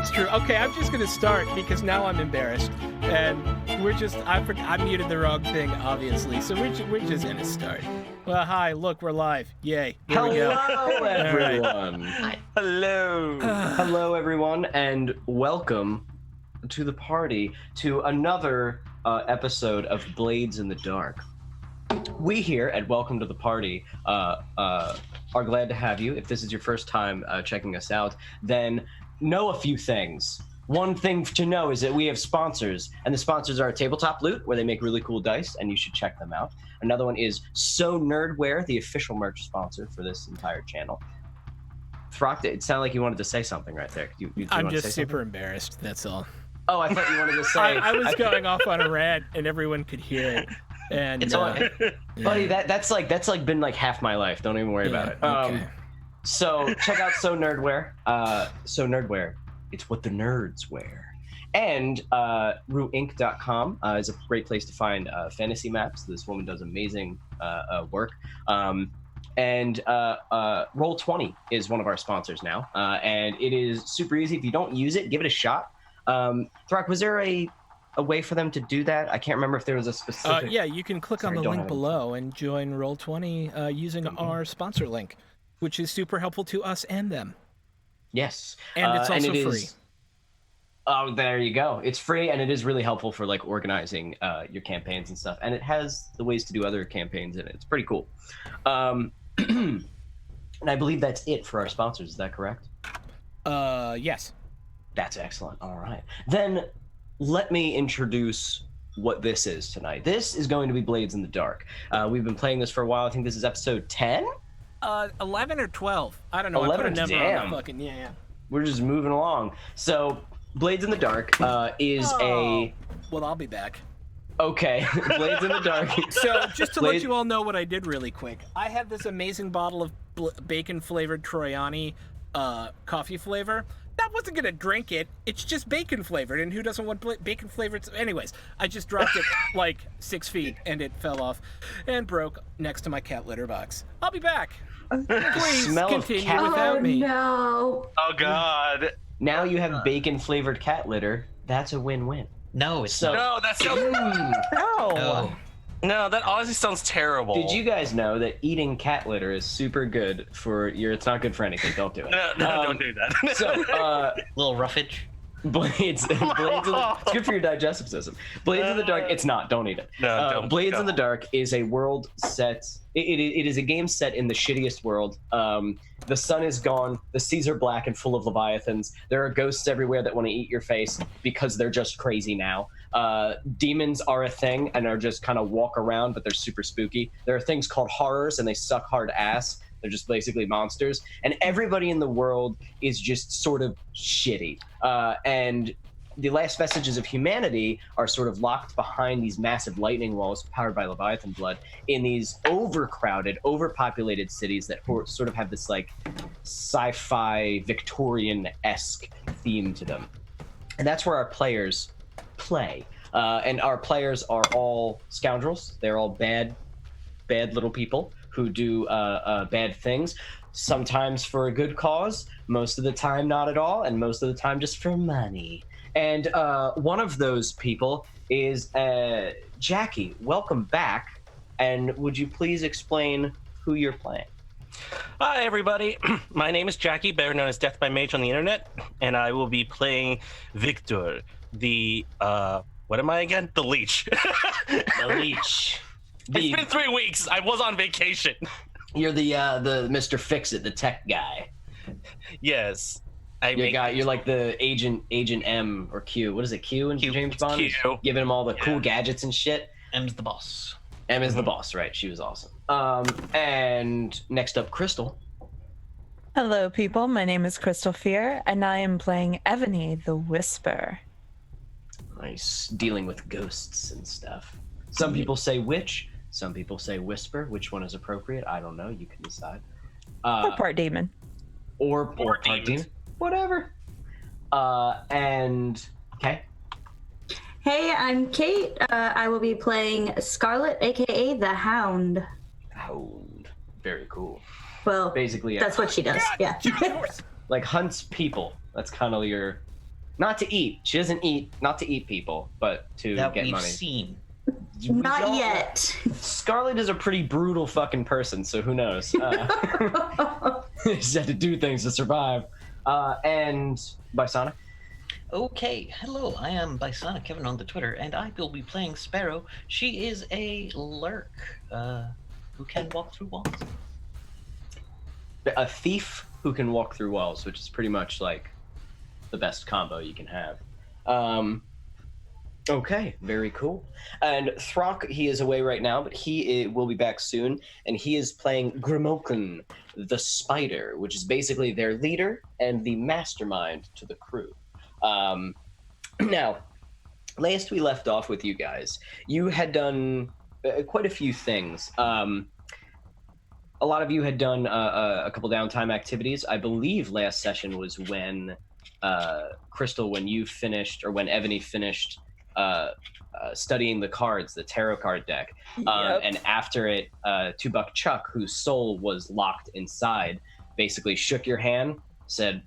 It's true. Okay, I'm just gonna start because now I'm embarrassed, and I muted the wrong thing, obviously. So we're just gonna start. Well, hi, look, we're live. Yay! There we go. Hello, everyone. Hi. Hello. Hello, everyone, and welcome to the party to another episode of Blades in the Dark. We here at Welcome to the Party are glad to have you. If this is your first time checking us out, then know a few things. One thing to know is that we have sponsors, and the sponsors are Tabletop Loot, where they make really cool dice, and you should check them out. Another one is So Nerdwear, the official merch sponsor for this entire channel. Throcked, it sounded like you wanted to say something right there. I'm just super embarrassed, that's all. Oh, I thought you wanted to say... I was going off on a rant, and everyone could hear it. And it's all, buddy, that's been like half my life. Don't even worry about it. Okay. So check out So Nerdwear. So Nerdwear, it's what the nerds wear. And RuInc.com is a great place to find fantasy maps. This woman does amazing work. And Roll20 is one of our sponsors now, and it is super easy. If you don't use it, give it a shot. Throck, was there a way for them to do that? I can't remember if there was a specific... Yeah, you can click on the link below and join Roll20 using our sponsor link, which is super helpful to us and them. Yes. And it's also free. Oh, there you go. It's free, and it is really helpful for like organizing your campaigns and stuff. And it has the ways to do other campaigns in it. It's pretty cool. And I believe that's it for our sponsors. Is that correct? Yes. That's excellent. All right. Then let me introduce what this is tonight. This is going to be Blades in the Dark. We've been playing this for a while. I think this is episode 10? 11 or 12. I don't know. 11, I put a number damn. on the fucking... Yeah. We're just moving along. So, Blades in the Dark is a... Well, I'll be back. Okay. Blades in the Dark. So, just to let you all know what I did really quick. I had this amazing bottle of bacon-flavored Troyani coffee flavor. I wasn't gonna drink it. It's just bacon flavored, and who doesn't want bacon flavored? Anyways, I just dropped it like 6 feet, and it fell off and broke next to my cat litter box. I'll be back. Please continue without me. No. Oh God. Now you have bacon flavored cat litter. That's a win-win. No, it's So- No, that sounds. no. No, that honestly sounds terrible. Did you guys know that eating cat litter is super good for your... It's not good for anything. Don't do it. No, don't do that. So, Little roughage. Blades it's good for your digestive system. Blades in the Dark, it's not. Don't eat it. No, don't. Blades in the Dark is a world set... It is a game set in the shittiest world. The sun is gone. The seas are black and full of leviathans. There are ghosts everywhere that want to eat your face because they're just crazy now. Demons are a thing and are just kind of walk around, but they're super spooky. There are things called horrors, and they suck hard ass. They're just basically monsters. And everybody in the world is just sort of shitty. And the last vestiges of humanity are sort of locked behind these massive lightning walls powered by Leviathan blood in these overcrowded, overpopulated cities that sort of have this like sci-fi Victorian-esque theme to them. And that's where our players play. And our players are all scoundrels. They're all bad little people who do bad things, sometimes for a good cause, most of the time not at all, and most of the time just for money. And one of those people is Jackie. Welcome back. And would you please explain who you're playing? Hi, everybody. My name is Jackie, better known as Death by Mage on the internet, and I will be playing Victor, the what am I again? The Leech. The Leech. It's been 3 weeks. I was on vacation. You're the Mr. Fix-It, the tech guy. Yes. You're like the Agent M or Q. What is it, Q in James Bond? Q. Giving him all the cool gadgets and shit. M's the boss. M is the boss, right? She was awesome. And next up, Crystal. Hello, people. My name is Crystal Fear, and I am playing Ebony the Whisper. Nice. Dealing with ghosts and stuff. Some people say witch. Some people say whisper. Which one is appropriate? I don't know. You can decide. Or part demon. Or part demon. Whatever. And okay. Hey, I'm Kate. I will be playing Scarlet, aka the Hound. Hound. Very cool. Well, basically, that's what she does. Yeah. like hunts people. That's kind of your Not to eat. She doesn't eat. Not to eat people, but to That get we've money. seen. Not yet. Scarlet is a pretty brutal fucking person, so who knows? She had to do things to survive. And Bysonic? Okay, hello, I am Bysonic Kevin on the Twitter, and I will be playing Sparrow. She is a lurk who can walk through walls. A thief who can walk through walls, which is pretty much like the best combo you can have. Okay, very cool. And Throck, he is away right now, but he will be back soon, and he is playing Grimalkin, the Spider, which is basically their leader and the mastermind to the crew. Now, last we left off with you guys, you had done quite a few things. A lot of you had done a couple downtime activities. I believe last session was when Crystal, when you finished, or when Ebony finished studying the cards, the tarot card deck. Yep. And after it, Two Buck Chuck, whose soul was locked inside, basically shook your hand, said,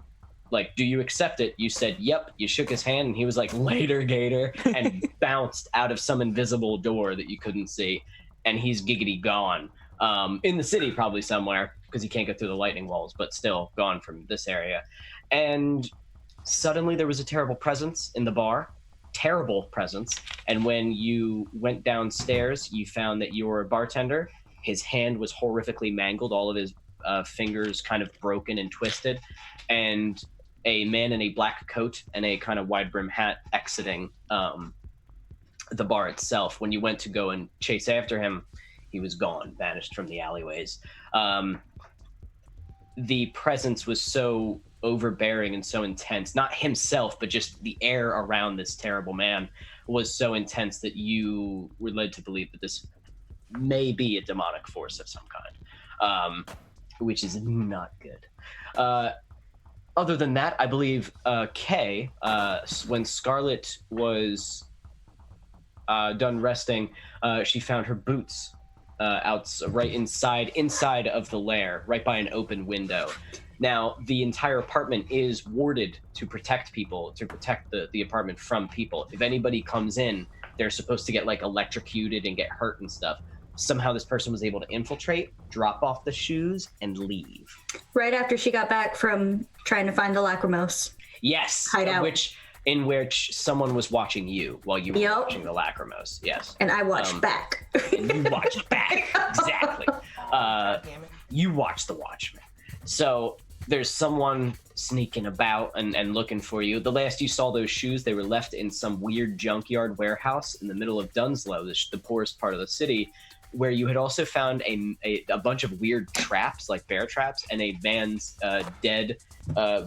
like, do you accept it? You said, yep. You shook his hand, and he was like, later, Gator, and bounced out of some invisible door that you couldn't see, and he's giggity gone. In the city, probably somewhere, because he can't get through the lightning walls, but still gone from this area. And suddenly there was a terrible presence in the bar. Terrible presence. And when you went downstairs, you found that your bartender, his hand was horrifically mangled, all of his fingers kind of broken and twisted, and a man in a black coat and a kind of wide brim hat exiting the bar itself. When you went to go and chase after him, he was gone, vanished from the alleyways. The presence was so overbearing and so intense, not himself, but just the air around this terrible man was so intense that you were led to believe that this may be a demonic force of some kind, which is not good. Other than that, I believe Kay, when Scarlet was done resting, she found her boots right inside of the lair, right by an open window. Now, the entire apartment is warded to protect people, to protect the apartment from people. If anybody comes in, they're supposed to get like electrocuted and get hurt and stuff. Somehow this person was able to infiltrate, drop off the shoes, and leave. Right after she got back from trying to find the Lacrimose. Yes, Hideout. in which someone was watching you while you were Yep. watching the Lacrimose. Yes. And I watched back. And you watched back. Exactly. You watched The Watchmen. So there's someone sneaking about and looking for you. The last you saw those shoes, they were left in some weird junkyard warehouse in the middle of Dunslow, the poorest part of the city, where you had also found a bunch of weird traps, like bear traps, and a man's dead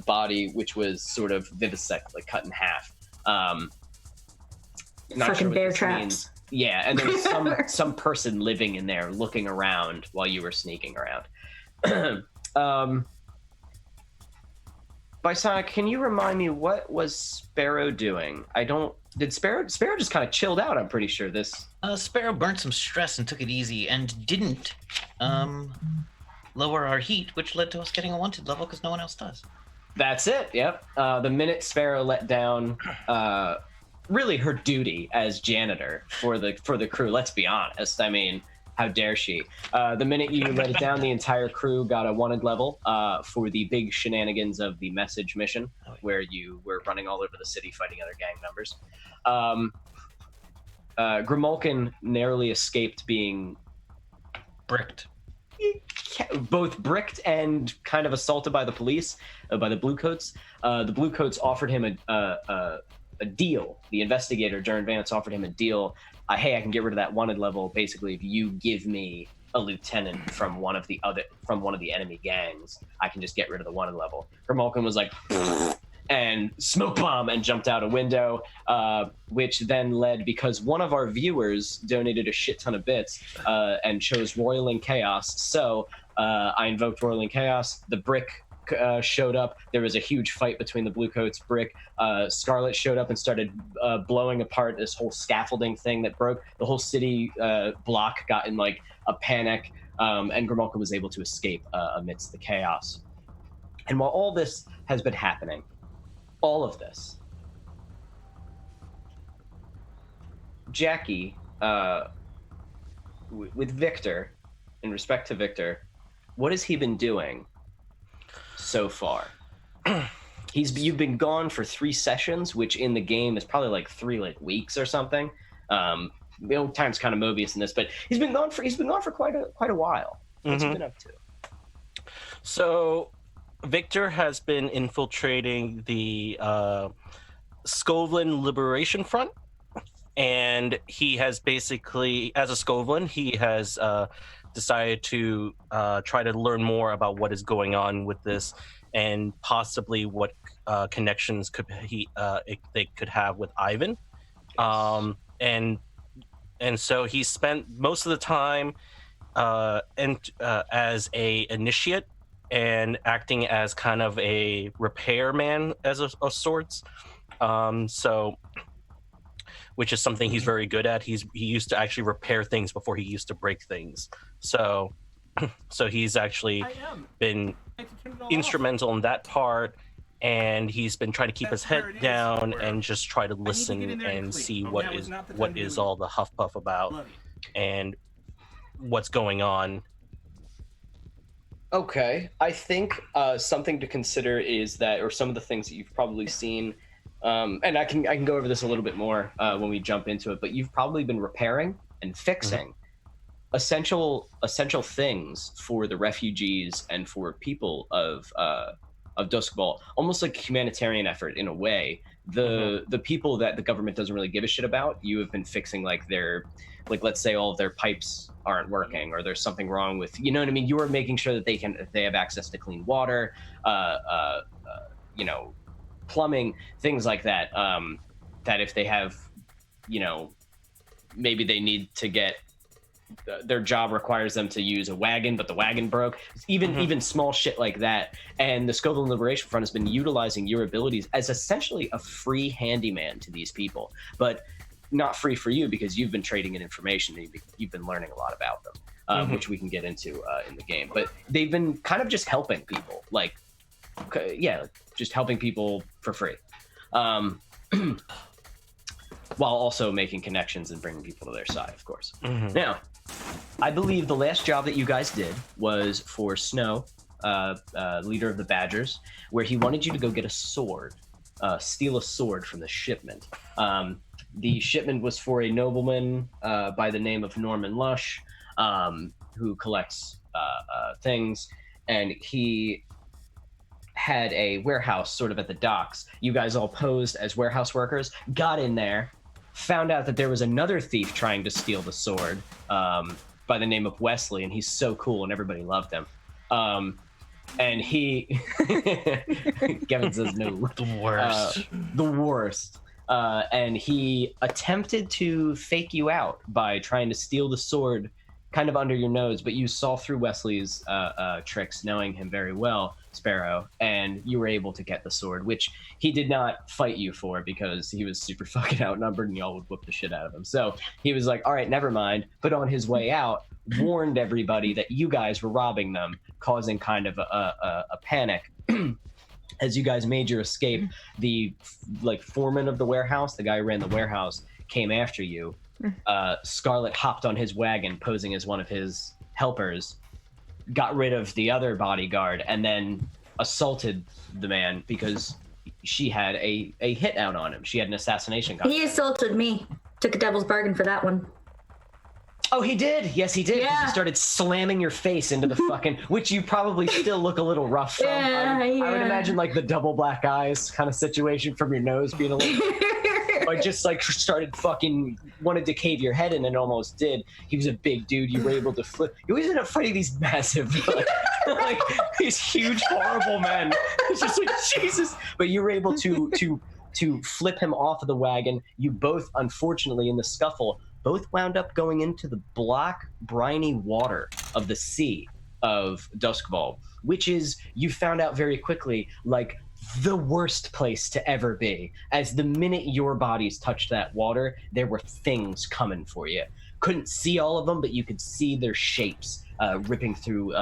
body, which was sort of vivisect, like cut in half. Not Fucking sure what bear this traps. means. Yeah, and there was some person living in there looking around while you were sneaking around. Bysonic, can you remind me, what was Sparrow doing? Did Sparrow just kind of chilled out, I'm pretty sure, this... Sparrow burnt some stress and took it easy and didn't lower our heat, which led to us getting a wanted level because no one else does. That's it, yep. The minute Sparrow let down really her duty as janitor for the crew, let's be honest. I mean, how dare she? The minute you let it down, the entire crew got a wanted level for the big shenanigans of the message mission, where you were running all over the city fighting other gang members. Grimalkin narrowly escaped being Bricked. both bricked and kind of assaulted by the police, by the Bluecoats. The Bluecoats offered him a deal. The investigator, Jern Vance, offered him a deal. Hey, I can get rid of that wanted level. Basically, if you give me a lieutenant from one of the enemy gangs, I can just get rid of the wanted level. Grimalkin was like, and smoke bomb, and jumped out a window, which then led, because one of our viewers donated a shit ton of bits and chose Roiling Chaos. So I invoked Roiling Chaos. The brick showed up. There was a huge fight between the Bluecoats. Brick. Scarlet showed up and started blowing apart this whole scaffolding thing that broke. The whole city block got in like a panic, and Grimalkin was able to escape amidst the chaos. And while all this has been happening, all of this, Jackie, with Victor, in respect to Victor, what has he been doing so far? You've been gone for 3 sessions, which in the game is probably like 3 weeks or something. Time's kind of Mobius in this, but he's been gone for quite a while. What's he been up to? So Victor has been infiltrating the Skovlin Liberation Front, and he has basically, as a Skovlin, he has decided to try to learn more about what is going on with this, and possibly what connections they could have with Ivan. And so he spent most of the time as a initiate and acting as kind of a repairman of sorts. Which is something he's very good at. He used to actually repair things before he used to break things. So he's actually been instrumental in that part, and he's been trying to keep his head down and just try to listen and see what is all the huffpuff about and what's going on. Okay, I think something to consider is that, or some of the things that you've probably seen, and I can go over this a little bit more when we jump into it, but you've probably been repairing and fixing essential things for the refugees and for people of Duskball, almost like a humanitarian effort in a way. The people that the government doesn't really give a shit about, you have been fixing let's say all of their pipes aren't working, or there's something wrong with, you know what I mean? You are making sure that they have access to clean water, plumbing, things like that. That if they have, maybe they need to get, their job requires them to use a wagon, but the wagon broke. Even small shit like that. And the Skovlin Liberation Front has been utilizing your abilities as essentially a free handyman to these people, but not free for you because you've been trading in information and you've been learning a lot about them, which we can get into in the game. But they've been kind of just helping people, just helping people for free, while also making connections and bringing people to their side, of course. Now, I believe the last job that you guys did was for Snow, leader of the Badgers, where he wanted you to go get a sword, steal a sword from the shipment. The shipment was for a nobleman by the name of Norman Lush, who collects things, and he had a warehouse sort of at the docks. You guys all posed as warehouse workers, got in there, found out that there was another thief trying to steal the sword by the name of Wesley, and he's so cool and everybody loved him. And he Kevin says no. The worst. And he attempted to fake you out by trying to steal the sword kind of under your nose, but you saw through Wesley's tricks, knowing him very well, Sparrow, and you were able to get the sword, which he did not fight you for because he was super fucking outnumbered and y'all would whoop the shit out of him. So he was like, all right, never mind. But on his way out, warned everybody that you guys were robbing them, causing kind of a panic. As you guys made your escape, the foreman of the warehouse, the guy who ran the warehouse, came after you. Scarlet hopped on his wagon, posing as one of his helpers, got rid of the other bodyguard, and then assaulted the man because she had a hit out on him. She had an assassination contract. He assaulted me. Took a devil's bargain for that one. Oh, he did? Yes, he did. Yeah. He started slamming your face into the fucking, which you probably still look a little rough from. Yeah, I would imagine the double black eyes kind of situation from your nose being a little... Or just started fucking, wanted to cave your head in and almost did. He was a big dude. You were able to flip. You always end up fighting these massive, these huge, horrible men. It's just Jesus. But you were able to flip him off of the wagon. You both, unfortunately, in the scuffle, both wound up going into the black, briny water of the sea of Duskball, which is, you found out very quickly, the worst place to ever be. As the minute your bodies touched that water, there were things coming for you. Couldn't see all of them, but you could see their shapes ripping through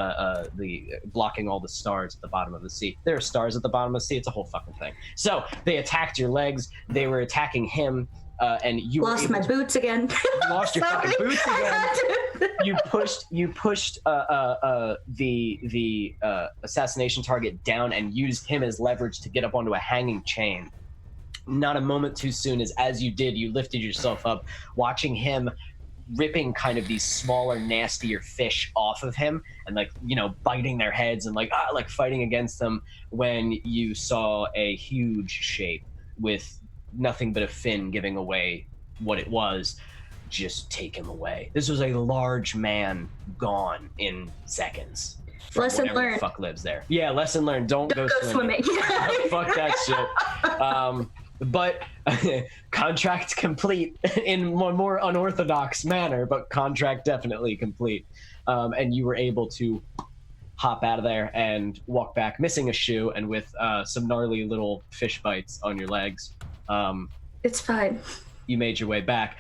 blocking all the stars at the bottom of the sea. There are stars at the bottom of the sea. It's a whole fucking thing. So they attacked your legs. They were attacking him. and you lost my boots again. You lost your fucking boots again. You pushed the assassination target down and used him as leverage to get up onto a hanging chain. Not a moment too soon, as you did, you lifted yourself up, watching him ripping kind of these smaller, nastier fish off of him and biting their heads and fighting against them, when you saw a huge shape with nothing but a fin giving away what it was just take him away. This was a large man gone in seconds. Lesson learned. The fuck lives there. Yeah, lesson learned. Don't go swimming. Fuck that shit. But contract complete in one more unorthodox manner, but contract definitely complete. And you were able to hop out of there and walk back, missing a shoe and with some gnarly little fish bites on your legs. It's fine. You made your way back.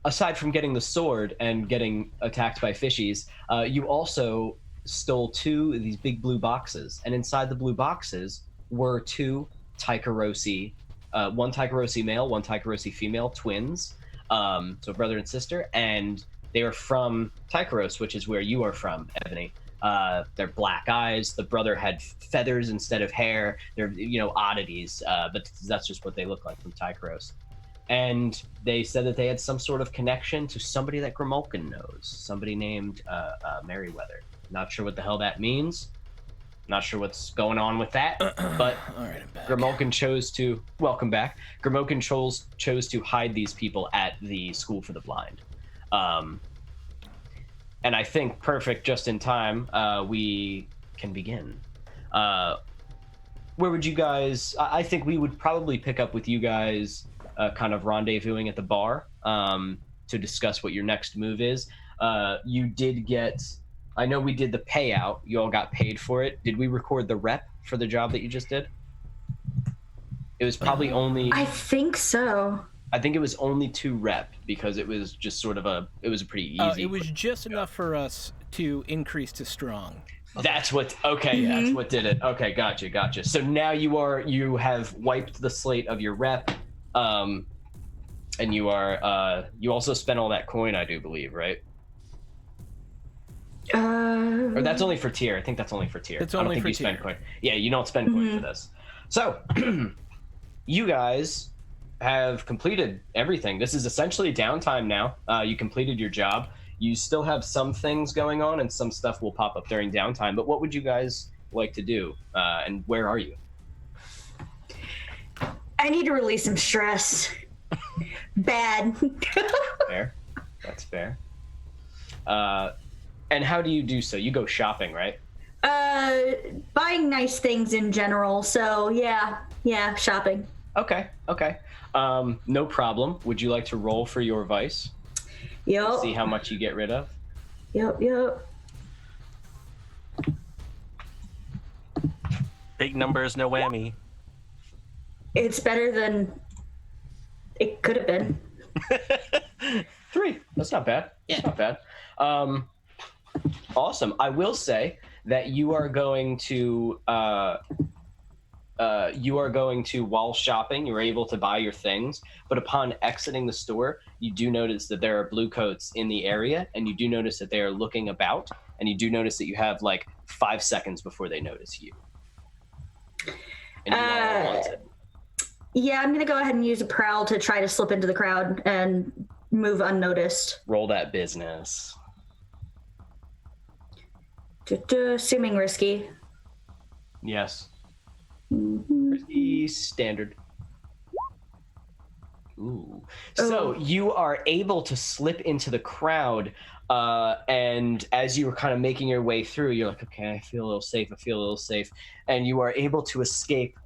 Aside from getting the sword and getting attacked by fishies, you also stole 2 of these big blue boxes. And inside the blue boxes were 2 Tycherosi, one Tycherosi male, one Tycherosi female, twins, so brother and sister. And they are from Tycheros, which is where you are from, Ebony. They're black eyes. The brother had feathers instead of hair. They're, oddities, but that's just what they look like from Tycheros. And they said that they had some sort of connection to somebody that Grimalkin knows, somebody named Merryweather. Not sure what the hell that means. Not sure what's going on with that, but all right, I'm back. Grimalkin chose to welcome back. Grimalkin chose to hide these people at the School for the Blind. And I think perfect, just in time, we can begin. Where would you guys? I think we would probably pick up with you guys, kind of rendezvousing at the bar to discuss what your next move is. You did get. I know we did the payout. You all got paid for it. Did we record the rep for the job that you just did? It was probably only. I think so. I think it was only 2 rep because it was just sort of it was a pretty easy. It was just enough for us to increase to strong. That's what. Okay, that's what did it. Okay, gotcha. So now you have wiped the slate of your rep, and you are you also spent all that coin, I do believe, right? Or that's only for tier. I think that's only for tier. It's I don't only think for you spend tier. coin. Yeah, you don't spend coin for this. So you guys have completed everything. This is essentially downtime now. You completed your job. You still have some things going on, and some stuff will pop up during downtime. But what would you guys like to do? And where are you? I need to release some stress. Bad. Fair. That's fair. And how do you do so? You go shopping, right? Buying nice things in general. So yeah, shopping. Okay. No problem. Would you like to roll for your vice? Yep. See how much you get rid of? Yep. Big numbers, no whammy. It's better than it could have been. 3. That's not bad. That's not bad. Awesome. I will say that you are going to while shopping, you're able to buy your things, but upon exiting the store, you do notice that there are blue coats in the area, and you do notice that they are looking about, and you do notice that you have 5 seconds before they notice you. And you are wanted. Yeah, I'm gonna go ahead and use a prowl to try to slip into the crowd and move unnoticed. Roll that business. Assuming risky. Yes. Pretty standard. Ooh. So you are able to slip into the crowd, and as you were kind of making your way through, you're like, okay, I feel a little safe, and you are able to escape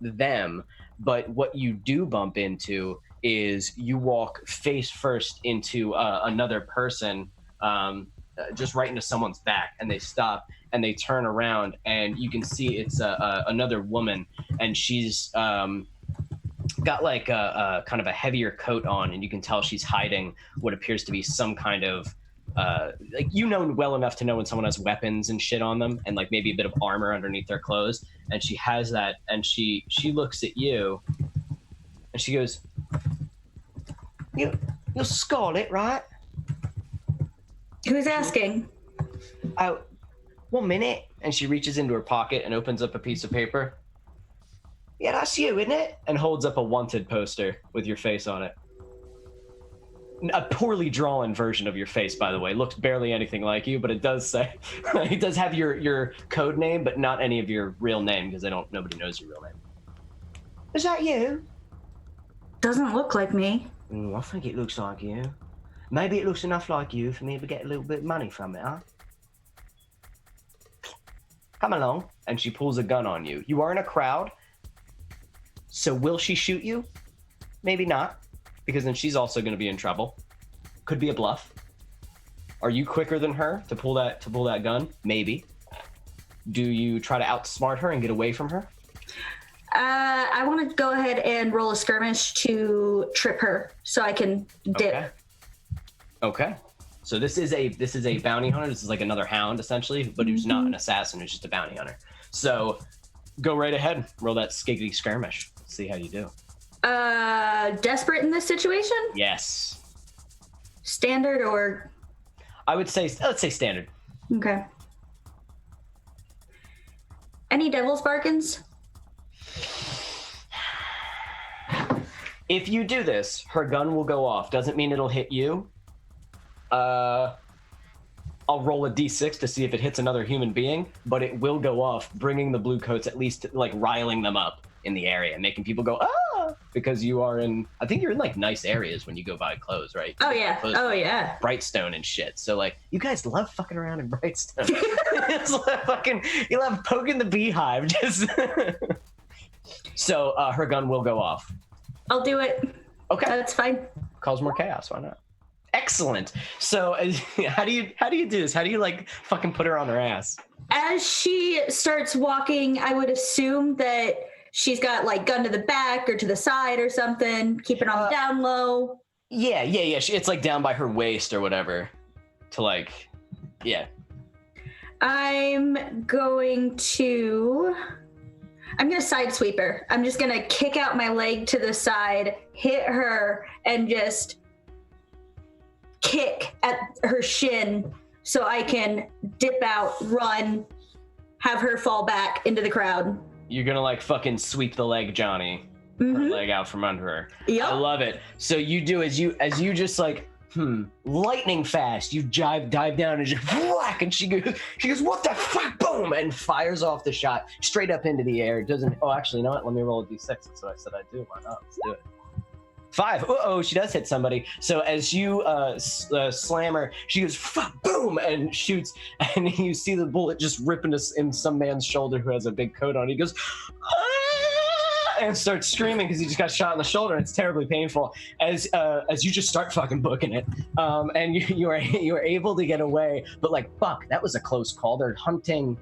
them. But what you do bump into is you walk face first into another person, just right into someone's back, and they stop and they turn around, and you can see it's another woman, and she's got a kind of a heavier coat on, and you can tell she's hiding what appears to be some kind of well enough to know when someone has weapons and shit on them, and maybe a bit of armor underneath their clothes, and she has that, and she looks at you and she goes, You're Scarlet, right? Who's asking? Oh, 1 minute. And she reaches into her pocket and opens up a piece of paper. Yeah, that's you, isn't it? And holds up a wanted poster with your face on it. A poorly drawn version of your face, by the way. Looks barely anything like you, but it does say it does have your code name, but not any of your real name because nobody knows your real name. Is that you? Doesn't look like me. I think it looks like you. Maybe it looks enough like you for me to get a little bit of money from it, huh? Come along. And she pulls a gun on you. You are in a crowd. So will she shoot you? Maybe not, because then she's also going to be in trouble. Could be a bluff. Are you quicker than her to pull that gun? Maybe. Do you try to outsmart her and get away from her? I want to go ahead and roll a skirmish to trip her so I can dip. Okay. So this is a bounty hunter. This is like another hound essentially, but who's not an assassin. Who's just a bounty hunter. So go right ahead. Roll that skiggity skirmish. See how you do. Desperate in this situation? Yes. Standard or? I would say, let's say standard. Okay. Any devil's bargains? If you do this, her gun will go off. Doesn't mean it'll hit you. I'll roll a d6 to see if it hits another human being, but it will go off, bringing the blue coats, at least like riling them up in the area, making people go, ah, because you are I think you're in like nice areas when you go buy clothes, right? Oh yeah. Oh yeah. Brightstone and shit. So like, you guys love fucking around in Brightstone. You love poking the beehive. Just So her gun will go off. I'll do it. Okay. That's fine. Cause more chaos. Why not? Excellent. So how do you do this? How do you like fucking put her on her ass? As she starts walking, I would assume that she's got like gun to the back or to the side or something, keeping on down low. Yeah. It's like down by her waist or whatever. To like, yeah. I'm going to side sweep her. I'm just gonna kick out my leg to the side, hit her, and just kick at her shin so I can dip out, run, have her fall back into the crowd. You're gonna like fucking sweep the leg, Johnny. Her leg out from under her. Yep. I love it. So you do as you just like lightning fast. You dive down and just whack, and she goes, what the fuck? Boom, and fires off the shot straight up into the air. It doesn't. Oh, actually, you know what? Let me roll a d6. That's what I said I'd do. Why not? Let's do it. 5. Uh-oh, she does hit somebody. So as you slam her, she goes, fuck, boom, and shoots, and you see the bullet just rip in some man's shoulder who has a big coat on. He goes, ah! And starts screaming because he just got shot in the shoulder, and it's terribly painful. As you just start fucking booking it, and you are able to get away, but like, fuck, that was a close call. They're hunting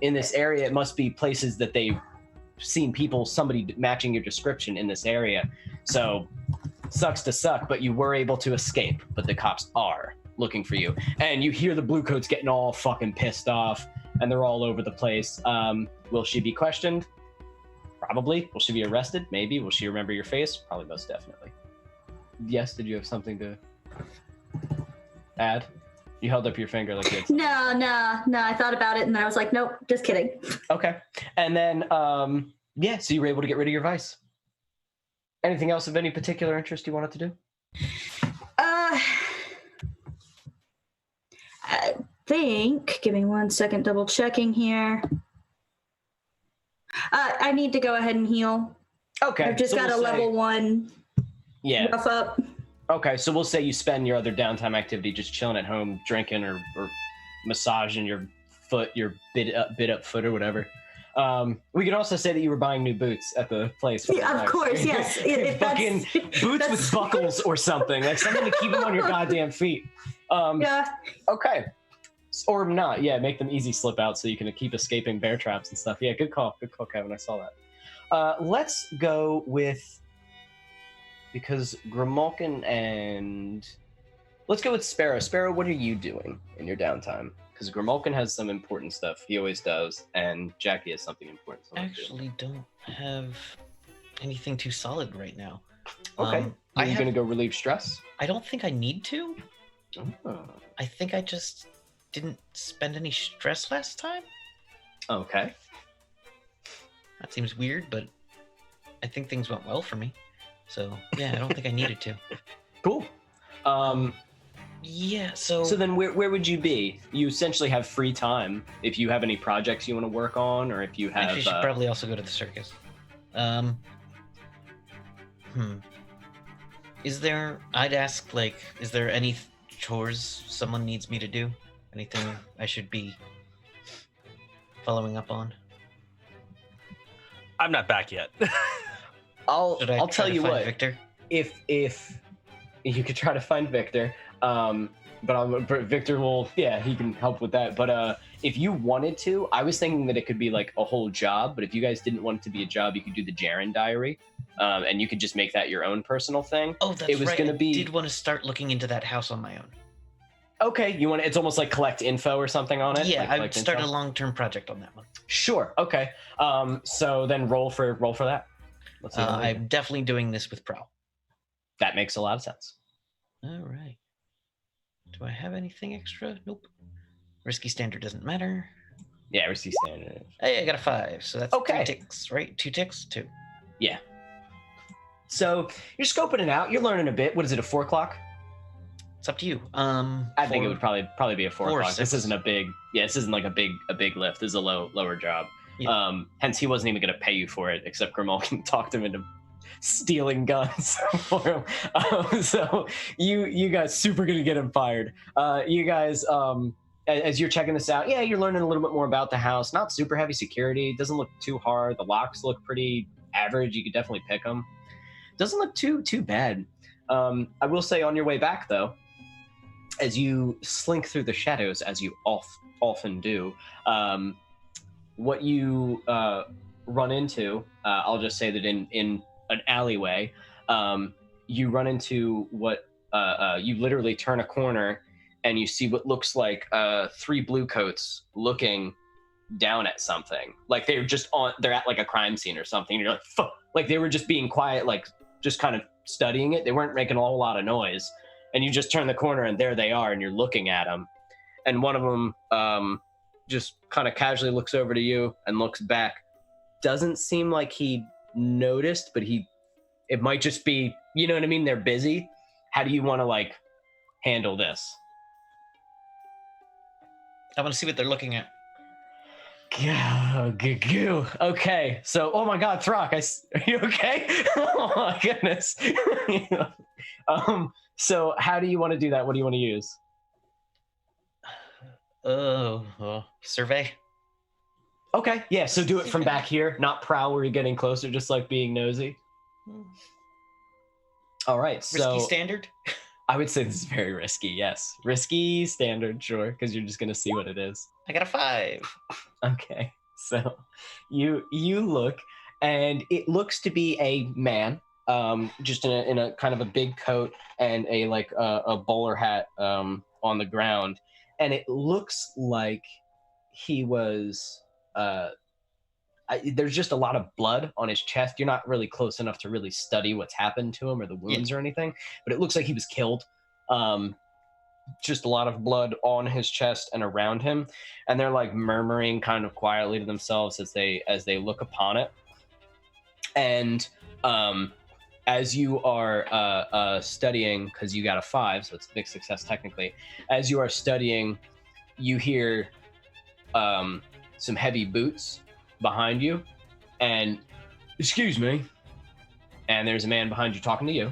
in this area. It must be places that they've seen somebody matching your description in this area. So sucks to suck, but you were able to escape, but the cops are looking for you. And you hear the blue coats getting all fucking pissed off, and they're all over the place. Will she be questioned? Probably. Will she be arrested? Maybe. Will she remember your face? Probably, most definitely. Yes, did you have something to add? You held up your finger like it's No, I thought about it and then I was like, nope, just kidding. Okay. And then so you were able to get rid of your vice. Anything else of any particular interest you wanted to do? I think, give me 1 second, double checking here. I need to go ahead and heal. Okay. I've just got a level 1 rough up. Okay, so we'll say you spend your other downtime activity just chilling at home, drinking or massaging your foot, your bit up foot or whatever. We could also say that you were buying new boots at the place. Yeah, of course, yes. Fucking boots with buckles or something, like something to keep them on your goddamn feet. Yeah. Okay. Or not, yeah, make them easy slip out so you can keep escaping bear traps and stuff. Yeah, good call, Kevin, I saw that. Let's go with, because Grimalkin let's go with Sparrow. Sparrow, what are you doing in your downtime? Because Grimalkin has some important stuff. He always does. And Jackie has something important. I actually don't have anything too solid right now. Okay. Are you have- going to go relieve stress? I don't think I need to. Oh. I think I just didn't spend any stress last time. Okay. That seems weird, but I think things went well for me. So yeah, I don't think I needed to. Cool. Yeah. So then where would you be? You essentially have free time if you have any projects you want to work on, or if you have. actually, should probably also go to the circus. Is there? I'd ask like, is there any chores someone needs me to do? Anything I should be following up on? I'm not back yet. I'll Should I try tell to you find what. Victor. If you could try to find Victor, but Victor will, he can help with that. But if you wanted to, I was thinking that it could be like a whole job. But if you guys didn't want it to be a job, you could do the Jaren diary, and you could just make that your own personal thing. Oh, that's it was right. gonna I be did want to start looking into that house on my own. okay. You want it's almost like collect info or something on it. Yeah, like, I would collect start info? a long-term project on that one. Sure. Okay. So then roll for that. Let's see. I'm definitely doing this with Prowl. That makes a lot of sense. All right. Do I have anything extra? Nope. Risky standard doesn't matter. Yeah, risky standard. Hey, I got a 5, so that's Okay. 3 ticks, right? 2 ticks? 2. Yeah. So you're scoping it out. You're learning a bit. What is it? A 4 o'clock? It's up to you. I think it would probably be a 4 4 or o'clock. This 6. isn't a big. Yeah, this isn't like a big lift. This is a lower job. Yeah. Hence, he wasn't even going to pay you for it, except Grimal can talk him into stealing guns for him. So you guys super gonna get him fired. You guys, as you're checking this out, you're learning a little bit more about the house. Not super heavy security. Doesn't look too hard. The locks look pretty average. You could definitely pick them. Doesn't look too bad. I will say on your way back though, as you slink through the shadows, as you often do, what you run into, I'll just say that in an alleyway, you run into what you literally turn a corner and you see what looks like 3 blue coats looking down at something. Like they're at like a crime scene or something. And you're like, fuck. Like they were just being quiet, like just kind of studying it. They weren't making a whole lot of noise. And you just turn the corner and there they are and you're looking at them. And one of them just kind of casually looks over to you and looks back. Doesn't seem like he noticed, but it might just be, you know what I mean? They're busy. How do you want to like handle this? I want to see what they're looking at. Okay, so oh my God, Throck, are you okay? Oh my goodness. So how do you want to do that? What do you want to use? Survey. Okay, yeah. So do it from back here, not prowl where you're getting closer, just like being nosy. All right, so Risky standard. I would say this is very risky. Yes, risky standard, sure, because you're just gonna see what it is. I got a 5. Okay, so you look, and it looks to be a man, just in a kind of a big coat and a bowler hat on the ground, and it looks like he was. There's just a lot of blood on his chest. You're not really close enough to really study what's happened to him or the wounds or anything, but it looks like he was killed. Just a lot of blood on his chest and around him, and they're like murmuring kind of quietly to themselves as they look upon it. And as you are studying, because you got a 5, so it's a big success technically. As you are studying, you hear some heavy boots behind you, and excuse me, and there's a man behind you talking to you,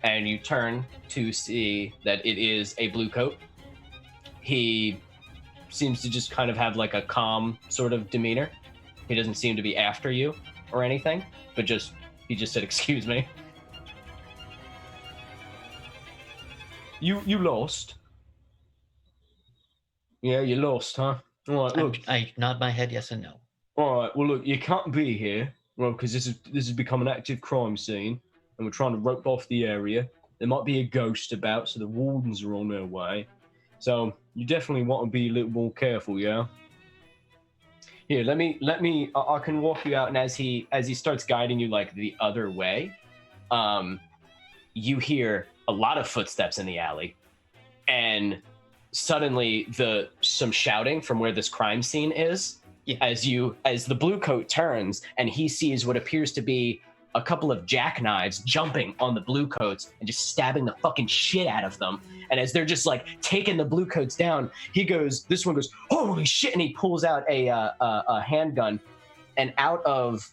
and you turn to see that it is a blue coat. He seems to just kind of have like a calm sort of demeanor. He doesn't seem to be after you or anything, but he just said, excuse me. You lost? Yeah, you lost, huh? All right, look. I nod my head yes and no. All right, well, look, you can't be here, well, because this has become an active crime scene, and we're trying to rope off the area. There might be a ghost about, so the wardens are on their way. So you definitely want to be a little more careful, yeah? Here, let me. I can walk you out, and as he starts guiding you like the other way, you hear a lot of footsteps in the alley, and suddenly some shouting from where this crime scene is. Yeah. As the blue coat turns and he sees what appears to be a couple of jackknives jumping on the blue coats and just stabbing the fucking shit out of them. And as they're just like taking the blue coats down, this one goes, holy shit, and he pulls out a handgun, and out of,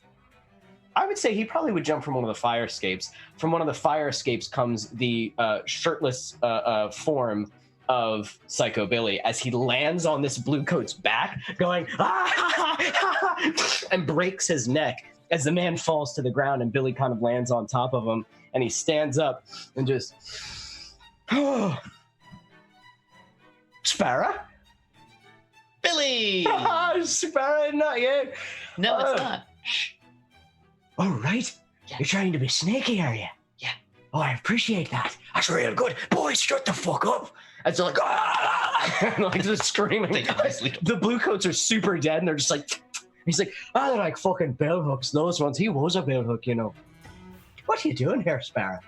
I would say he probably would jump from one of the fire escapes. From one of the fire escapes comes the shirtless form of Psycho Billy as he lands on this blue coat's back, going, and breaks his neck as the man falls to the ground, and Billy kind of lands on top of him, and he stands up and just, oh, Sparrow? Billy! Sparrow, not you. No, it's not. Shh. All right. Yeah. You're trying to be sneaky, are you? Yeah. Oh, I appreciate that. That's real good. Boys, shut the fuck up. And so like, and like just screaming. They obviously don't. The blue coats are super dead, and they're just like, he's like, oh, they're like fucking bell hooks. Those ones. He was a bell hook, you know. What are you doing here, Sparrow?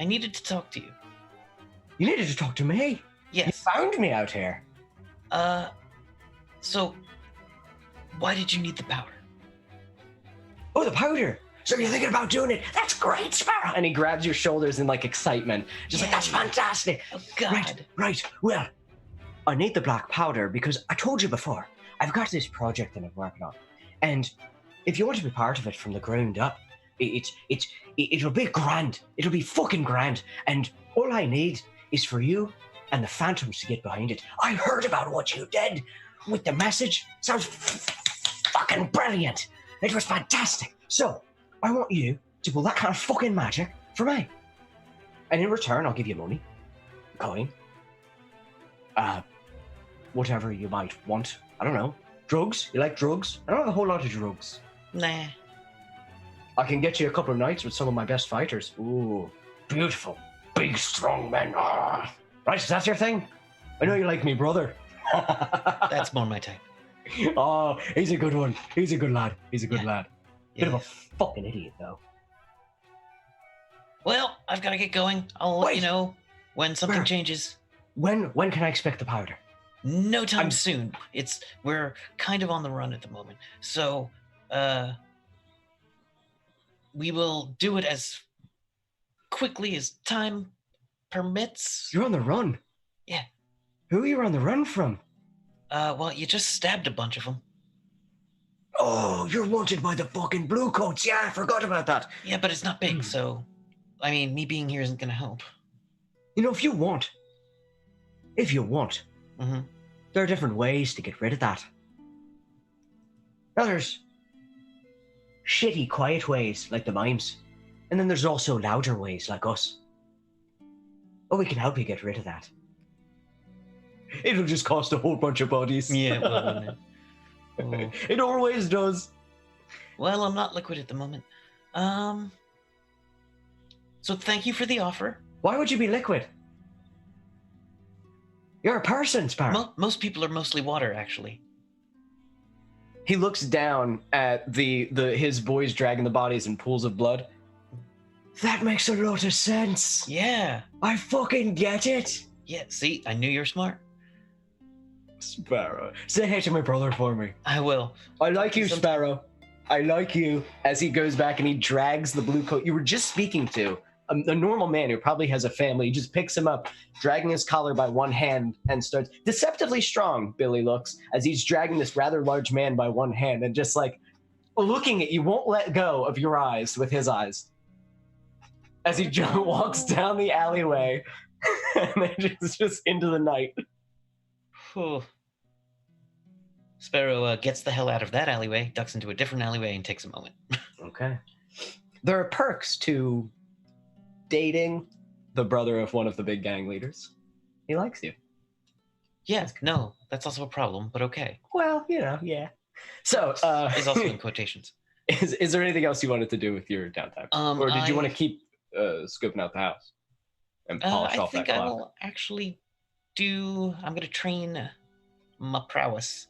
I needed to talk to you. You needed to talk to me. You Yes. found me out here. So, why did you need the powder? Oh, the powder. So you're thinking about doing it. That's great, Sparrow. And he grabs your shoulders in like excitement. Just like, that's fantastic. Oh, God. Right. Well, I need the black powder because I told you before, I've got this project that I'm working on. And if you want to be part of it from the ground up, it'll be grand. It'll be fucking grand. And all I need is for you and the Phantoms to get behind it. I heard about what you did with the message. Sounds fucking brilliant. It was fantastic. So, I want you to pull that kind of fucking magic for me. And in return, I'll give you money, coin, whatever you might want. I don't know. Drugs? You like drugs? I don't have a whole lot of drugs. Nah. I can get you a couple of nights with some of my best fighters. Ooh, beautiful, big, strong men. Ah. Right, is that your thing? I know you like me, brother. That's more my type. Oh, he's a good one. He's a good lad. He's a good lad. Bit of Yeah. a fucking idiot, though. Well, I've got to get going. I'll let you Wait. know when something Where? changes. When can I expect the powder? No time I'm- soon. We're kind of on the run at the moment. So, we will do it as quickly as time permits. You're on the run. Yeah. Who are you on the run from? Well, you just stabbed a bunch of them. Oh, you're wanted by the fucking blue coats. Yeah, I forgot about that. Yeah, but it's not big, so I mean, me being here isn't gonna help. You know, if you want, Mm-hmm. there are different ways to get rid of that. Now there's shitty, quiet ways like the mimes, and then there's also louder ways like us. Oh, we can help you get rid of that. It'll just cost a whole bunch of bodies. Yeah, well, wouldn't it? Oh. It always does. Well, I'm not liquid at the moment. So thank you for the offer. Why would you be liquid? You're a person, Sparrow. Most people are mostly water, actually. He looks down at his boys dragging the bodies in pools of blood. That makes a lot of sense. Yeah. I fucking get it. Yeah, see, I knew you were smart. Sparrow. Say hey to my brother for me. I will. I like you, Sparrow. I like you. As he goes back and he drags the blue coat you were just speaking to, a normal man who probably has a family, he just picks him up, dragging his collar by one hand, and starts deceptively strong. Billy looks as he's dragging this rather large man by one hand and just like looking at you, won't let go of your eyes with his eyes. As he walks down the alleyway and then just into the night. Whew. Sparrow gets the hell out of that alleyway, ducks into a different alleyway, and takes a moment. Okay. There are perks to dating the brother of one of the big gang leaders. He likes you. Yeah, no, that's also a problem, but okay. Well, you know, yeah. So, Is also in quotations. is there anything else you wanted to do with your downtime? Or did you want to I- keep scoping out the house and polish I off that think I clock? will actually I'm going to train my prowess.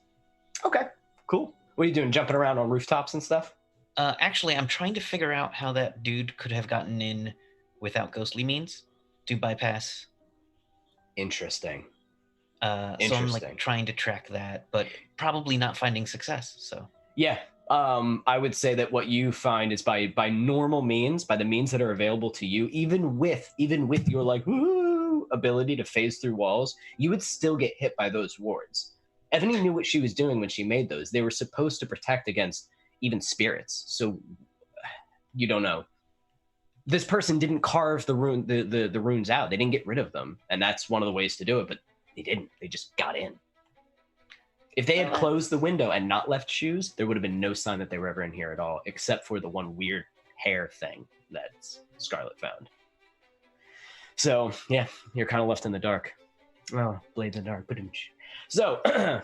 Okay, cool. What are you doing? Jumping around on rooftops and stuff? Actually, I'm trying to figure out how that dude could have gotten in without ghostly means to bypass. Interesting. So I'm like trying to track that, but probably not finding success. So yeah, I would say that what you find is by normal means, by the means that are available to you, even with your like woo ability to phase through walls, you would still get hit by those wards. Ebony knew what she was doing when she made those. They were supposed to protect against even spirits. So you don't know. This person didn't carve the runes out. They didn't get rid of them, and that's one of the ways to do it. But they didn't. They just got in. If they had closed the window and not left shoes, there would have been no sign that they were ever in here at all, except for the one weird hair thing that Scarlet found. So yeah, you're kind of left in the dark. Oh, blade in the dark. So I'm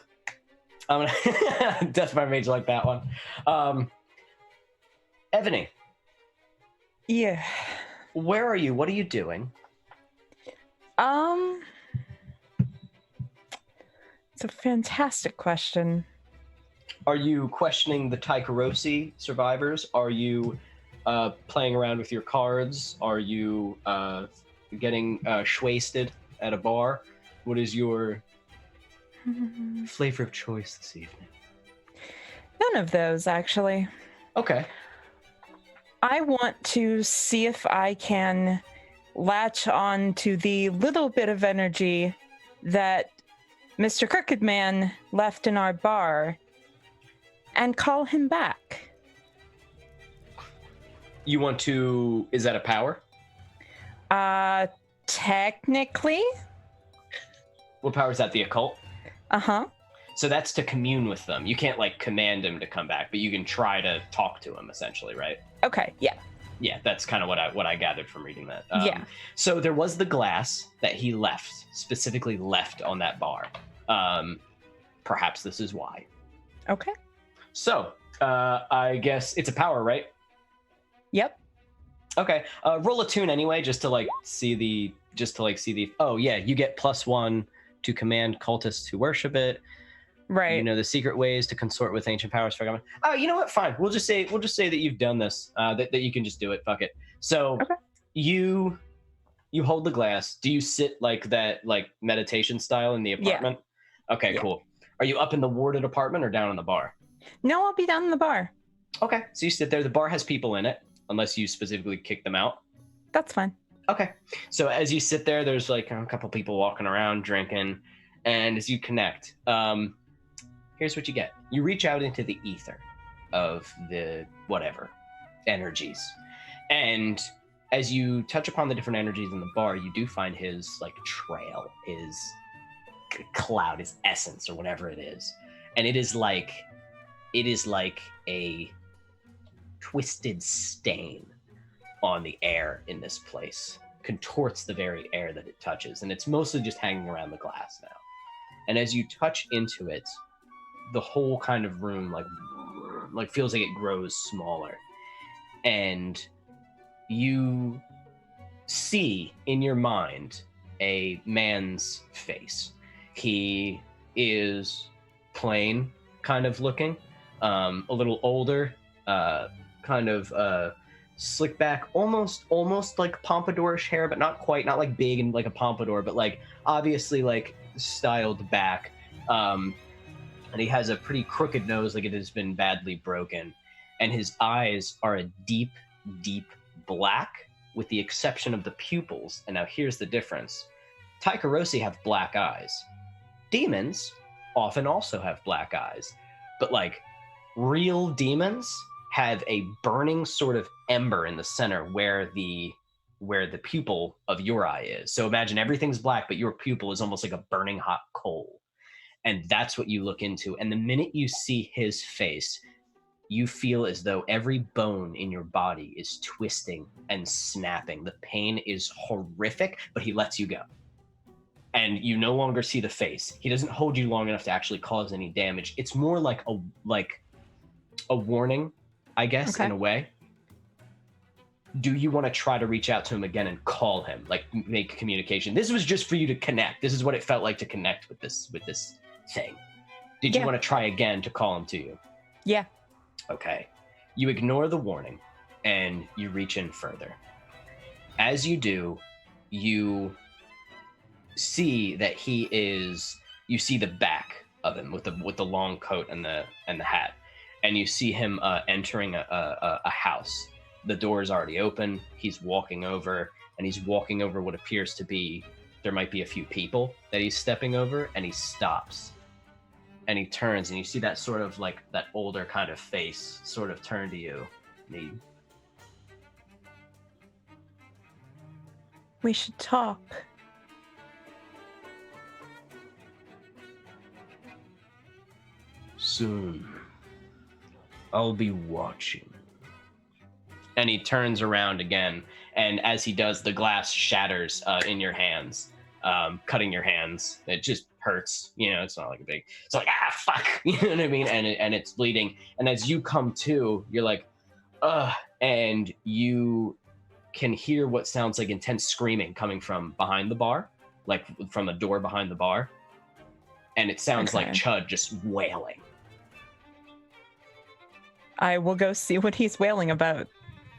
gonna Death by Mage like that one. Ebony. Yeah. Where are you? What are you doing? It's a fantastic question. Are you questioning the Taikarosi survivors? Are you playing around with your cards? Are you getting schwasted at a bar? What is your flavor of choice this evening? None of those, actually. Okay. I want to see if I can latch on to the little bit of energy that Mr. Crooked Man left in our bar and call him back. You want to... Is that a power? Technically. What power is that? The occult? Uh-huh. So that's to commune with them. You can't, like, command him to come back, but you can try to talk to him, essentially, right? Okay, yeah. Yeah, that's kind of what I gathered from reading that. Yeah. So there was the glass that he specifically left on that bar. Perhaps this is why. Okay. So, I guess it's a power, right? Yep. Okay. Roll a tune anyway, just to see the. Oh yeah, you get +1 to command cultists who worship it. Right. You know the secret ways to consort with ancient powers for government. Oh, you know what? Fine. We'll just say that you've done this. That you can just do it. Fuck it. So okay. You hold the glass. Do you sit like that, like meditation style in the apartment? Yeah. Okay, cool. Are you up in the warded apartment or down in the bar? No, I'll be down in the bar. Okay, so you sit there. The bar has people in it, unless you specifically kick them out. That's fine. Okay, so as you sit there, there's like a couple people walking around drinking, and as you connect, here's what you get. You reach out into the ether of the whatever energies, and as you touch upon the different energies in the bar, you do find his like trail, his cloud, his essence, or whatever it is, and it is like a twisted stain on the air in this place, contorts the very air that it touches, and it's mostly just hanging around the glass now. And as you touch into it, the whole kind of room like feels like it grows smaller, and you see in your mind a man's face. He is plain kind of looking, a little older, kind of slick back, almost like pompadourish hair, but not quite, not like big and like a pompadour, but like obviously like styled back. And he has a pretty crooked nose, like it has been badly broken, and his eyes are a deep black, with the exception of the pupils. And now here's the difference. Taikarosi have black eyes. Demons often also have black eyes, but like real demons have a burning sort of ember in the center where the pupil of your eye is. So imagine everything's black, but your pupil is almost like a burning hot coal. And that's what you look into. And the minute you see his face, you feel as though every bone in your body is twisting and snapping. The pain is horrific, but he lets you go. And you no longer see the face. He doesn't hold you long enough to actually cause any damage. It's more like a warning, I guess, in a way. Do you want to try to reach out to him again and call him, like make communication? This was just for you to connect. This is what it felt like to connect with this thing. Did you want to try again to call him to you? Yeah. Okay. You ignore the warning, and you reach in further. As you do, you see that he is. You see the back of him with the long coat and the hat, and you see him entering a house. The door is already open. He's walking over, and he's walking over what appears to be. There might be a few people that he's stepping over, and he stops. And he turns, and you see that sort of like that older kind of face sort of turn to you. We should talk. Soon, I'll be watching. And he turns around again, and as he does, the glass shatters in your hands, cutting your hands. It just hurts, it's not like a big, it's like, fuck, you know what I mean? And it's bleeding. And as you come to, you're like, and you can hear what sounds like intense screaming coming from behind the bar, like from a door behind the bar. And it sounds like Chud just wailing. I will go see what he's wailing about.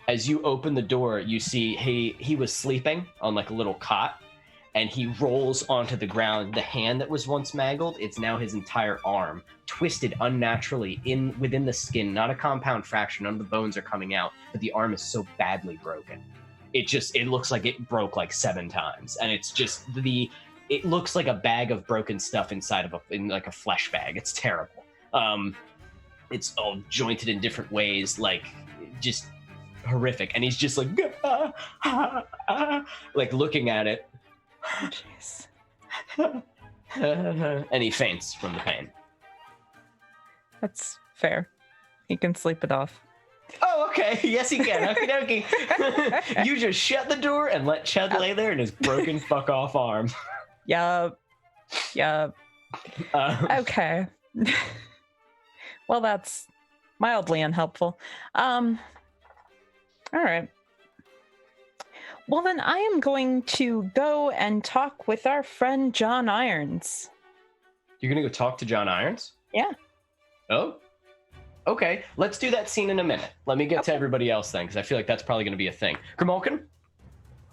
As you open the door, you see he was sleeping on like a little cot, and he rolls onto the ground. The hand that was once mangled, it's now his entire arm, twisted unnaturally within the skin, not a compound fracture. None of the bones are coming out, but the arm is so badly broken. It looks like it broke like 7 times, and it's just it looks like a bag of broken stuff inside of in like a flesh bag. It's terrible. It's all jointed in different ways, like just horrific. And he's just like, like looking at it. Oh, jeez. And he faints from the pain. That's fair. He can sleep it off. Oh, okay. Yes, he can. Okay. You just shut the door and let Chud lay there in his broken fuck off arm. Yup. Okay. Well, that's mildly unhelpful. All right. Well, then I am going to go and talk with our friend John Irons. You're going to go talk to John Irons? Yeah. Oh, okay. Let's do that scene in a minute. Let me get to everybody else then, because I feel like that's probably going to be a thing. Grimalkin,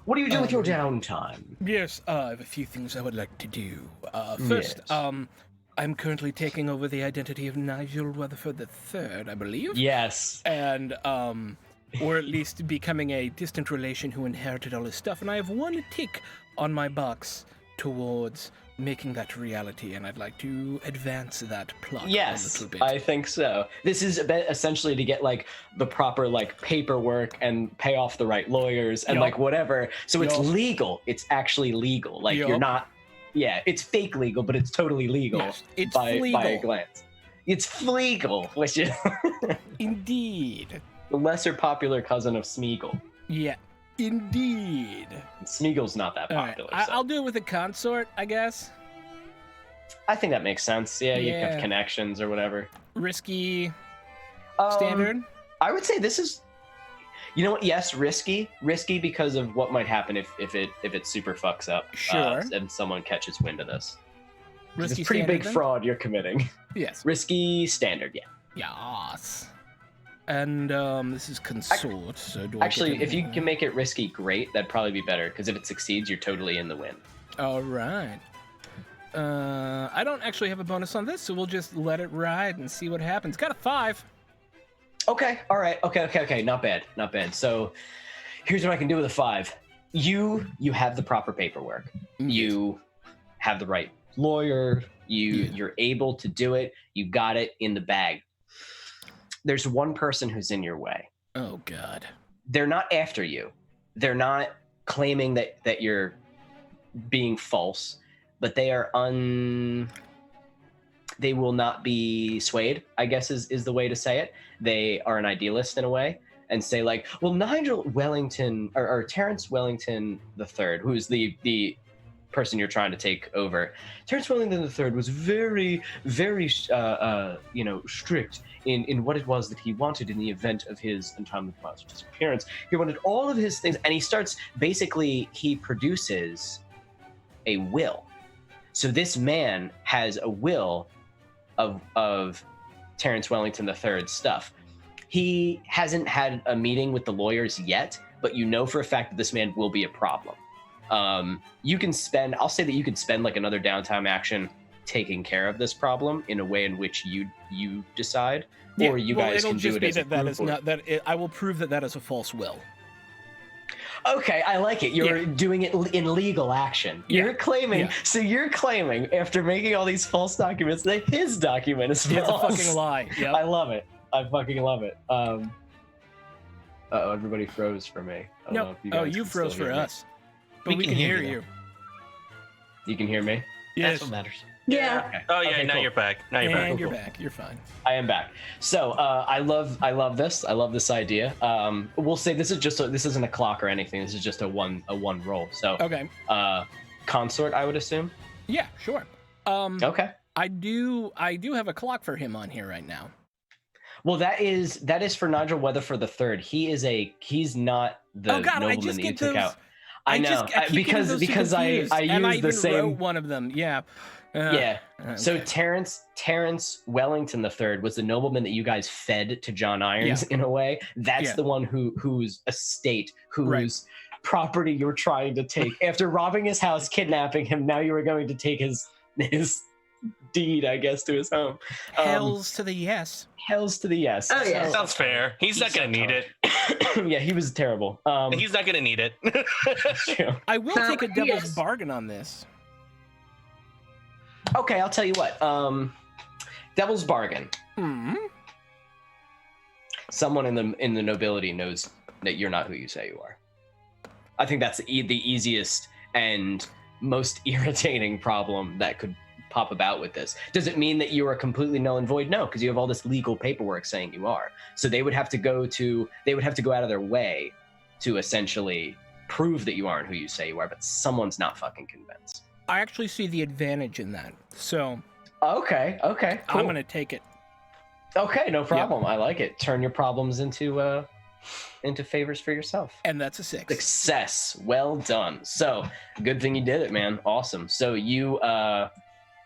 what do you do with your downtime? Yes, I have a few things I would like to do. First, I'm currently taking over the identity of Nigel Rutherford III, I believe. Yes. And, or at least becoming a distant relation who inherited all his stuff. And I have one tick on my box towards making that reality, and I'd like to advance that plot a little bit. I think so. This is essentially to get like the proper like paperwork and pay off the right lawyers and like whatever. So it's legal. It's actually legal. Like you're not. Yeah, it's fake legal, but it's totally legal. Yes, it's by legal. a glance. It's legal, which is Indeed. the lesser popular cousin of Smeagol. Yeah, indeed. Smeagol's not that popular. Right. So. I'll do it with a consort, I guess. I think that makes sense. Yeah, you have connections or whatever. Risky. Standard. I would say this is. You know what? Yes, risky because of what might happen if it super fucks up. Sure. And someone catches wind of this. Risky It's a pretty big then? fraud you're committing. Yes. Risky standard, yeah. Yes. And this is consort. So do I Actually, get if you can make it risky, great. That'd probably be better because if it succeeds, you're totally in the win. All right. I don't actually have a bonus on this, so we'll just let it ride and see what happens. Got a 5. Okay, all right, okay. Not bad. So, here's what I can do with a 5. You have the proper paperwork. You have the right lawyer. You're able to do it. You got it in the bag. There's one person who's in your way. Oh God. They're not after you. They're not claiming that you're being false, but they are they will not be swayed, I guess is the way to say it. They are an idealist in a way and say like, well, Nigel Wellington or Terrence Wellington III, who's the person you're trying to take over. Terrence Wellington III was very, very, strict in what it was that he wanted in the event of his untimely disappearance. He wanted all of his things, and he produces a will. So this man has a will of Terrence Wellington III's stuff. he hasn't had a meeting with the lawyers yet, but you know for a fact that this man will be a problem. You can spend, I'll say that you could spend like another downtime action taking care of this problem in a way in which you decide, or you guys can do it as a group. I will prove that is a false will. Okay, I like it. You're doing it in legal action. You're claiming, so you're claiming after making all these false documents that his document is false. It's a fucking lie. Yep. I love it. I fucking love it. Everybody froze for me. You froze for us. But we can hear you. You can hear me? Yes. That's what matters. Yeah. Okay. Oh yeah, Okay, now cool. you're back. Now you're back. And you're back. You're fine. I am back. So I love this. I love this idea. We'll say this isn't a clock or anything. This is just a one roll. So Okay. Consort, I would assume. Yeah, sure. Okay. I do have a clock for him on here right now. Well, that is for Nigel Weatherford III. He's not the nobleman that you took out. I know because I used the same. Wrote one of them. Yeah. Yeah. Okay. So Terrence Wellington III was the nobleman that you guys fed to John Irons in a way. That's the one whose estate, whose property you're trying to take. After robbing his house, kidnapping him, now you are going to take his deed, I guess, to his home. Hells to the yes. Hells to the yes. Oh, yeah. Sounds fair. He's not gonna need it. Yeah, he was terrible. He's not gonna need it. I will take a devil's bargain on this. Okay, I'll tell you what. Devil's bargain. Someone in the nobility knows that you're not who you say you are. I think that's the easiest and most irritating problem that could pop about with this. Does it mean that you are completely null and void? No, because you have all this legal paperwork saying you are. So they would have to go out of their way to essentially prove that you aren't who you say you are, but someone's not fucking convinced. I actually see the advantage in that. So Okay, cool. I'm gonna take it. Okay, no problem. I like it. Turn your problems into favors for yourself. And that's a 6. Success. Well done. So good thing you did it, man. Awesome. So what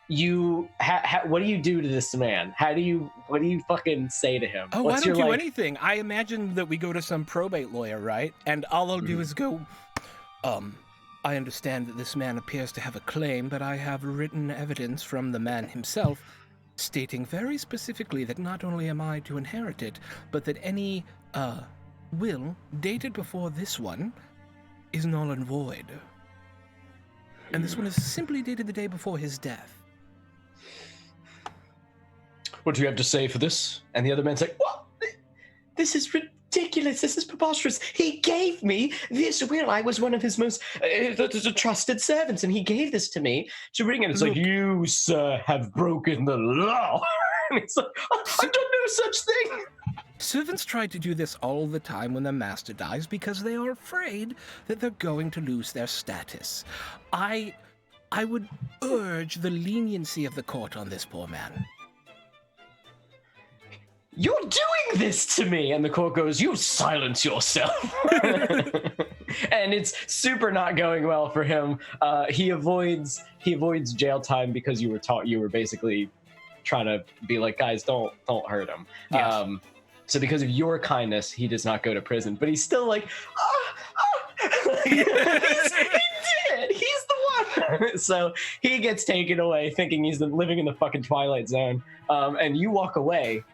do you do to this man? What do you fucking say to him? Oh, I don't do anything. I imagine that we go to some probate lawyer, right? And all I'll do is go, I understand that this man appears to have a claim, but I have written evidence from the man himself stating very specifically that not only am I to inherit it, but that any will dated before this one is null and void. And this one is simply dated the day before his death. What do you have to say for this? And the other man's like, what? This is ridiculous. This is preposterous. He gave me this will. I was one of his most trusted servants, and he gave this to me to bring in. It's like, you, sir, have broken the law. And it's like, I don't know such thing. Servants try to do this all the time when their master dies because they are afraid that they're going to lose their status. I would urge the leniency of the court on this poor man. You're doing this to me! And the court goes, you silence yourself! And it's super not going well for him. He avoids jail time because you were basically trying to be like, guys, don't hurt him. Yes. So because of your kindness, he does not go to prison, but he's still like, he did! He's the one! So he gets taken away thinking he's living in the fucking Twilight Zone. And you walk away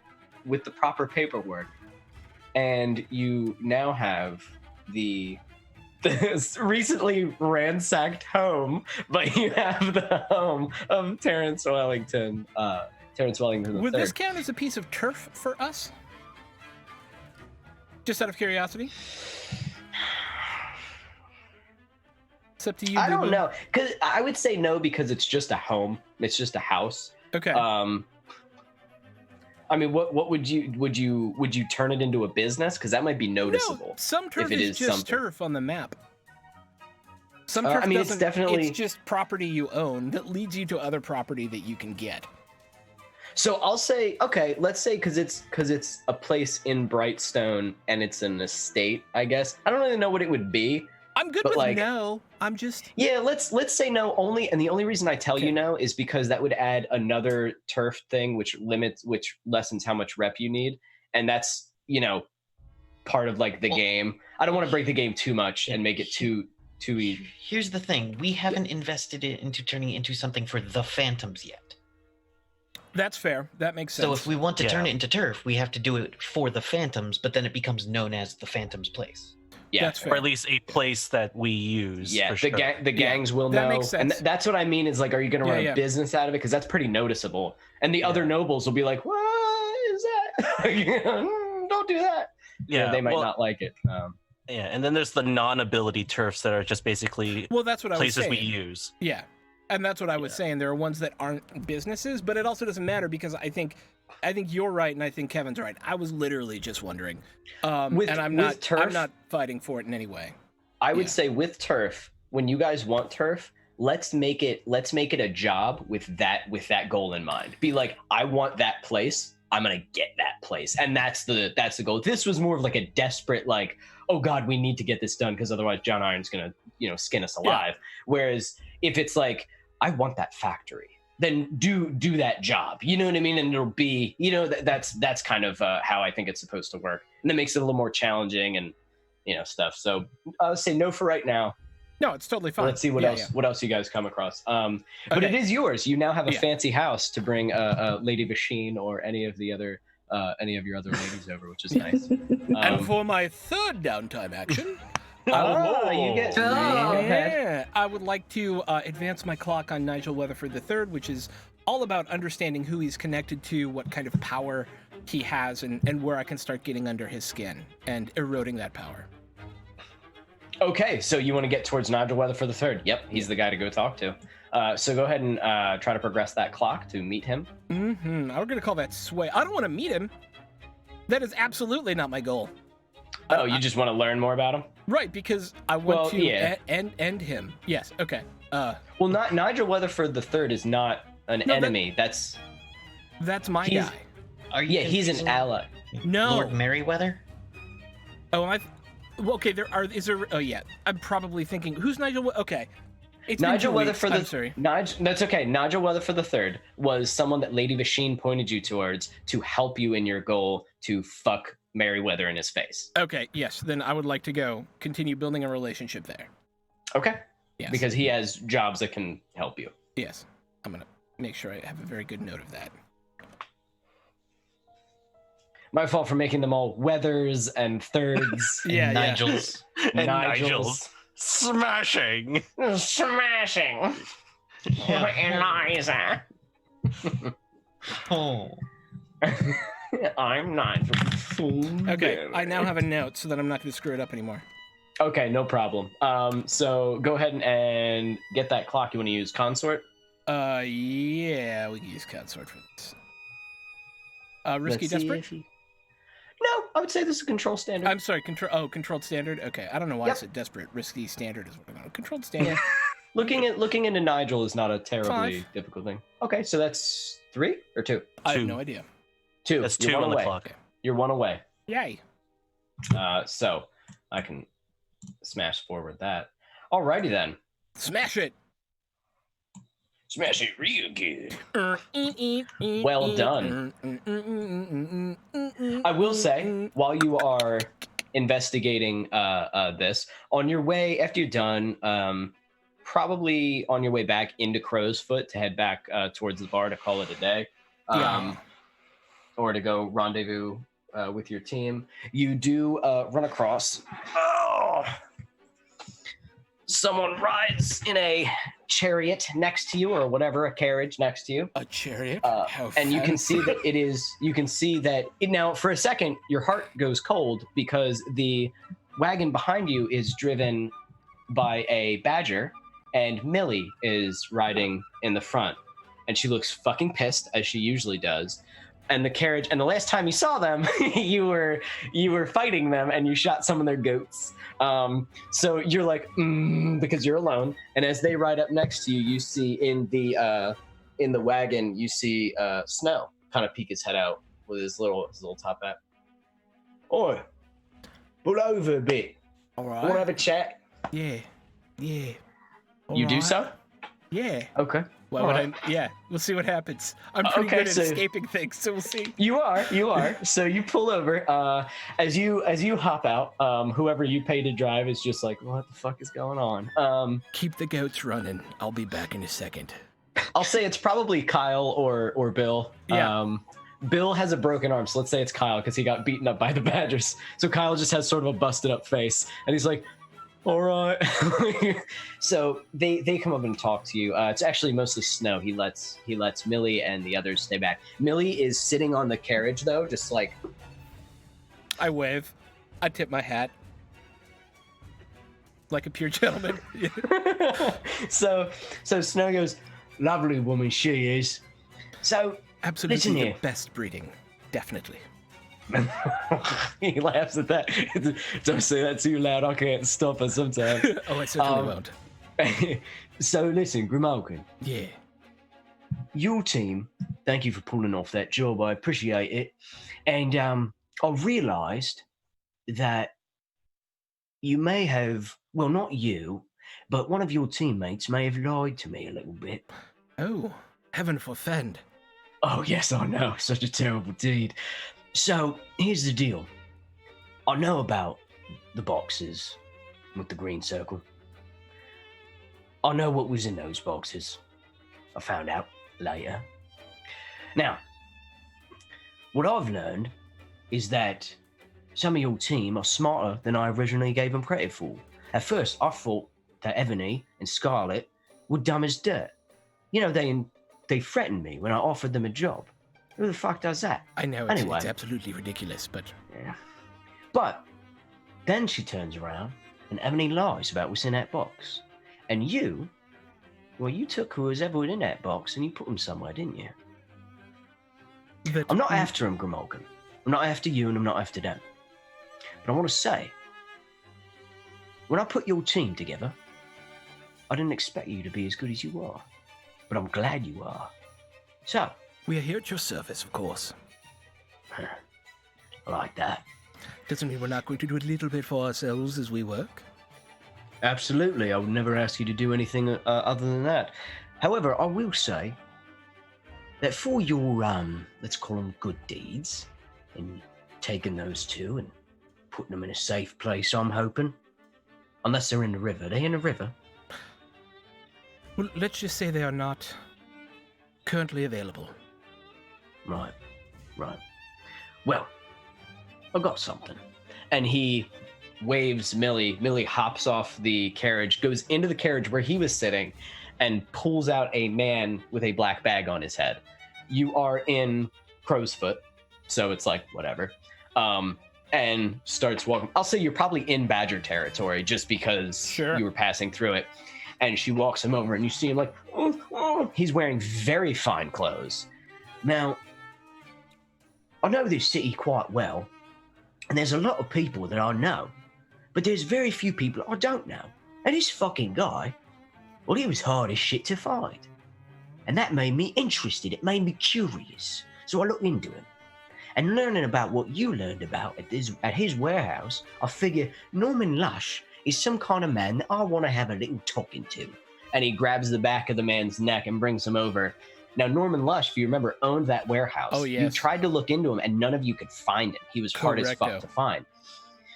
with the proper paperwork, and you now have the recently ransacked home, but you have the home of Terrence Wellington. Terrence Wellington III. Would this count as a piece of turf for us? Just out of curiosity. It's up to you. I don't know, because I would say no because it's just a home. It's just a house. Okay. I mean, what would you turn it into a business? Because that might be noticeable. No, some turf if it is just something. turf on the map. Some turf it's definitely it's just property you own that leads you to other property that you can get. So I'll say, okay, let's say because it's a place in Brightstone and it's an estate, I guess. I don't really know what it would be. I'm good with no. I'm just let's say no only, and the only reason I tell you no is because that would add another turf thing which lessens how much rep you need, and that's part of like the game. I don't want to break the game too much and make it too easy. Here's the thing: we haven't invested it into turning it into something for the Phantoms yet. That's fair. That makes sense. So if we want to turn it into turf, we have to do it for the Phantoms, but then it becomes known as the Phantoms Place. Yeah, that's fair. Or at least a place that we use. Yeah, for sure. the gangs will that know. Makes sense. And that's what I mean is like, are you going to run a business out of it? Because that's pretty noticeable. And the other nobles will be like, what is that? Don't do that. Yeah, they might not like it. Yeah, and then there's the non-ability turfs that are just basically that's what places I was saying. we use. Yeah, and that's what I was saying. There are ones that aren't businesses, but it also doesn't matter because I think you're right, and I think Kevin's right. I was literally just wondering, and I'm not fighting for it in any way. I would say with turf, when you guys want turf, let's make it a job with that goal in mind. Be like, I want that place. I'm gonna get that place, and that's the goal. This was more of like a desperate, like, oh God, we need to get this done because otherwise John Iron's gonna skin us alive. Whereas if it's like, I want that factory, then do that job. You know what I mean? And it'll be that's kind of how I think it's supposed to work, and that makes it a little more challenging and stuff. So I'll say no for right now. No, it's totally fine. Let's see what else you guys come across. But it is yours. You now have a fancy house to bring Lady Vasheen or any of your other ladies over, which is nice. And for my third downtime action, you get I would like to advance my clock on Nigel Weatherford III, which is all about understanding who he's connected to, what kind of power he has, and where I can start getting under his skin and eroding that power. Okay, so you want to get towards Nigel Weatherford III. Yep, he's the guy to go talk to. So go ahead and try to progress that clock to meet him. Mm-hmm. We're going to call that sway. I don't want to meet him. That is absolutely not my goal. Oh, you just want to learn more about him? Right, because I want to end him. Yes, okay. Well, not Nigel Weatherford III is not an enemy. That's my guy. Are you he's an ally. No. Lord Merryweather? Oh, okay, oh yeah. I'm probably thinking, who's Nigel? Okay. Nigel Weatherford I'm sorry. That's okay. Nigel Weatherford III was someone that Lady Vasheen pointed you towards to help you in your goal to fuck Merryweather in his face. Okay, yes. Then I would like to continue building a relationship there. Okay. Yes. Because he has jobs that can help you. Yes. I'm going to make sure I have a very good note of that. My fault for making them all Weathers and Thirds. And Nigels. And Nigels. Smashing. Smashing. Eliza. Oh. I'm Nigel. Okay, I now have a note so that I'm not going to screw it up anymore. Okay, no problem. So go ahead and get that clock. You want to use consort? Yeah, we can use consort for this. Risky desperate? No, I would say this is control standard. I'm sorry, controlled standard? Okay, I don't know why I said desperate. Risky standard is what I'm going to controlled standard. Yeah. Looking into Nigel is not a terribly difficult thing. Okay, so that's 3 or 2? I have no idea. 2. That's 2 on the clock. Okay. You're 1 away. Yay. So I can smash forward that. Alrighty then. Smash it. Smash it real good. Well done. I will say, while you are investigating this, on your way, after you're done, probably on your way back into Crow's Foot to head back towards the bar to call it a day, or to go rendezvous with your team, you do run across someone rides in a chariot next to you, or whatever, a carriage next to you. A chariot? And you can see that now for a second your heart goes cold because the wagon behind you is driven by a badger, and Millie is riding in the front, and she looks fucking pissed, as she usually does. And the carriage, and the last time you saw them, you were fighting them, and you shot some of their goats. So you're like, because you're alone. And as they ride up next to you, you see in the wagon, you see Snow kind of peek his head out with his little top hat. Oi, pull over a bit. All right. Want to have a chat? Yeah. You do so? Yeah. Okay. Why would I? Yeah, we'll see what happens. I'm pretty good at escaping things, so we'll see. You are. So you pull over. As you hop out, whoever you pay to drive is just like, what the fuck is going on? Keep the goats running. I'll be back in a second. I'll say it's probably Kyle or Bill. Yeah. Bill has a broken arm, so let's say it's Kyle because he got beaten up by the Badgers. So Kyle just has sort of a busted up face, and he's like, all right. So they come up and talk to you. It's actually mostly Snow. He lets Millie and the others stay back. Millie is sitting on the carriage though, just like. I wave. I tip my hat. Like a pure gentleman. So Snow goes, lovely woman she is. So absolutely listen the here. best breeding. Definitely. He laughs at that. Don't say that too loud. I can't stop her sometimes. Oh, I certainly won't. So listen, Grimalkin. Yeah. Your team, thank you for pulling off that job. I appreciate it. And I realised that you may have, well, not you, but one of your teammates may have lied to me a little bit. Oh, heaven forfend. Oh, yes, I know. Such a terrible deed. So, here's the deal. I know about the boxes with the green circle. I know what was in those boxes. I found out later. Now, what I've learned is that some of your team are smarter than I originally gave them credit for. At first, I thought that Ebony and Scarlet were dumb as dirt. You know, they threatened me when I offered them a job. Who the fuck does that? I know, Anyway. it's absolutely ridiculous, but... Yeah. But then she turns around and Ebony lies about what's in that box. And you, well, you took who was ever in that box and you put them somewhere, didn't you? I'm not after him, Grimalkin. I'm not after you and I'm not after them. But I want to say, when I put your team together, I didn't expect you to be as good as you are. But I'm glad you are. So... we are here at your service, of course. I like that. Doesn't mean we're not going to do a little bit for ourselves as we work. Absolutely. I would never ask you to do anything other than that. However, I will say that for your, let's call them good deeds, and taking those two and putting them in a safe place, I'm hoping. Unless they're in the river. Are they in the river? Well, let's just say they are not currently available. Right. Well, I got something. And he waves Millie. Millie hops off the carriage, goes into the carriage where he was sitting, and pulls out a man with a black bag on his head. You are in Crow's Foot, so it's like, whatever. And starts walking. I'll say you're probably in Badger territory just because you were passing through it. And she walks him over, and you see him like, he's wearing very fine clothes. Now, I know this city quite well, and there's a lot of people that I know, but there's very few people I don't know. And this fucking guy, well, he was hard as shit to find. And that made me interested. It made me curious. So I looked into him. And learning about what you learned about at his warehouse, I figure Norman Lush is some kind of man that I want to have a little talking to. And he grabs the back of the man's neck and brings him over. Now, Norman Lush, if you remember, owned that warehouse. Oh, yes. You tried to look into him, and none of you could find him. He was hard as fuck to find.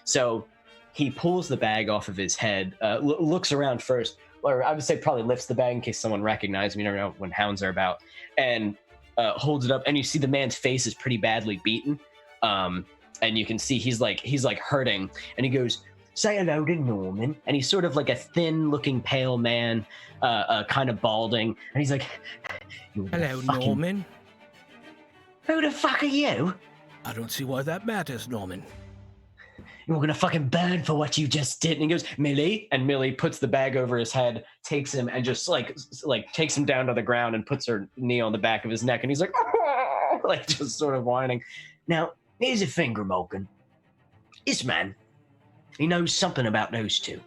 So he pulls the bag off of his head, looks around first, or I would say probably lifts the bag in case someone recognizes him. You never know when hounds are about. And holds it up, and you see the man's face is pretty badly beaten. And you can see he's like hurting. And he goes, say hello to Norman. And he's sort of like a thin-looking, pale man, kind of balding. And he's like, hello, Norman. Who the fuck are you? I don't see why that matters, Norman. You're gonna fucking burn for what you just did. And he goes, Millie. And Millie puts the bag over his head, takes him, and just like takes him down to the ground and puts her knee on the back of his neck. And he's like, like just sort of whining. Now, here's a finger, Morgan. This man, he knows something about those two.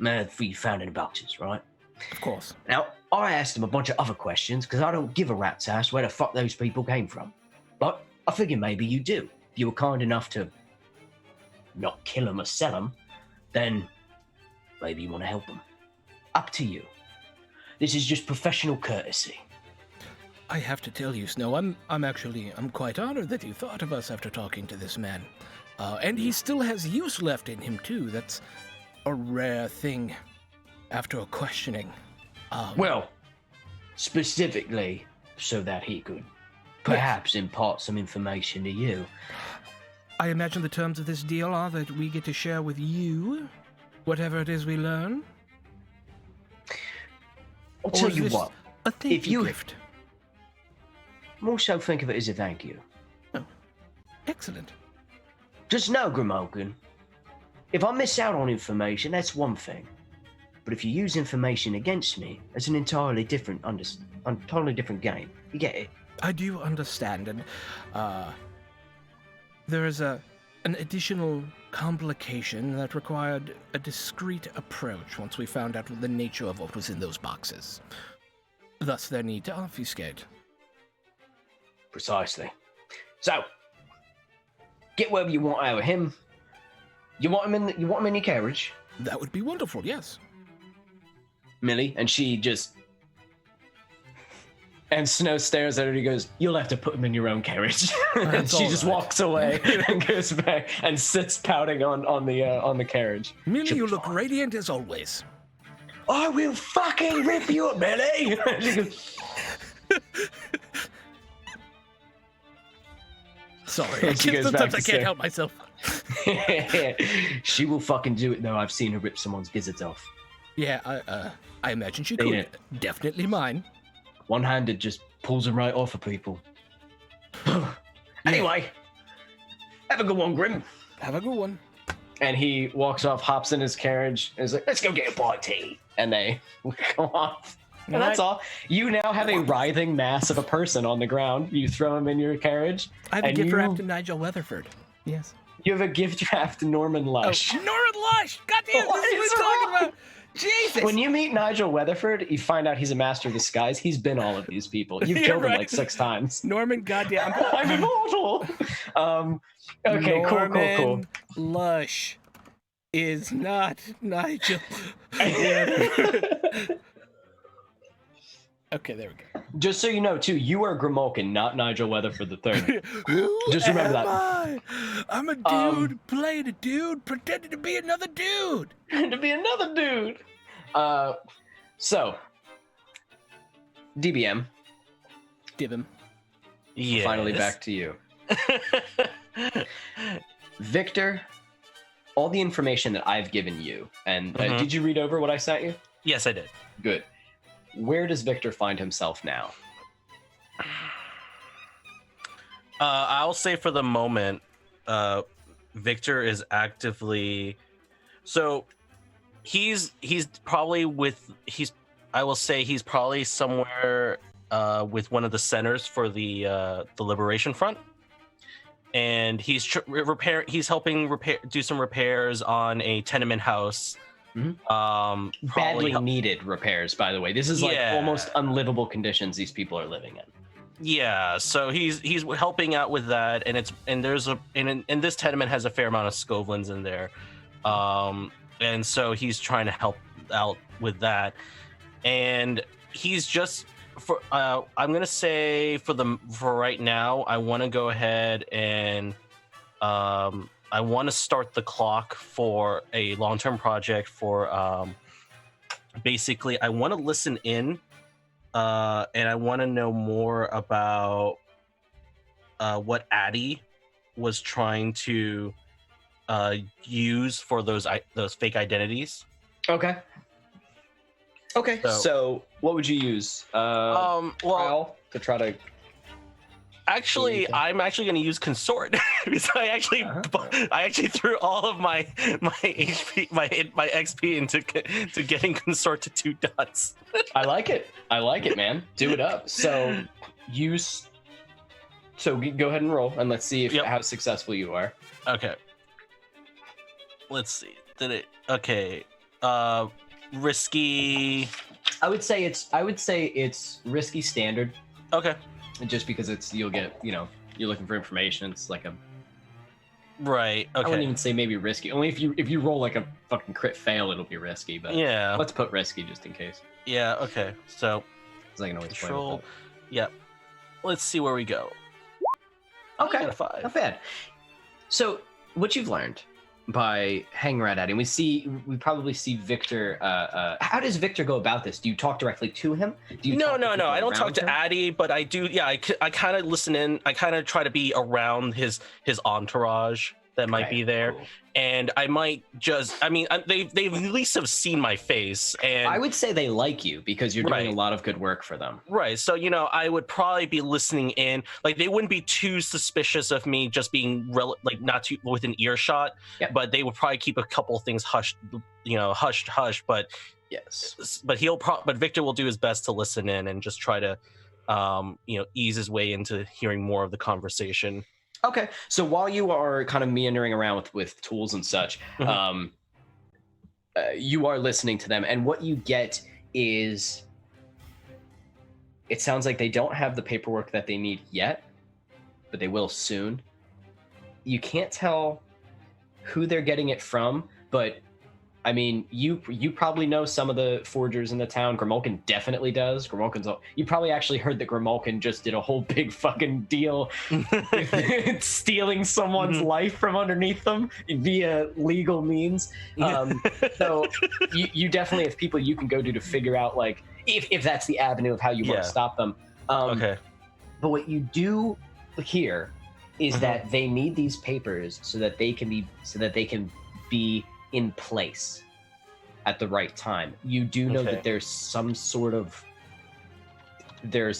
You found in the boxes, right? Of course. Now, I asked him a bunch of other questions because I don't give a rat's ass where the fuck those people came from. But I figured maybe you do. If you were kind enough to not kill them or sell them, then maybe you want to help them. Up to you. This is just professional courtesy. I have to tell you, Snow, I'm quite honored that you thought of us after talking to this man. And he still has use left in him, too. That's a rare thing after a questioning. Well, specifically so that he could perhaps impart some information to you. I imagine the terms of this deal are that we get to share with you whatever it is we learn. I'll tell is you this what, a thank if you you- gift. more so think of it as a thank you. Excellent. Just know, Grimalkin, if I miss out on information, that's one thing. But if you use information against me, it's an entirely different game. You get it? I do understand, and there is an additional complication that required a discreet approach once we found out the nature of what was in those boxes. Thus, their need to obfuscate. Precisely. So, get whatever you want out of him. You want him in your carriage, That would be wonderful, yes. Millie, and she just. And Snow stares at her and he goes, "You'll have to put him in your own carriage." And That's she all just right. walks away and goes back and sits pouting on the carriage. Millie, you look radiant as always. I will fucking rip you up, Millie! She goes, Sorry, And she goes sometimes back I to can't say- help myself. she will fucking do it though. I've seen her rip someone's gizzards off. Yeah, I imagine she Ain't could. it? Definitely mine. One-handed, just pulls them right off of people. Anyway, have a good one, Grim. Have a good one. And he walks off, hops in his carriage, and is like, Let's go get a bite of tea. and they go off. And that's all. You now have a writhing mass of a person on the ground. You throw him in your carriage. I have a And gift you- wrapped to Nigel Weatherford. Yes. You have a gift wrapped Norman Lush. Oh, Norman Lush! God damn, What this is is what I'm talking wrong? about! Jesus! When you meet Nigel Weatherford, you find out he's a master of disguise. He's been all of these people. You've You're killed him right. like 6 times. Norman, goddamn. I'm immortal. Okay, cool. Norman Lush is not Nigel. Okay, there we go. Just so you know, too, you are Grimalkin, not Nigel Weatherford III. Who Just remember am that. I? I'm a dude playing a dude pretending to be another dude. To be another dude. So, DBM, Dib him. Yeah. finally back to you. Victor, all the information that I've given you, and Mhm. did you read over what I sent you? Yes, I did. Good. Where does Victor find himself now? I'll say for the moment, Victor is actively. So, he's probably with I will say he's probably somewhere with one of the centers for the Liberation Front, and he's He's helping do some repairs on a tenement house. Mhm. Probably Badly needed repairs, by the way. This is like Yeah. almost unlivable conditions these people are living in. Yeah, so he's helping out with that, and this tenement has a fair amount of Scovlins in there, and so he's trying to help out with that, and he's just I'm gonna say for right now, I want to go ahead and I want to start the clock for a long-term project for basically I want to listen in. And I want to know more about what Addie was trying to use for those fake identities. Okay. Okay. So- So, what would you use? Well, Kyle, to try to. actually, anything? I'm actually going to use Consort because I actually threw all of my HP my XP into getting Consort to 2 dots. I like it, man. Do it up. So, use. So go ahead and roll, and let's see Yep. how successful you are. Okay. Let's see. Did it? Okay. Risky. I would say it's risky standard, Okay. just because you'll get you're looking for information. It's like a. Right. I wouldn't Okay. even say maybe risky. Only if you roll like a fucking crit fail, it'll be risky. But Yeah. let's put risky just in case. Yeah. Okay. So 'Cause I can always play with control. it. Yeah. let's see where we go. Okay, I got a 5. not bad. So, what you've learned by hanging around Addie, we probably see Victor. How does Victor go about this? Do you talk directly to him? Do you No. talk to people I don't talk around to him? Addy, but I do. Yeah, I kind of listen in. I kind of try to be around his entourage that might Okay, be there, cool. and I might just. I mean, they at least have seen my face, and I would say they like you because you're doing Right. a lot of good work for them. right. So I would probably be listening in. Like they wouldn't be too suspicious of me just being not too within earshot, Yep. but they would probably keep a couple of things hushed. Hush. But Yes. but Victor will do his best to listen in and just try to ease his way into hearing more of the conversation. Okay. So while you are kind of meandering around with tools and such, Mhm. You are listening to them, and what you get is, it sounds like they don't have the paperwork that they need yet, but they will soon. You can't tell who they're getting it from, but I mean, you probably know some of the forgers in the town. Grimulkin definitely does. You probably actually heard that Grimulkin just did a whole big fucking deal stealing someone's life from underneath them via legal means. So you definitely have people you can go to figure out, like, if that's the avenue of how you want Yeah. to stop them. Okay. But what you do hear is that they need these papers so that they can be in place at the right time. You do know Okay. that there's some sort of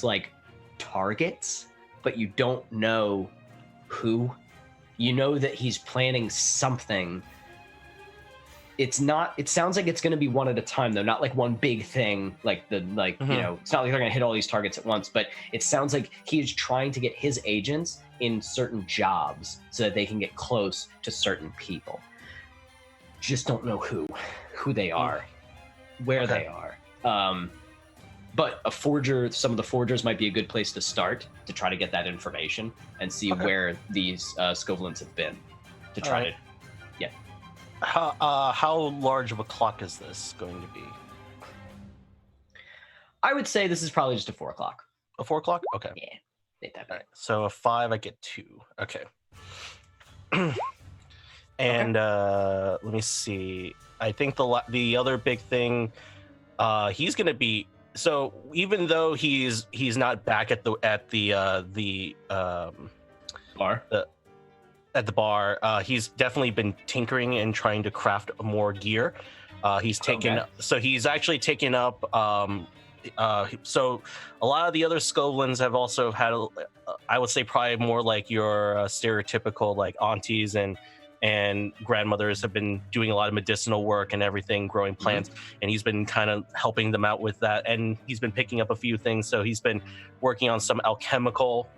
like targets, but you don't know who. You know that he's planning something. It sounds like it's going to be one at a time, though, not like one big thing, it's not like they're going to hit all these targets at once, but it sounds like he is trying to get his agents in certain jobs so that they can get close to certain people. Just don't know who they are, where they are. But some of the forgers might be a good place to start to try to get that information and see where these Scovelins have been to try to. Yeah. How large of a clock is this going to be? I would say this is probably just a 4 o'clock. A 4 o'clock? Okay. Yeah, ain't that All bad. right. So a 5, I get 2. Okay. And let me see. I think the other big thing, he's going to be. So even though he's not back at the Bar. At the bar, he's definitely been tinkering and trying to craft more gear. He's actually taken up. So a lot of the other Scovelins have also had, I would say, probably more like your stereotypical like aunties and grandmothers have been doing a lot of medicinal work and everything, growing plants, and he's been kind of helping them out with that. And he's been picking up a few things. So he's been working on some alchemical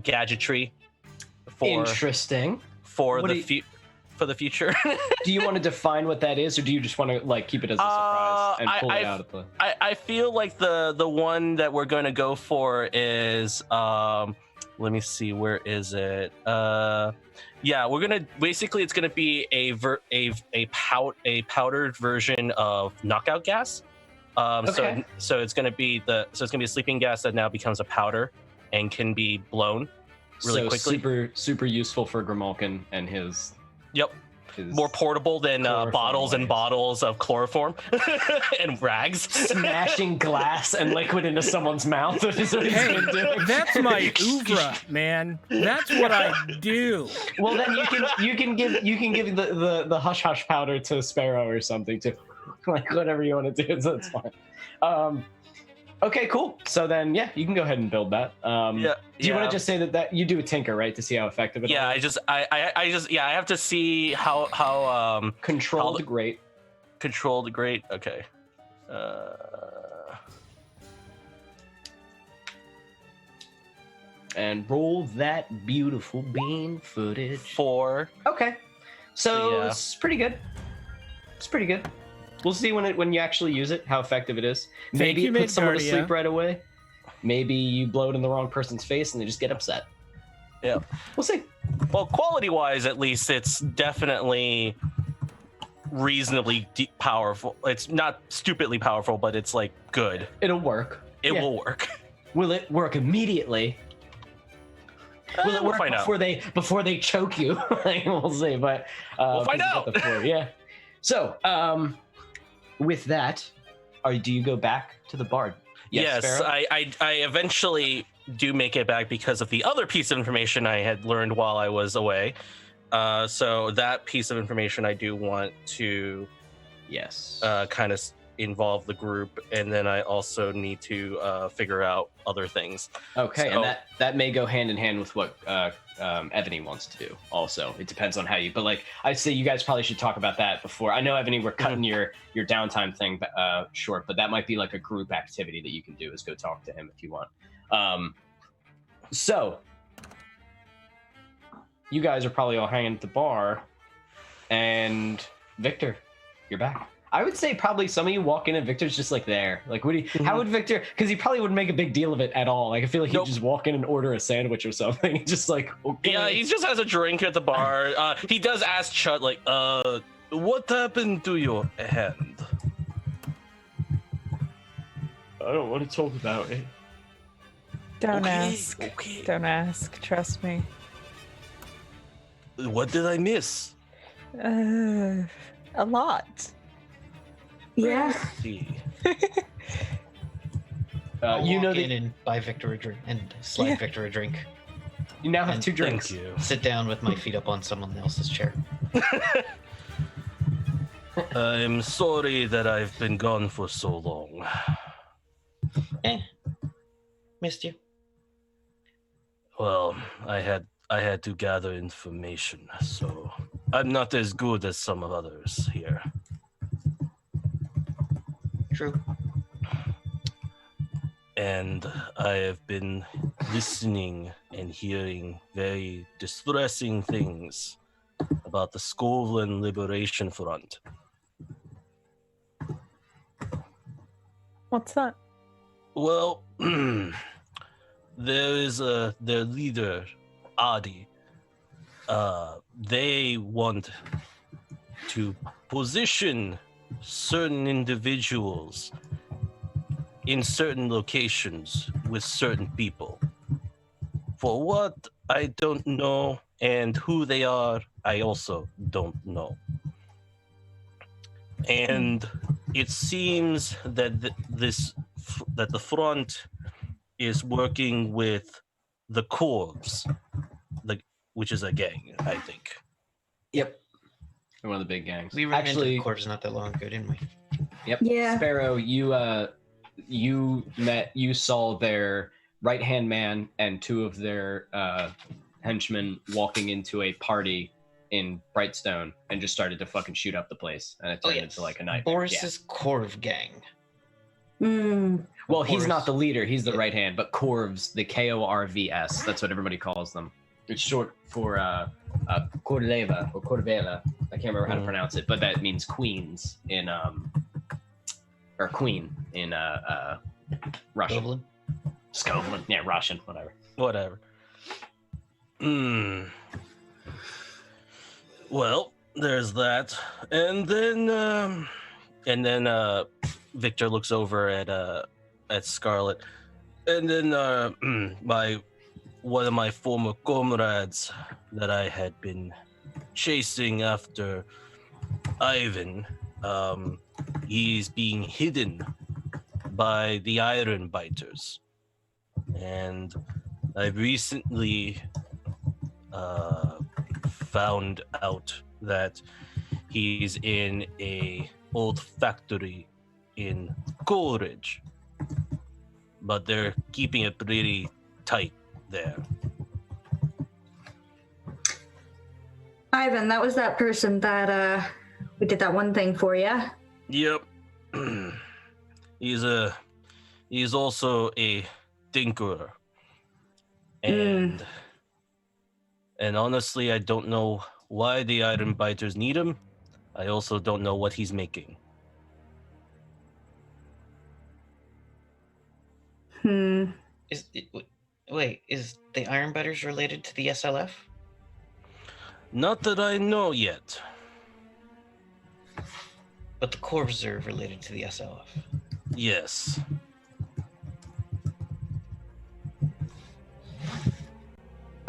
gadgetry Interesting. for the future. Do you want to define what that is, or do you just want to like keep it as a surprise and pull it out of the? I feel like the one that we're going to go for is let me see, where is it? Yeah, we're gonna basically it's gonna be a powdered version of knockout gas. Okay. So it's gonna be a sleeping gas that now becomes a powder and can be blown really quickly. Super useful for Grimulkin and his. Yep. More portable than bottles and bottles of chloroform and rags. Smashing glass and liquid into someone's mouth. Is what he's been doing. That's my oeuvre, man. That's what I do. Well, then you can give the hush hush powder to Sparrow or something too, like whatever you want to do. So it's fine. Okay, cool. So then, yeah, you can go ahead and build that. Do you want to just say that you do a tinker, right, to see how effective it is? I have to see how Controlled great. Controlled great. Okay. And roll that beautiful bean footage. 4. Okay. So Yeah. it's pretty good. It's pretty good. We'll see when you actually use it, how effective it is. Maybe it puts someone to sleep right away. Maybe you blow it in the wrong person's face and they just get upset. Yeah. We'll see. Well, quality-wise, at least, it's definitely reasonably powerful. It's not stupidly powerful, but it's like good. It'll work. It Yeah. will work. Will it work immediately? Will it We'll work find out. before they choke you? We'll see, but We'll find 'cause you got out. the 4, yeah. So, with that, do you go back to the bard? Yes, Sparrow? I eventually do make it back because of the other piece of information I had learned while I was away. So that piece of information I do want to Yes. kind of involve the group, and then I also need to figure out other things. Okay, So- and that may go hand in hand with what Ebony wants to do. Also, it depends on how you. But like I say, you guys probably should talk about that before. I know Ebony, we're cutting your downtime thing short, but that might be like a group activity that you can do. Is go talk to him if you want. So you guys are probably all hanging at the bar, and Victor, you're back. I would say probably some of you walk in and Victor's just like there. Like, would he? How would Victor? Because he probably wouldn't make a big deal of it at all. Like, I feel like he'd just walk in and order a sandwich or something. Just like, okay. Yeah, he just has a drink at the bar. He does ask Chut, like, what happened to your hand? I don't want to talk about it. Don't Okay, ask. okay. Don't ask. Trust me. What did I miss? A lot. Yeah. See. I'll You know walk that in and buy Victor a drink and slide Yeah. Victor a drink. you now have And 2 drinks. Thank you. Sit down with my feet up on someone else's chair. I'm sorry that I've been gone for so long. Missed you. Well, I had to gather information, so I'm not as good as some of others here. True. And I have been listening and hearing very distressing things about the Skovlan Liberation Front. What's that? Well, there is their leader, Adi. They want to position certain individuals in certain locations with certain people. For what, I don't know, and who they are, I also don't know. And it seems that that the front is working with the Corvs, which is a gang, I think. Yep. They're one of the big gangs. We ran into Actually, the corpse not that long ago, didn't we? yep. Yeah. Sparrow, you saw their right-hand man and 2 of their henchmen walking into a party in Brightstone and just started to fucking shoot up the place, and it turned into like a nightmare. Boris's Corv gang. Mm. Well, he's Corvs. not the leader; he's the right hand. But Corvs, the Korvs, that's what everybody calls them. It's short for Cordova or Cordovela. I can't remember how to pronounce it, but that means queens in or queen in Russian. Dublin. Skovlan, yeah, Russian, whatever. Well, there's that, and then Victor looks over at Scarlet, and then one of my former comrades that I had been chasing after, Ivan. He's being hidden by the Iron Biters, and I recently found out that he's in a old factory in Coleridge, but they're keeping it pretty tight there. Ivan, that was that person that we did that one thing for you. Yep. He's also a tinkerer. And honestly, I don't know why the Iron Biters need him. I also don't know what he's making. Wait, is the Iron Biters related to the SLF? Not that I know yet. But the Corvs are related to the SLF. Yes.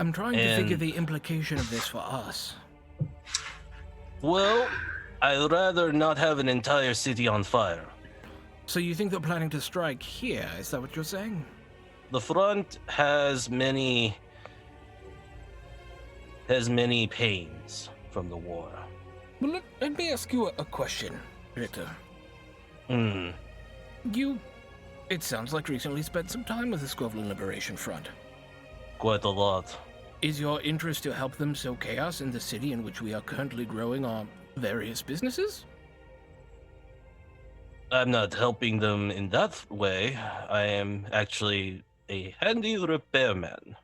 I'm trying to figure the implication of this for us. Well, I'd rather not have an entire city on fire. So you think they're planning to strike here? Is that what you're saying? The front has many pains from the war. Well, let me ask you a question, Ritter. You, it sounds like recently spent some time with the Squavlin Liberation Front. Quite a lot. Is your interest to help them sow chaos in the city in which we are currently growing our various businesses? I'm not helping them in that way. I am actually a handy repairman.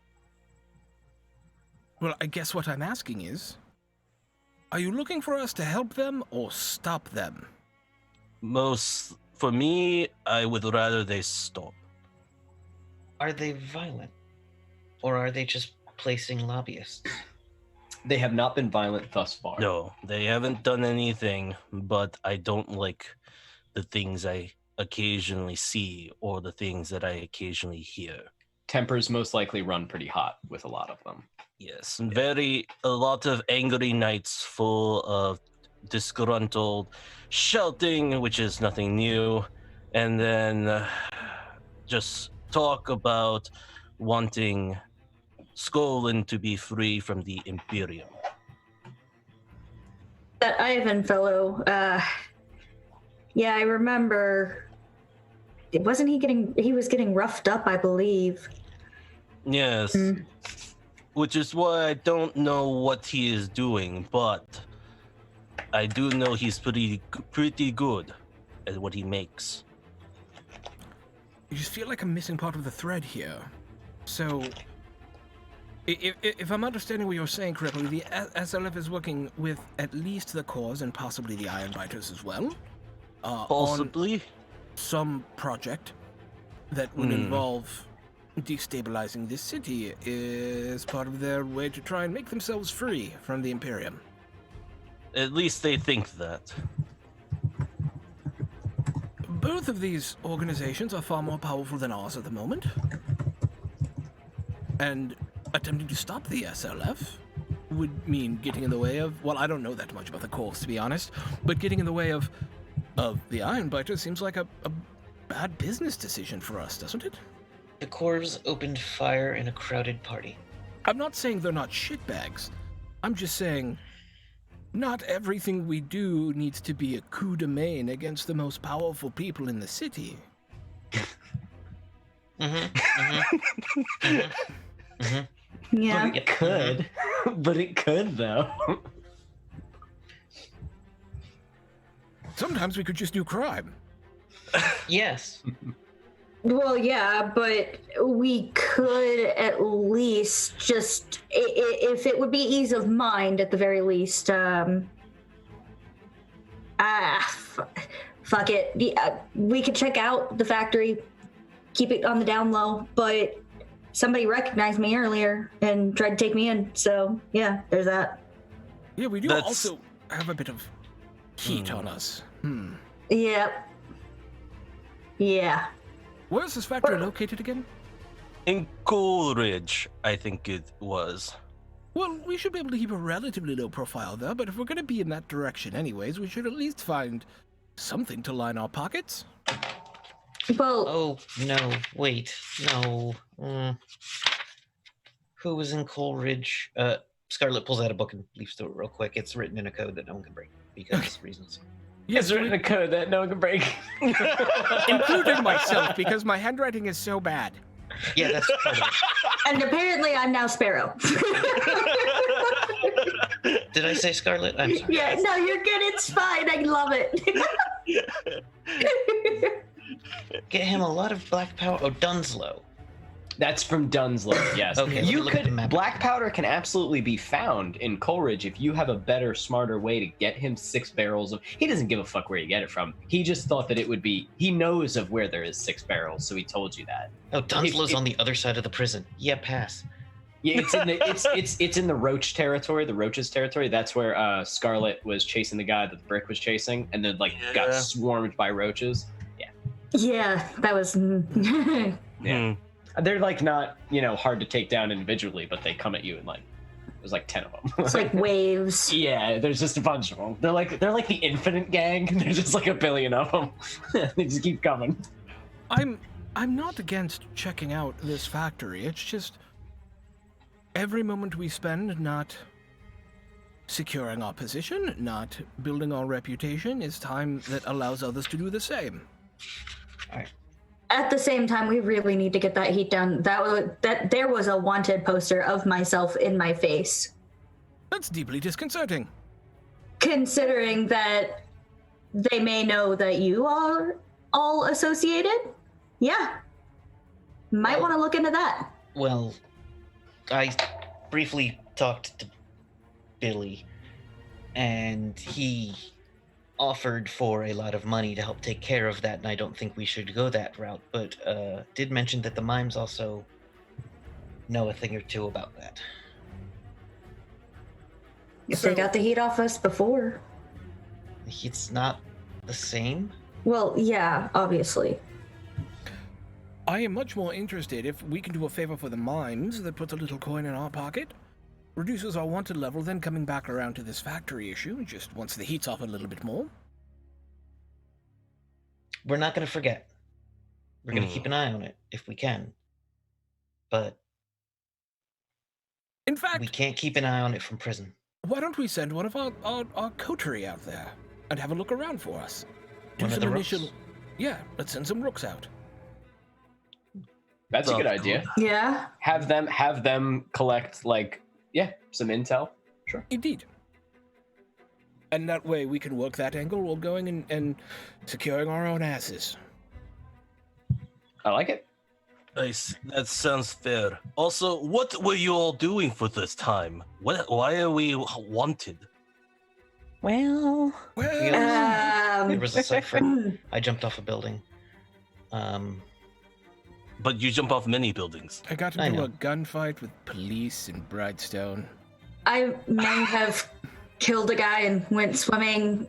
Well, I guess what I'm asking is, are you looking for us to help them or stop them? For me, I would rather they stop. Are they violent? Or are they just placing lobbyists? They have not been violent thus far. No, they haven't done anything, but I don't like the things I occasionally see or the things that I occasionally hear. Tempers most likely run pretty hot with a lot of them. Yes, a lot of angry nights full of disgruntled shouting, which is nothing new, and then just talk about wanting Scotland to be free from the Imperium. That Ivan fellow, yeah, I remember. Wasn't he was getting roughed up, I believe. Yes. Which is why I don't know what he is doing, but I do know he's pretty good at what he makes. You just feel like I'm missing part of the thread here. So, if I'm understanding what you're saying correctly, the SLF is working with at least the Cores and possibly the Ironbiters as well. Possibly. On some project that would involve destabilizing this city is part of their way to try and make themselves free from the Imperium. At least they think that. Both of these organizations are far more powerful than ours at the moment. And attempting to stop the SLF would mean getting in the way of, well, I don't know that much about the Cores, to be honest, but getting in the way of the Ironbiter seems like a bad business decision for us, doesn't it? The Corps opened fire in a crowded party. I'm not saying they're not shitbags. I'm just saying not everything we do needs to be a coup de main against the most powerful people in the city. Yeah. But it could. But it could, though. Sometimes we could just do crime. Yes. Well, yeah, but we could at least just, if it would be ease of mind at the very least, fuck it. Yeah, we could check out the factory, keep it on the down low, but somebody recognized me earlier and tried to take me in, so yeah, there's that. Yeah, we do also have a bit of heat on us. Yep. Yeah. Where's this factory located again? In Coleridge, I think it was. Well, we should be able to keep a relatively low profile there, but if we're going to be in that direction anyways, we should at least find something to line our pockets. Well, Oh, no. Wait. No. Who was in Coleridge? Scarlet pulls out a book and leaves through it real quick. It's written in a code that no one can break because reasons. It's written in a code that no one can break. Including myself, because my handwriting is so bad. Yeah, that's part of it. and apparently I'm now Sparrow. Did I say Scarlet? I'm sorry. Yeah, no, you're good. It's fine. I love it. Get him a lot of black power. Oh, Dunslow. That's from Dunslow, yes. Okay, You look at the could map. black powder can absolutely be found in Coleridge if you have a better, smarter way to get him 6 barrels of. He doesn't give a fuck where you get it from. He just thought that it would be. He knows of where there is 6 barrels, so he told you that. Oh, Dunslow's on the other side of the prison. Yeah, pass. Yeah, it's in the it's in the Roach territory, the Roaches territory. That's where Scarlet was chasing the guy that the Brick was chasing, and then got swarmed by roaches. Yeah, that was. Yeah. They're like not, hard to take down individually, but they come at you and like there's like 10 of them. It's like waves. Yeah, there's just a bunch of them. They're like the Infinite Gang. And there's just like a billion of them. They just keep coming. I'm not against checking out this factory. It's just every moment we spend not securing our position, not building our reputation, is time that allows others to do the same. All right. At the same time, we really need to get that heat done. That there was a wanted poster of myself in my face. That's deeply disconcerting. Considering that they may know that you are all associated, yeah. Might want to look into that. Well, I briefly talked to Billy, and he offered for a lot of money to help take care of that, and I don't think we should go that route, but did mention that the mimes also know a thing or two about that. If they got the heat off us before. It's not the same? Well, yeah, obviously. I am much more interested if we can do a favor for the mimes that puts a little coin in our pocket, reduces our wanted level, then coming back around to this factory issue, just once the heat's off a little bit more. We're not going to forget. We're going to keep an eye on it if we can. But in fact, we can't keep an eye on it from prison. Why don't we send one of our coterie out there and have a look around for us? One of the rooks? Yeah, let's send some rooks out. That's a good idea. Yeah. Have them collect some intel. Sure. Indeed. And that way we can work that angle while going and securing our own asses. I like it. Nice. That sounds fair. Also, what were you all doing for this time? Why are we wanted? Well, There was a cipher. I jumped off a building. But you jump off many buildings. I got I into know. a gunfight with police in Brightstone. I may have killed a guy and went swimming.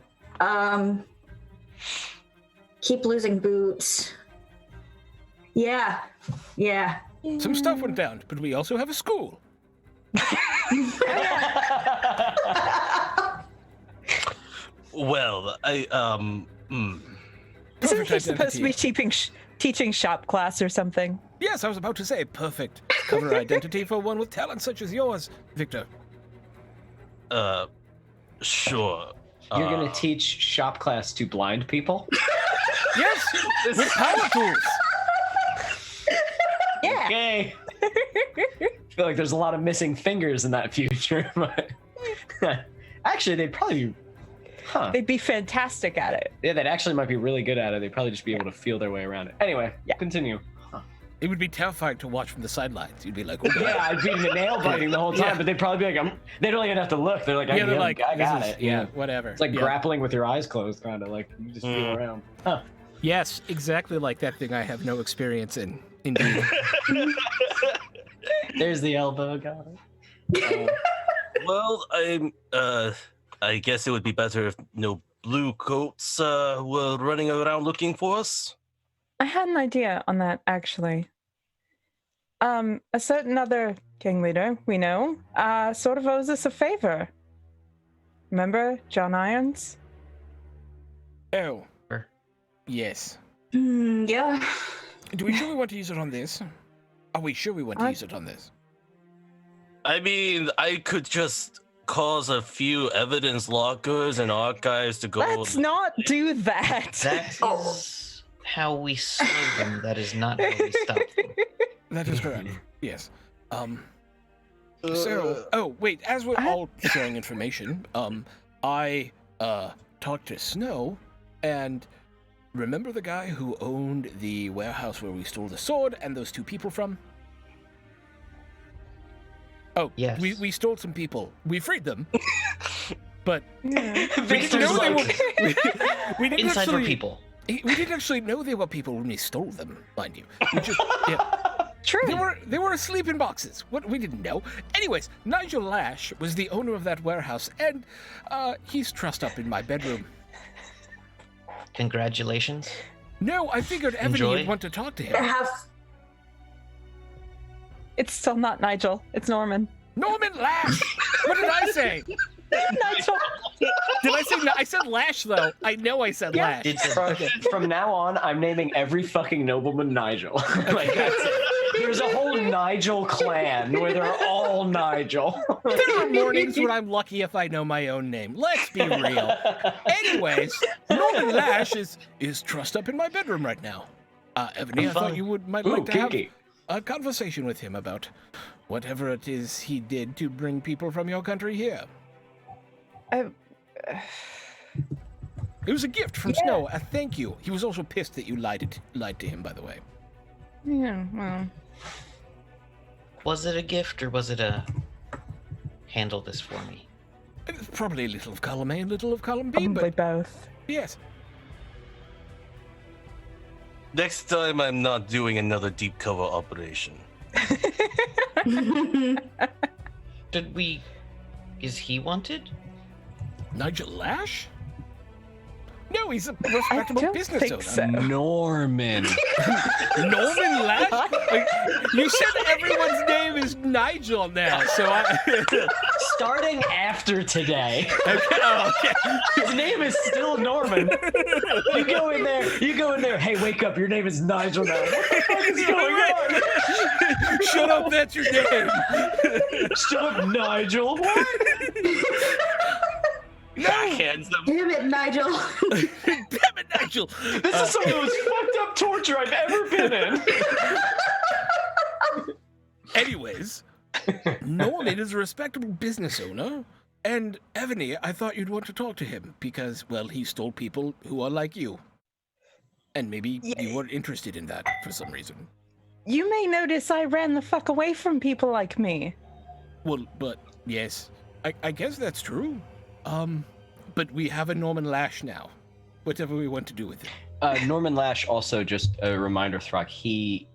Keep losing boots. Yeah. Some stuff went down, but we also have a school. Well, isn't Perfect he supposed to be identity. teaching shop class or something? Yes, I was about to say, perfect cover identity for one with talent such as yours, Victor. sure. You're gonna teach shop class to blind people? Yes, with power tools. Yeah. Okay. I feel like there's a lot of missing fingers in that future. But actually, they'd probably be... They'd be fantastic at it. Yeah, they'd actually might be really good at it. They'd probably just be able to feel their way around it. Anyway, continue. It would be terrifying to watch from the sidelines. You'd be like, oh, Yeah, I'd be nail biting the whole time, but they'd probably be like, they don't even have to look. They're like, I got it. Yeah, whatever. It's like grappling with your eyes closed, kind of like you just feel around. Huh. Yes, exactly like that thing I have no experience in. Indeed. There's the elbow, got it. Well, I guess it would be better if no blue coats were running around looking for us. I had an idea on that, actually. A certain other gang leader we know sort of owes us a favor. Remember John Irons? Oh. Sure. Yes. Yeah. Do we sure we want to use it on this? Are we sure we want to use it on this? I mean, I could just cause a few evidence lockers and archives to go. Let's not do that. That is how we slow them. That is not how we stop them. That is correct. Yes. Wait, as we're all sharing information, I talked to Snow, and remember the guy who owned the warehouse where we stole the sword and those two people from? Oh, Yes. We stole some people. We freed them, but Yeah. we didn't know they were. We didn't Inside actually, were people. We didn't actually know they were people when we stole them, mind you. We just, True. They were asleep in boxes. What we didn't know. Anyways, Nigel Lash was the owner of that warehouse, and he's trussed up in my bedroom. Congratulations. No, I figured Ebony Enjoy. would want to talk to him. It's still not Nigel. It's Norman. Norman Lash! What did I say? Nigel. Did I say I said Lash, though. I know I said Lash. From now on, I'm naming every fucking nobleman Nigel. Like, that's it. There's a whole Nigel clan where they're all Nigel. There are mornings when I'm lucky if I know my own name. Let's be real. Anyways, Norman Lash is trussed up in my bedroom right now. Ebony, I thought you might like to have a conversation with him about whatever it is he did to bring people from your country here. It was a gift from Snow. A thank you. He was also pissed that you lied to him, by the way. Yeah, well. Was it a gift or was it a handle this for me? It's probably a little of column A and a little of column B, Probably but both. yes. Next time, I'm not doing another deep cover operation. Is he wanted? Nigel Lash? No, he's a respectable don't business think owner. so. Norman. Norman Lash? Like, you said everyone's name is Nigel now, so I... Starting after today. Okay. His name is still Norman. You go in there, hey, wake up, your name is Nigel now. What the fuck is going on? Shut up, that's your name. Shut up, Nigel. What? Backhands them. Damn it, Nigel. Damn it, Nigel. This is some of the most fucked up torture I've ever been in. Anyways, Norman is a respectable business owner, and Ebony, I thought you'd want to talk to him because, well, he stole people who are like you. And maybe you weren't interested in that for some reason. You may notice I ran the fuck away from people like me. Well, but, yes, I guess that's true. But we have a Norman Lash now. Whatever we want to do with it. Norman Lash, also just a reminder, Throck, he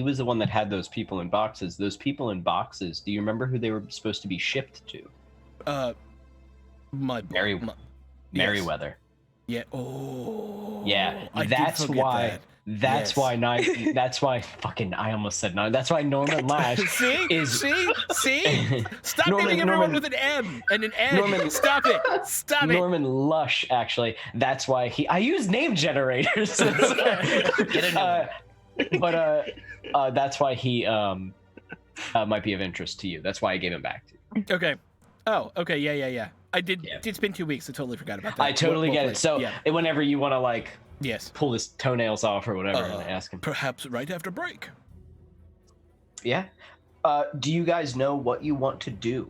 was the one that had those people in boxes. Those people in boxes, do you remember who they were supposed to be shipped to? Merryweather. Yeah. Oh. Yeah. I That's did forget why. that. That's Yes. why. That's why. Fucking. I almost said no. That's why Norman Lash See? is. See? Stop Norman- naming everyone Norman- with an M and an N. Norman- Stop it. Stop it. Norman Lush, actually. That's why he. I use name generators. Get a new one. But that's why he might be of interest to you. That's why I gave him back to you. Okay. Oh, okay. Yeah. I did. Yeah. It's been 2 weeks. I totally forgot about that. I totally Well get it. played. So yeah. whenever you want to like Yes. pull his toenails off or whatever, and ask him. Perhaps right after break. Yeah. Do you guys know what you want to do?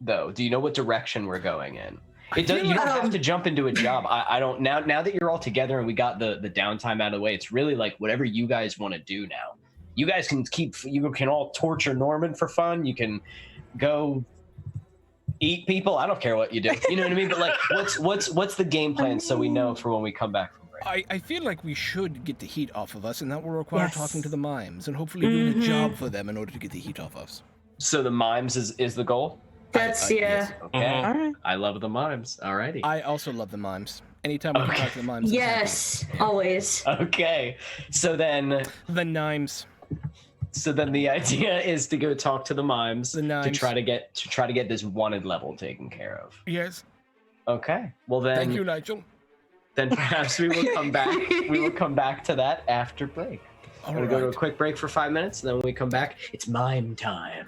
Though, do you know what direction we're going in? You don't have to jump into a job. I don't. Now that you're all together and we got the downtime out of the way, it's really like whatever you guys want to do now. You guys can you can all torture Norman for fun. You can go eat people. I don't care what you do. You know what I mean? But like, what's the game plan so we know for when we come back from break? I feel like we should get the heat off of us, and that will require Yes. talking to the mimes and hopefully doing a job for them in order to get the heat off us. So the mimes is the goal. That's, yeah. Yes. Okay. All right. I love the mimes. Alrighty. I also love the mimes. Anytime we can talk to the mimes. I'm Yes, always. Okay. So then happy. The nimes. the idea is to go talk to the mimes The to nimes. try to get this wanted level taken care of. Yes. Okay. Well then, Thank you, Nigel. then perhaps we will come back. We will come back to that after break. All We're gonna go to a right. quick break for 5 minutes, and then when we come back, it's mime time.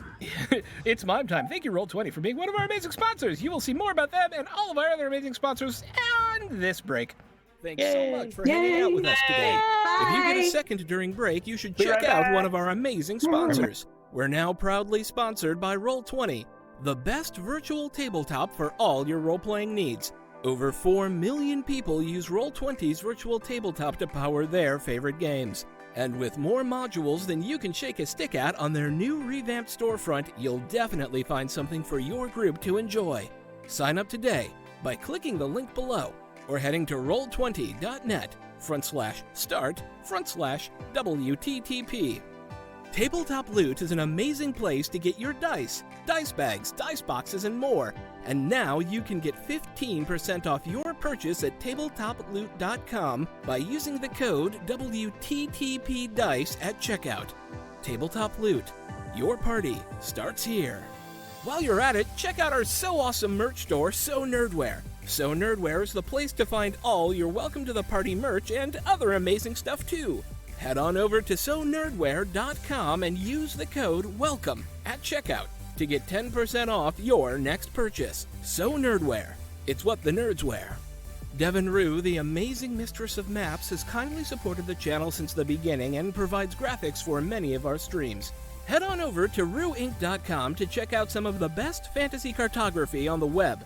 It's mime time. Thank you, Roll20, for being one of our amazing sponsors. You will see more about them and all of our other amazing sponsors on this break. Thanks so much for hanging out with us today. If you get a second during break, you should check out one of our amazing sponsors. We're now proudly sponsored by Roll20, the best virtual tabletop for all your role-playing needs. Over 4 million people use Roll20's virtual tabletop to power their favorite games. And with more modules than you can shake a stick at on their new revamped storefront, you'll definitely find something for your group to enjoy. Sign up today by clicking the link below or heading to roll20.net/start/WTTP. Tabletop Loot is an amazing place to get your dice bags, dice boxes, and more. And now you can get 15% off your purchase at tabletoploot.com by using the code WTTPDICE at checkout. Tabletop Loot. Your party starts here. While you're at it, check out our so awesome merch store, So Nerdware. So Nerdware is the place to find all your Welcome to the Party merch and other amazing stuff too. Head on over to sonerdware.com and use the code WELCOME at checkout to get 10% off your next purchase. So Nerdware. It's what the nerds wear. Devin Rue, the amazing mistress of maps, has kindly supported the channel since the beginning and provides graphics for many of our streams. Head on over to rueinc.com to check out some of the best fantasy cartography on the web.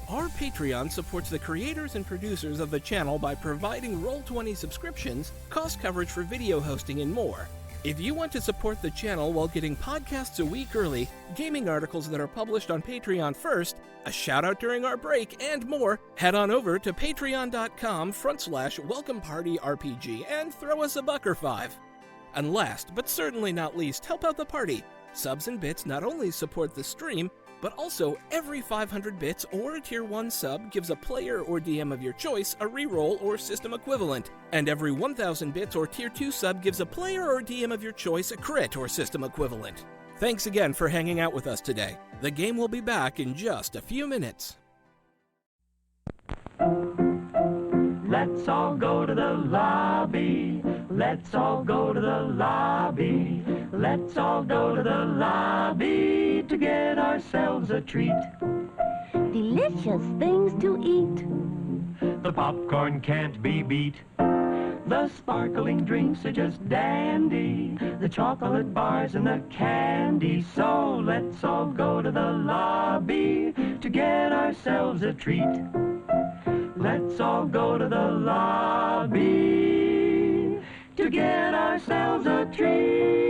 Our Patreon supports the creators and producers of the channel by providing Roll20 subscriptions, cost coverage for video hosting, and more. If you want to support the channel while getting podcasts a week early, gaming articles that are published on Patreon first, a shout out during our break, and more, head on over to patreon.com/welcomepartyrpg and throw us a buck or $5. And last, but certainly not least, help out the party. Subs and bits not only support the stream, but also every 500 bits or a tier 1 sub gives a player or DM of your choice a reroll or system equivalent, and every 1000 bits or tier 2 sub gives a player or DM of your choice a crit or system equivalent. Thanks again for hanging out with us today. The game will be back in just a few minutes. Let's all go to the lobby. Let's all go to the lobby. Let's all go to the lobby to get ourselves a treat. Delicious things to eat. The popcorn can't be beat. The sparkling drinks are just dandy. The chocolate bars and the candy. So let's all go to the lobby to get ourselves a treat. Let's all go to the lobby to get ourselves a treat.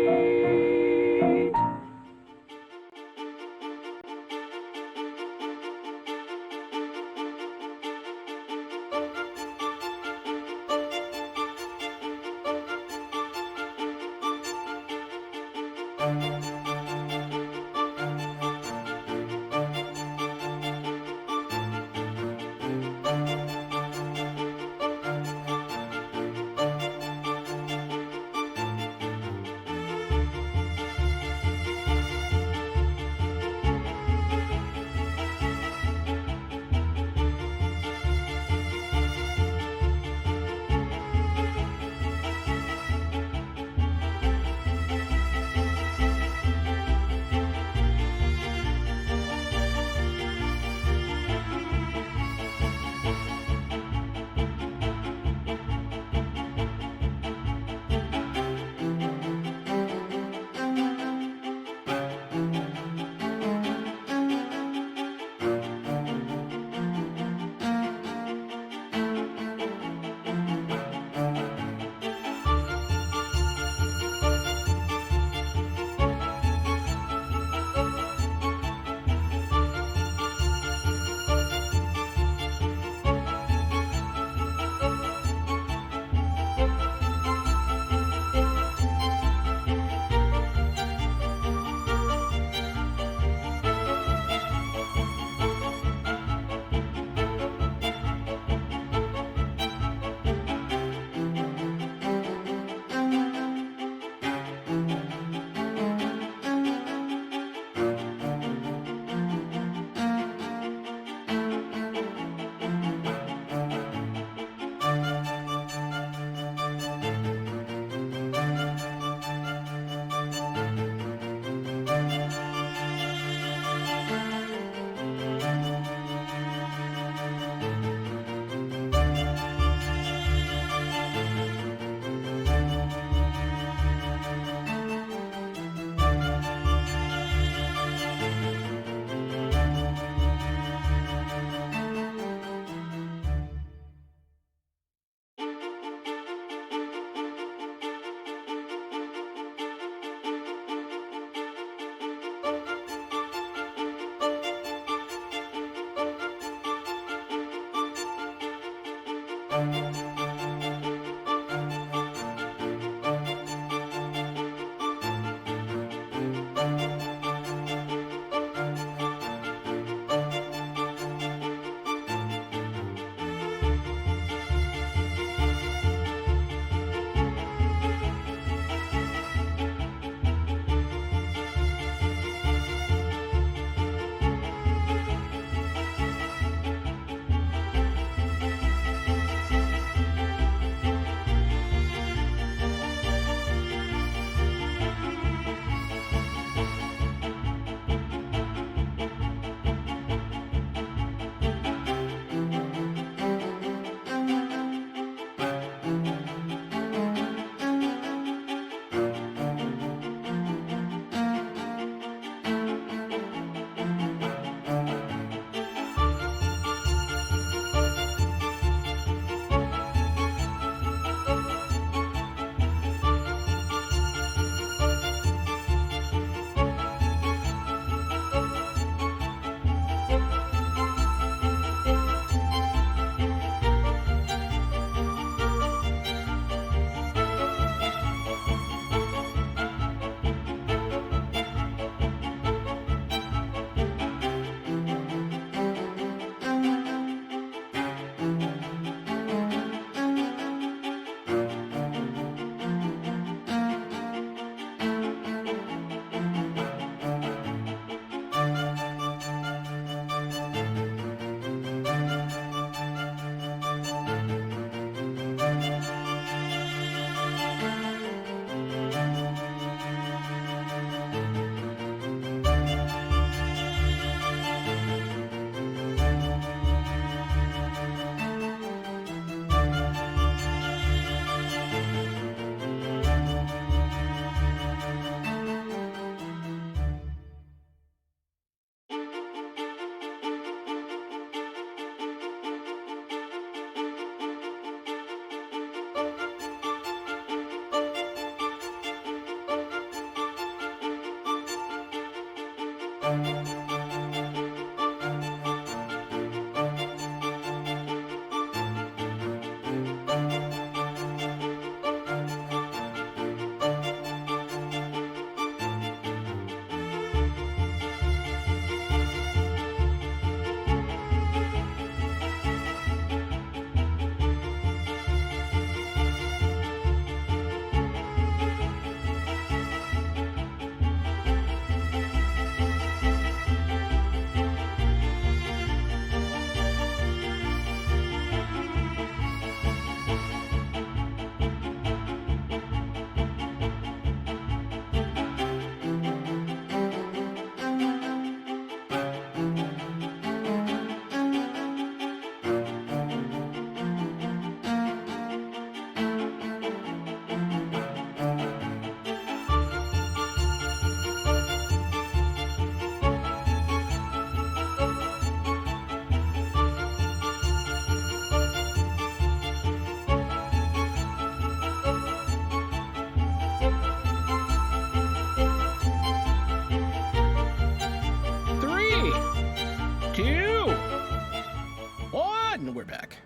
back.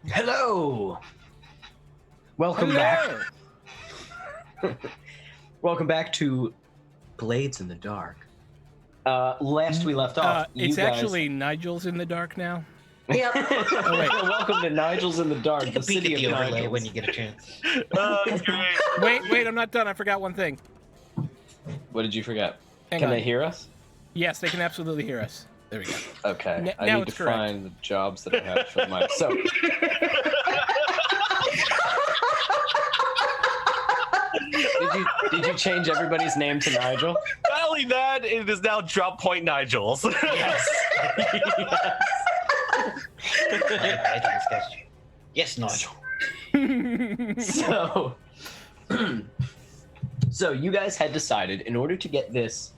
Hello. Welcome back. Welcome back to Blades in the Dark. Last we left off, It's actually Nigel's in the dark now. Yep. Oh, wait. Welcome to Nigel's in the Dark, Take the a peek city at the of overlay Nigels. when you get a chance. Wait, I'm not done. I forgot one thing. What did you forget? Hang Can on. they hear us? Yes, they can absolutely hear us. There we go. Okay. I now need it's to correct. find the jobs that I have for my. So. Did you change everybody's name to Nigel? Not only that, it is now Drop Point Nigels. Yes. Yes, Nigel. So you guys had decided in order to get this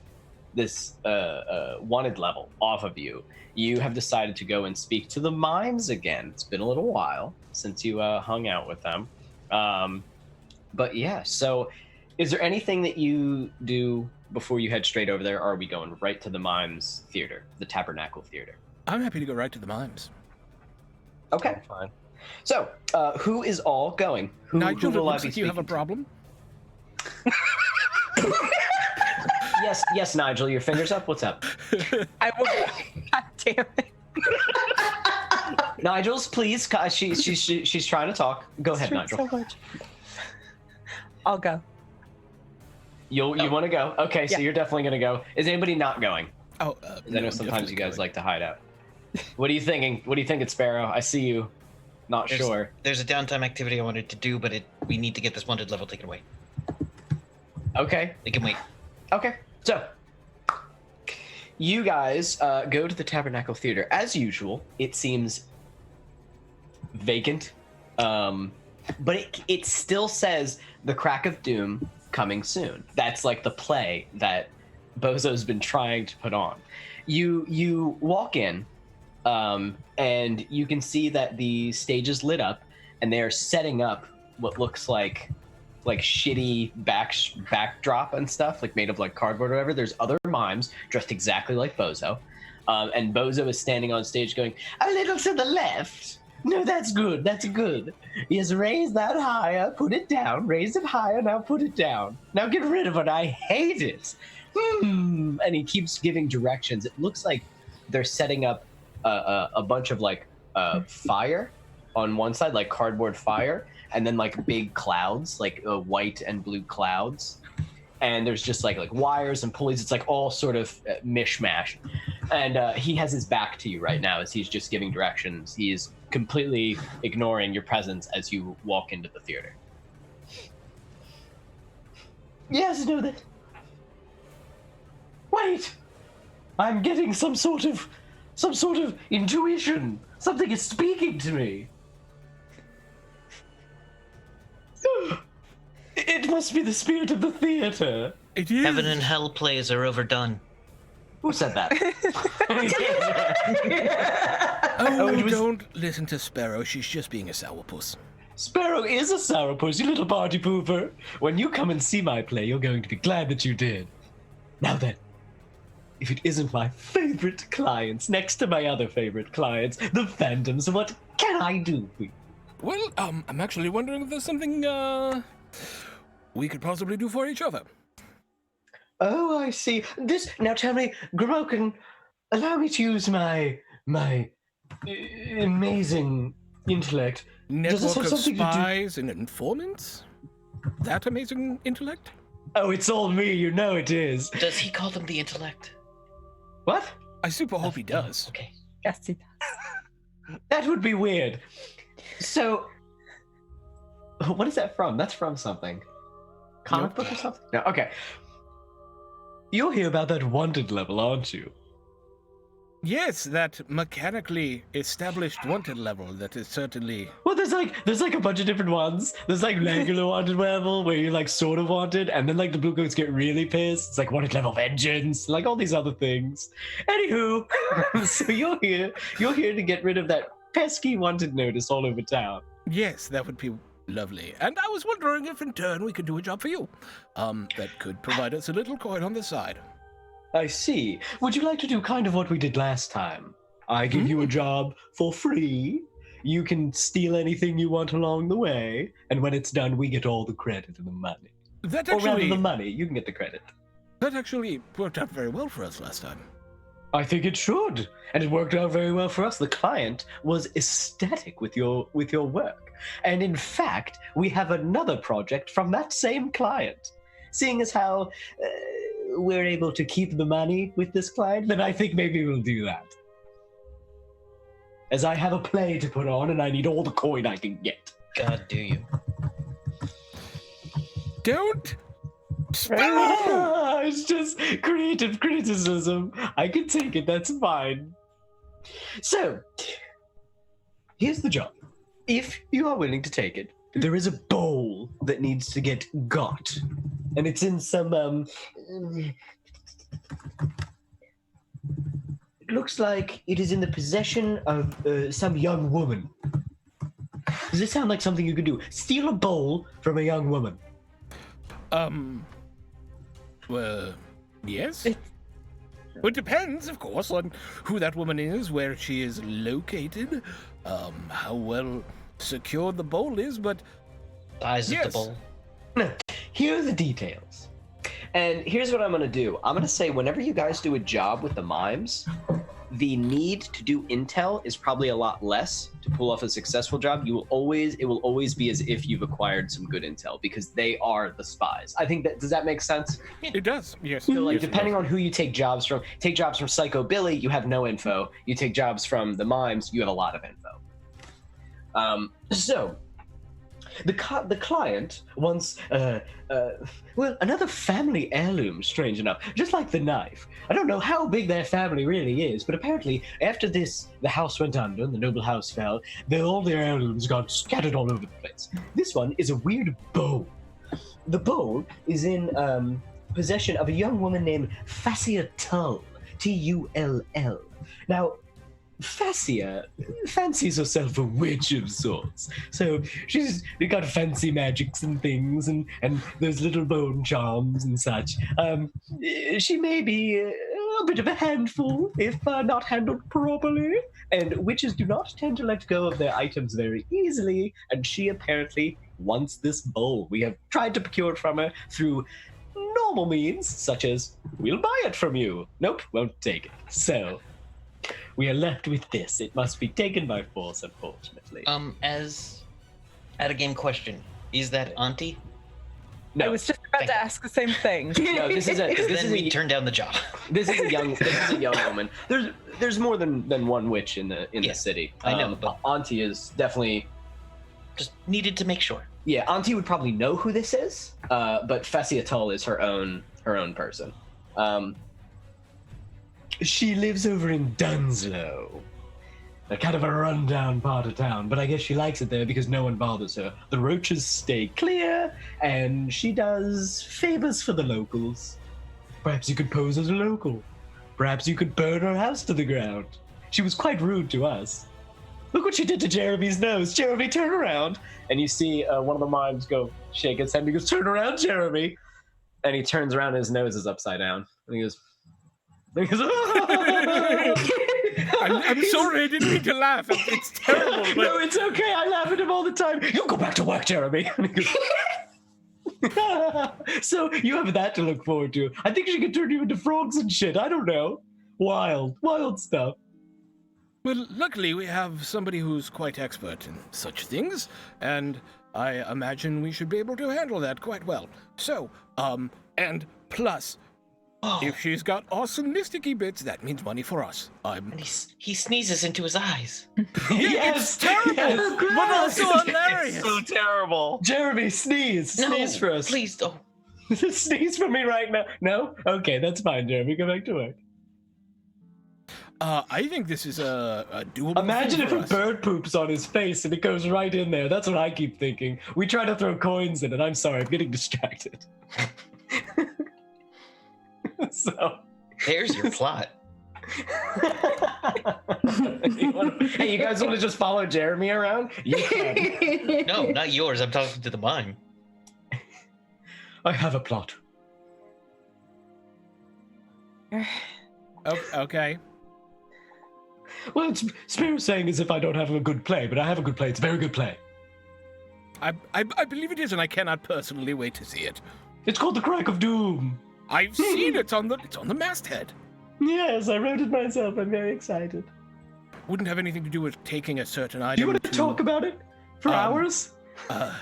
wanted level off of you, you have decided to go and speak to the mimes again. It's been a little while since you hung out with them. But yeah, so is there anything that you do before you head straight over there, or are we going right to the mimes theater, the Tabernacle Theater? I'm happy to go right to the mimes. Okay. Fine. So, who is all going? Nigel, who it will I looks be like you have a speaking to? problem. Yes, Nigel, your fingers up. What's up? I will. God damn it. Nigel's, please. She's trying to talk. Go ahead, Nigel. So much. I'll go. You want to go? Okay, so Yeah. you're definitely gonna go. Is anybody not going? Oh, 'Cause I no, know I'm sometimes you definitely guys going. like to hide out. What are you thinking? What are you thinking, Sparrow? I see you. Not sure. There's a downtime activity I wanted to do, but we need to get this wanted level taken away. Okay. It can wait. Okay. So, you guys go to the Tabernacle Theater. As usual, it seems vacant, but it still says The Crack of Doom coming soon. That's like the play that Bozo's been trying to put on. You walk in, and you can see that the stage is lit up, and they are setting up what looks like shitty backdrop and stuff, like made of like cardboard or whatever. There's other mimes dressed exactly like Bozo, and Bozo is standing on stage going, "A little to the left. No, that's good. That's good. Yes, raise that higher. Put it down. Raise it higher. Now put it down. Now get rid of it. I hate it." And he keeps giving directions. It looks like they're setting up a bunch of like fire on one side, like cardboard fire, and then like big clouds, like white and blue clouds. And there's just like wires and pulleys. It's like all sort of mishmash. And he has his back to you right now as he's just giving directions. He is completely ignoring your presence as you walk into the theater. Yes, no, that. Wait! I'm getting some sort of intuition. Something is speaking to me. It must be the spirit of the theater. It is. Heaven and hell plays are overdone. Who said that? Oh, it was- don't listen to Sparrow. She's just being a sourpuss. Sparrow is a sourpuss, you little party pooper. When you come and see my play, you're going to be glad that you did. Now then, if it isn't my favorite clients next to my other favorite clients, the Phantoms, what can I do for you? Well, I'm actually wondering if there's something we could possibly do for each other. Oh, I see. Now tell me, Groken, allow me to use my amazing intellect. Does this Network have of something to do- spies and informants? That amazing intellect? Oh, it's all me, you know it is. Does he call them the intellect? What? I super hope he does. Okay. Yes, he does. That would be weird. So, what is that from? That's from something. Comic book or something? No, okay. You'll hear about that wanted level, aren't you? Yes, that mechanically established wanted level that is certainly... Well, there's like a bunch of different ones. There's like regular wanted level where you're like sort of wanted, and then like the blue coats get really pissed. It's like wanted level vengeance, like all these other things. Anywho, so you're here to get rid of that pesky wanted notice all over town. Yes, that would be lovely. And I was wondering if in turn we could do a job for you. That could provide us a little coin on the side. I see. Would you like to do kind of what we did last time? I give you a job for free, you can steal anything you want along the way, and when it's done, we get all the credit and the money. That Or rather, actually, the money. You can get the credit. that actually worked out very well for us last time. I think it should, and it worked out very well for us. The client was ecstatic with your work, and in fact, we have another project from that same client. Seeing as how we're able to keep the money with this client, then I think maybe we'll do that. As I have a play to put on, and I need all the coin I can get. God, do you? Don't. It's just creative criticism. I can take it, that's fine. So, here's the job. If you are willing to take it, there is a bowl that needs to get got. And it's in some, it looks like it is in the possession of some young woman. Does this sound like something you could do? Steal a bowl from a young woman. Well, yes. Well, it depends, of course, on who that woman is, where she is located, how well secured the bowl is, but Size yes. of the bowl. Here are the details. And here's what I'm going to do. I'm going to say whenever you guys do a job with the mimes, the need to do intel is probably a lot less to pull off a successful job. It will always be as if you've acquired some good intel because they are the spies. I think does that make sense? it does, yes. So like Yes, it depending does. on who you take jobs from Psycho Billy, you have no info. You take jobs from the mimes, you have a lot of info. So the client wants another family heirloom, strange enough, just like the knife. I don't know how big their family really is, but apparently after this, the house went under and the noble house fell, all their heirlooms got scattered all over the place. This one is a weird bowl. The bowl is in possession of a young woman named Fascia Tull, Tull. Now, Fascia fancies herself a witch of sorts, so she's got fancy magics and things, and those little bone charms and such. She may be a bit of a handful if not handled properly, and witches do not tend to let go of their items very easily, and she apparently wants this bowl. We have tried to procure it from her through normal means, such as, we'll buy it from you. Nope, won't take it. So we are left with this. It must be taken by force, unfortunately. As at a game question, is that Auntie? No, I was just about to ask the same thing. no, this is Then we turn down the job. this is a young woman. There's more than one witch in the city. I know, but Auntie is definitely. just needed to make sure. Yeah, Auntie would probably know who this is, but Fascia Tull is her own person. She lives over in Dunslow, a kind of a rundown part of town, but I guess she likes it there because no one bothers her. The roaches stay clear, and she does favors for the locals. Perhaps you could pose as a local. Perhaps you could burn her house to the ground. She was quite rude to us. Look what she did to Jeremy's nose. Jeremy, turn around. And you see one of the mimes go shake his head and he goes, turn around, Jeremy. And he turns around and his nose is upside down. And he goes, I'm sorry, I didn't mean to laugh. It's terrible. But no, it's okay. I laugh at him all the time. You go back to work, Jeremy. And he goes, so you have that to look forward to. I think she can turn you into frogs and shit. I don't know. Wild stuff. Well, luckily we have somebody who's quite expert in such things, and I imagine we should be able to handle that quite well. So, and plus, if she's got awesome mysticky bits, that means money for us. And he sneezes into his eyes. It's terrible, but also hilarious. So terrible. Jeremy, sneeze for us. Please don't. Sneeze for me right now. No? Okay, that's fine, Jeremy. Go back to work. I think this is a doable Imagine thing if for a us. bird poops on his face and it goes right in there. That's what I keep thinking. We try to throw coins in it. I'm sorry, I'm getting distracted. So There's your plot. Hey, you guys want to just follow Jeremy around? You can. No, not yours. I'm talking to the mime. I have a plot. Okay. Well, it's Spear saying as if I don't have a good play, but I have a good play. It's a very good play. I believe it is, and I cannot personally wait to see it. It's called The Crack of Doom. I've seen it. It's on the masthead. Yes, I wrote it myself. I'm very excited. Wouldn't have anything to do with taking a certain item. Do you want to talk about it for hours? I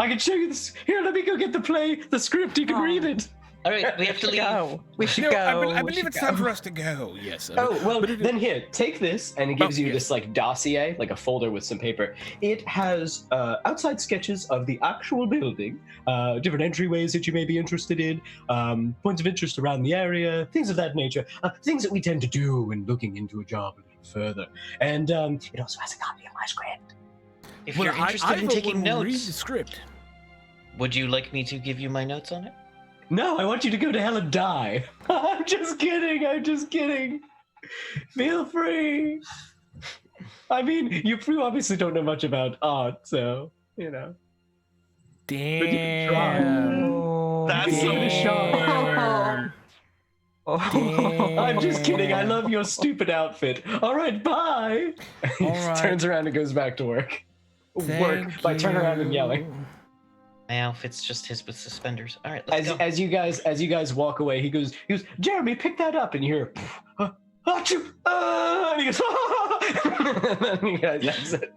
can show you this. Here, let me go get the script. You can read it. All right, we have to leave. We should go. I believe it's time for us to go. Yes. Oh, well, then here, take this, and it gives you this, like, dossier, like a folder with some paper. It has outside sketches of the actual building, different entryways that you may be interested in, points of interest around the area, things of that nature, things that we tend to do when looking into a job a little further. And it also has a copy of my script. If you're interested in taking read the notes, script. would you like me to give you my notes on it? No, I want you to go to hell and die. I'm just kidding. Feel free. I mean, you obviously don't know much about art, so, you know. Damn. But you can try. That's Give it a shot. Oh. I'm just kidding. I love your stupid outfit. All right, bye. He All right. turns around and goes back to work. Thank By turn around and you. yelling. My outfit's just his with suspenders. All right, let's go. As you guys walk away, he goes, Jeremy, pick that up, and you hear, achoo, and he goes, and then you guys exit.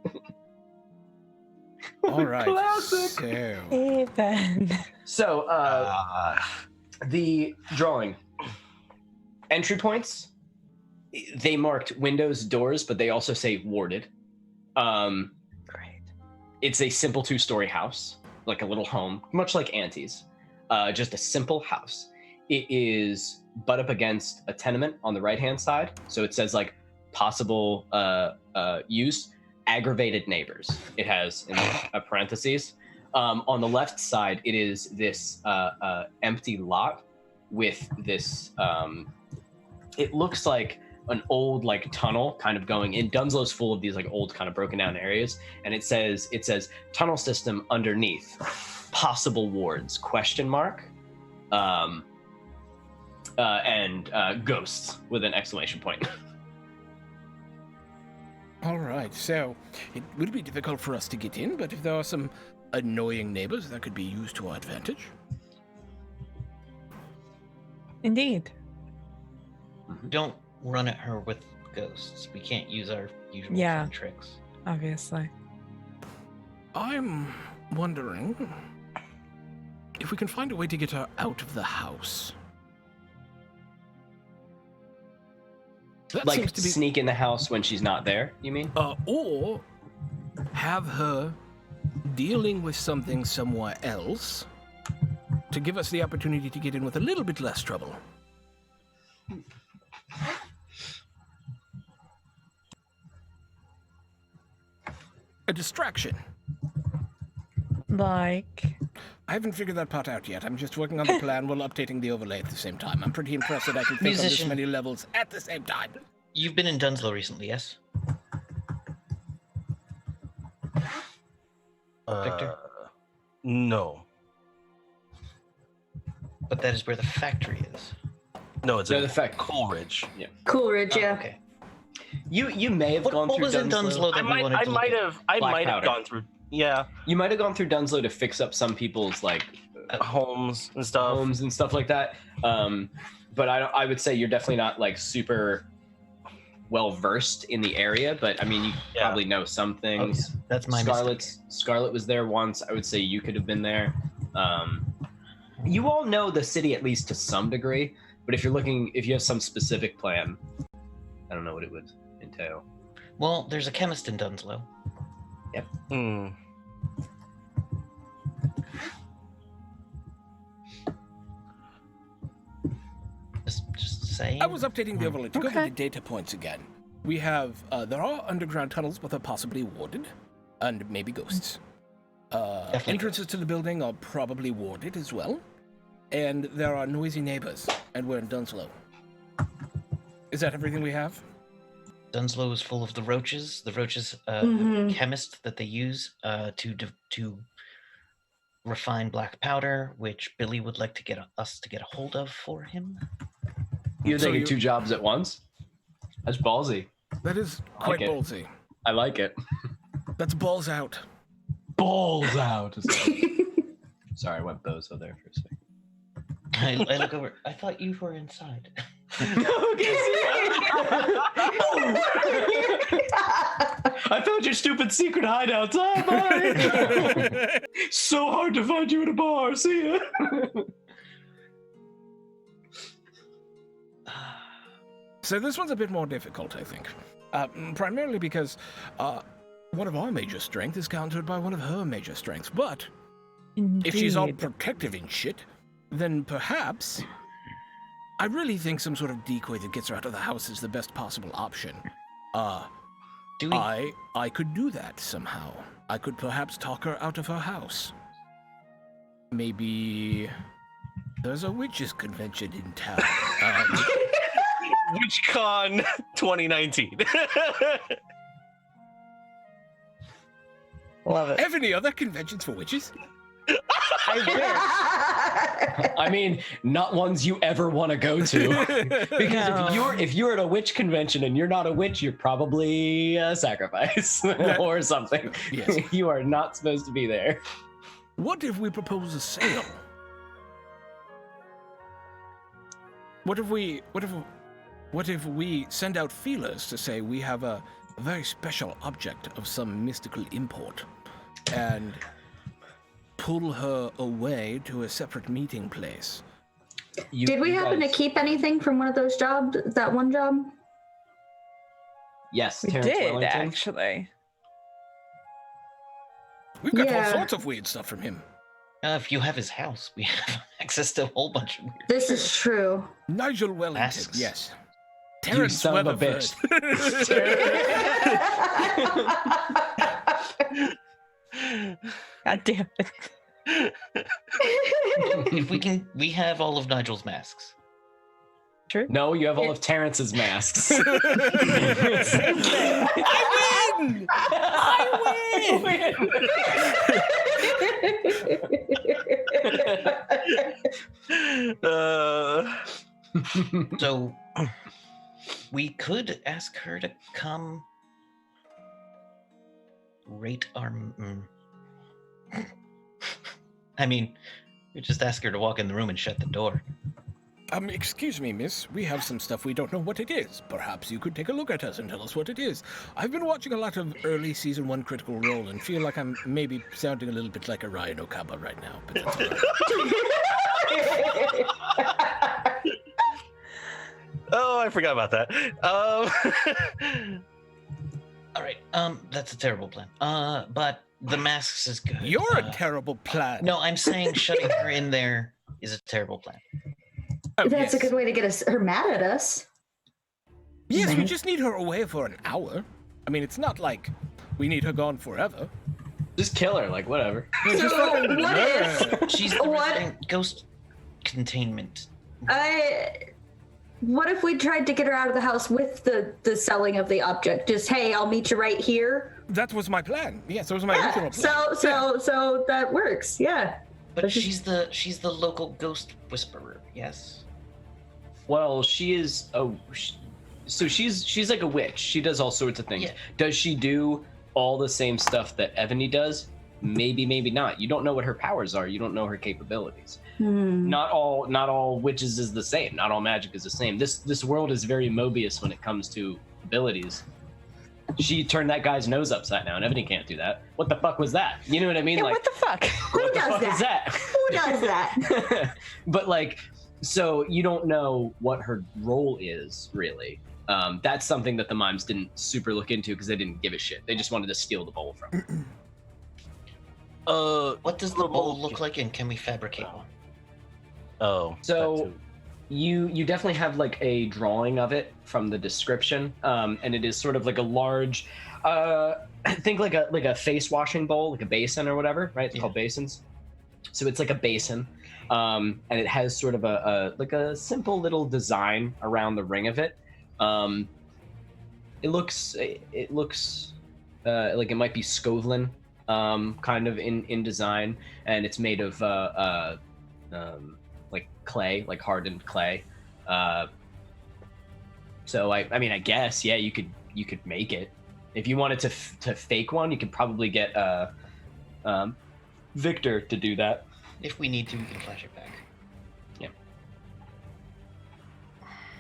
All right. Classic. Hey, Ben. So, the drawing. Entry points, they marked windows, doors, but they also say warded. Great. It's a simple 2-story house, like a little home, much like Auntie's. Just a simple house. It is butt up against a tenement on the right-hand side. So it says like possible use, aggravated neighbors. It has in parentheses. On the left side, it is this empty lot with this, it looks like an old like tunnel kind of going in. Dunslow's full of these like old kind of broken down areas. And it says tunnel system underneath, possible wards, ? And ghosts with an exclamation point. All right. So it would be difficult for us to get in, but if there are some annoying neighbors, that could be used to our advantage. Indeed. Don't run at her with ghosts. We can't use our usual Yeah. fun tricks. Obviously. I'm wondering if we can find a way to get her out of the house. That Like seems to be, sneak in the house when she's not there, you mean? or have her dealing with something somewhere else to give us the opportunity to get in with a little bit less trouble. A distraction. Like. I haven't figured that part out yet. I'm just working on the plan while updating the overlay at the same time. I'm pretty impressed that I can think on this Musician. many levels at the same time. You've been in Dunslow recently, yes? Victor? No. But that is where the factory is. No, it's No, a the fact- Coleridge. Coolridge, yeah. Oh, okay. You may have gone What through was in Dunslow that we wanted I to might look at? have. I Black might have powder. gone through. Yeah, You might have gone through Dunslow to fix up some people's like homes and stuff. homes and stuff like that. But I would say you're definitely not like super well versed in the area. But I mean, you Yeah. probably know some Oh, yeah. things. That's my mistake. Scarlet was there once. I would say you could have been there. You all know the city at least to some degree. But if you have some specific plan, I don't know what it would entail. Well, there's a chemist in Dunslow. Hmm. Just saying. I was updating the overlay to go through Okay. the data points again. We have, there are underground tunnels, but they're possibly warded, and maybe ghosts. Definitely. Entrances to the building are probably warded as well, and there are noisy neighbors, and we're in Dunslow. Is that everything we have? Dunslow is full of the roaches. The roaches, Mhm. the chemist that they use to refine black powder, which Billy would like to get us to get a hold of for him. You're So taking you- 2 jobs at once? That's ballsy. That is quite Okay. ballsy. I like it. That's balls out. Balls out. Sorry, I went bozo there for a second. I look over. I thought you were inside. I found your stupid secret hideouts. Oh, bye. So hard to find you at a bar. See ya. So this one's a bit more difficult, I think. Primarily because one of our major strengths is countered by one of her major strengths. But if she's all protective and shit, then perhaps I really think some sort of decoy that gets her out of the house is the best possible option. Do we? I could do that somehow. I could perhaps talk her out of her house. Maybe there's a witches convention in town. WitchCon 2019. Love it. Have any other conventions for witches? I mean, not ones you ever want to go to. Because if you're at a witch convention and you're not a witch, you're probably a sacrifice or something. Yes. You are not supposed to be there. What if we propose a sale? What if we send out feelers to say we have a very special object of some mystical import and pull her away to a separate meeting place? Did we happen to keep anything from one of those jobs? That one job? Yes, We Terrence did, Wellington. actually. We've got all Yeah. sorts of weird stuff from him. If you have his house, we have access to a whole bunch of weird. This is true. Nigel Wellington, Masks. yes. You Terrence son of a Weatherford. bitch. God damn it. If we have all of Nigel's masks. True. No, you have all of Terrence's masks. I win! So we could ask her to come rate our. I mean, we just ask her to walk in the room and shut the door. Excuse me, miss. We have some stuff we don't know what it is. Perhaps you could take a look at us and tell us what it is. I've been watching a lot of early season 1 Critical Role and feel like I'm maybe sounding a little bit like a Ryan Okaba right now, but that's all right. Oh, I forgot about that. All right. That's a terrible plan. But the masks is good. You're a terrible plan. No, I'm saying shutting her in there is a terrible plan. Oh, That's yes. a good way to get her mad at us. Yes, we just need her away for an hour. I mean, it's not like we need her gone forever. Just kill her, like, whatever. So what if She's the What? resident ghost containment. what if we tried to get her out of the house with the selling of the object? Just, hey, I'll meet you right here. That was my plan. Yes, that was my Yeah, original plan. so that works. Yeah. But she's the local ghost whisperer. Yes. Well, she is so she's like a witch. She does all sorts of things. Yeah. Does she do all the same stuff that Ebony does? Maybe, maybe not. You don't know what her powers are. You don't know her capabilities. Not all witches is the same. Not all magic is the same. This world is very Mobius when it comes to abilities. She turned that guy's nose upside down. Ebony can't do that. What the fuck was that? You know what I mean? Yeah, Like, what the fuck? Who what the does fuck that? is that? Who does that? But like, so you don't know what her role is really. That's something that the mimes didn't super look into because they didn't give a shit. They just wanted to steal the bowl from her. What does the bowl look like, and can we fabricate one? Oh. So that too. you definitely have like a drawing of it from the description, and it is sort of like a large, I think like a face washing bowl, like a basin or whatever, right? It's called basins. So it's like a basin, and it has sort of a simple little design around the ring of it. It looks like it might be Skovlin, kind of in design, and it's made of like clay, like hardened clay. So I mean, I guess, yeah, you could you could make it. If you wanted to fake one, you could probably get Victor to do that. If we need to, we can flash it back. Yeah.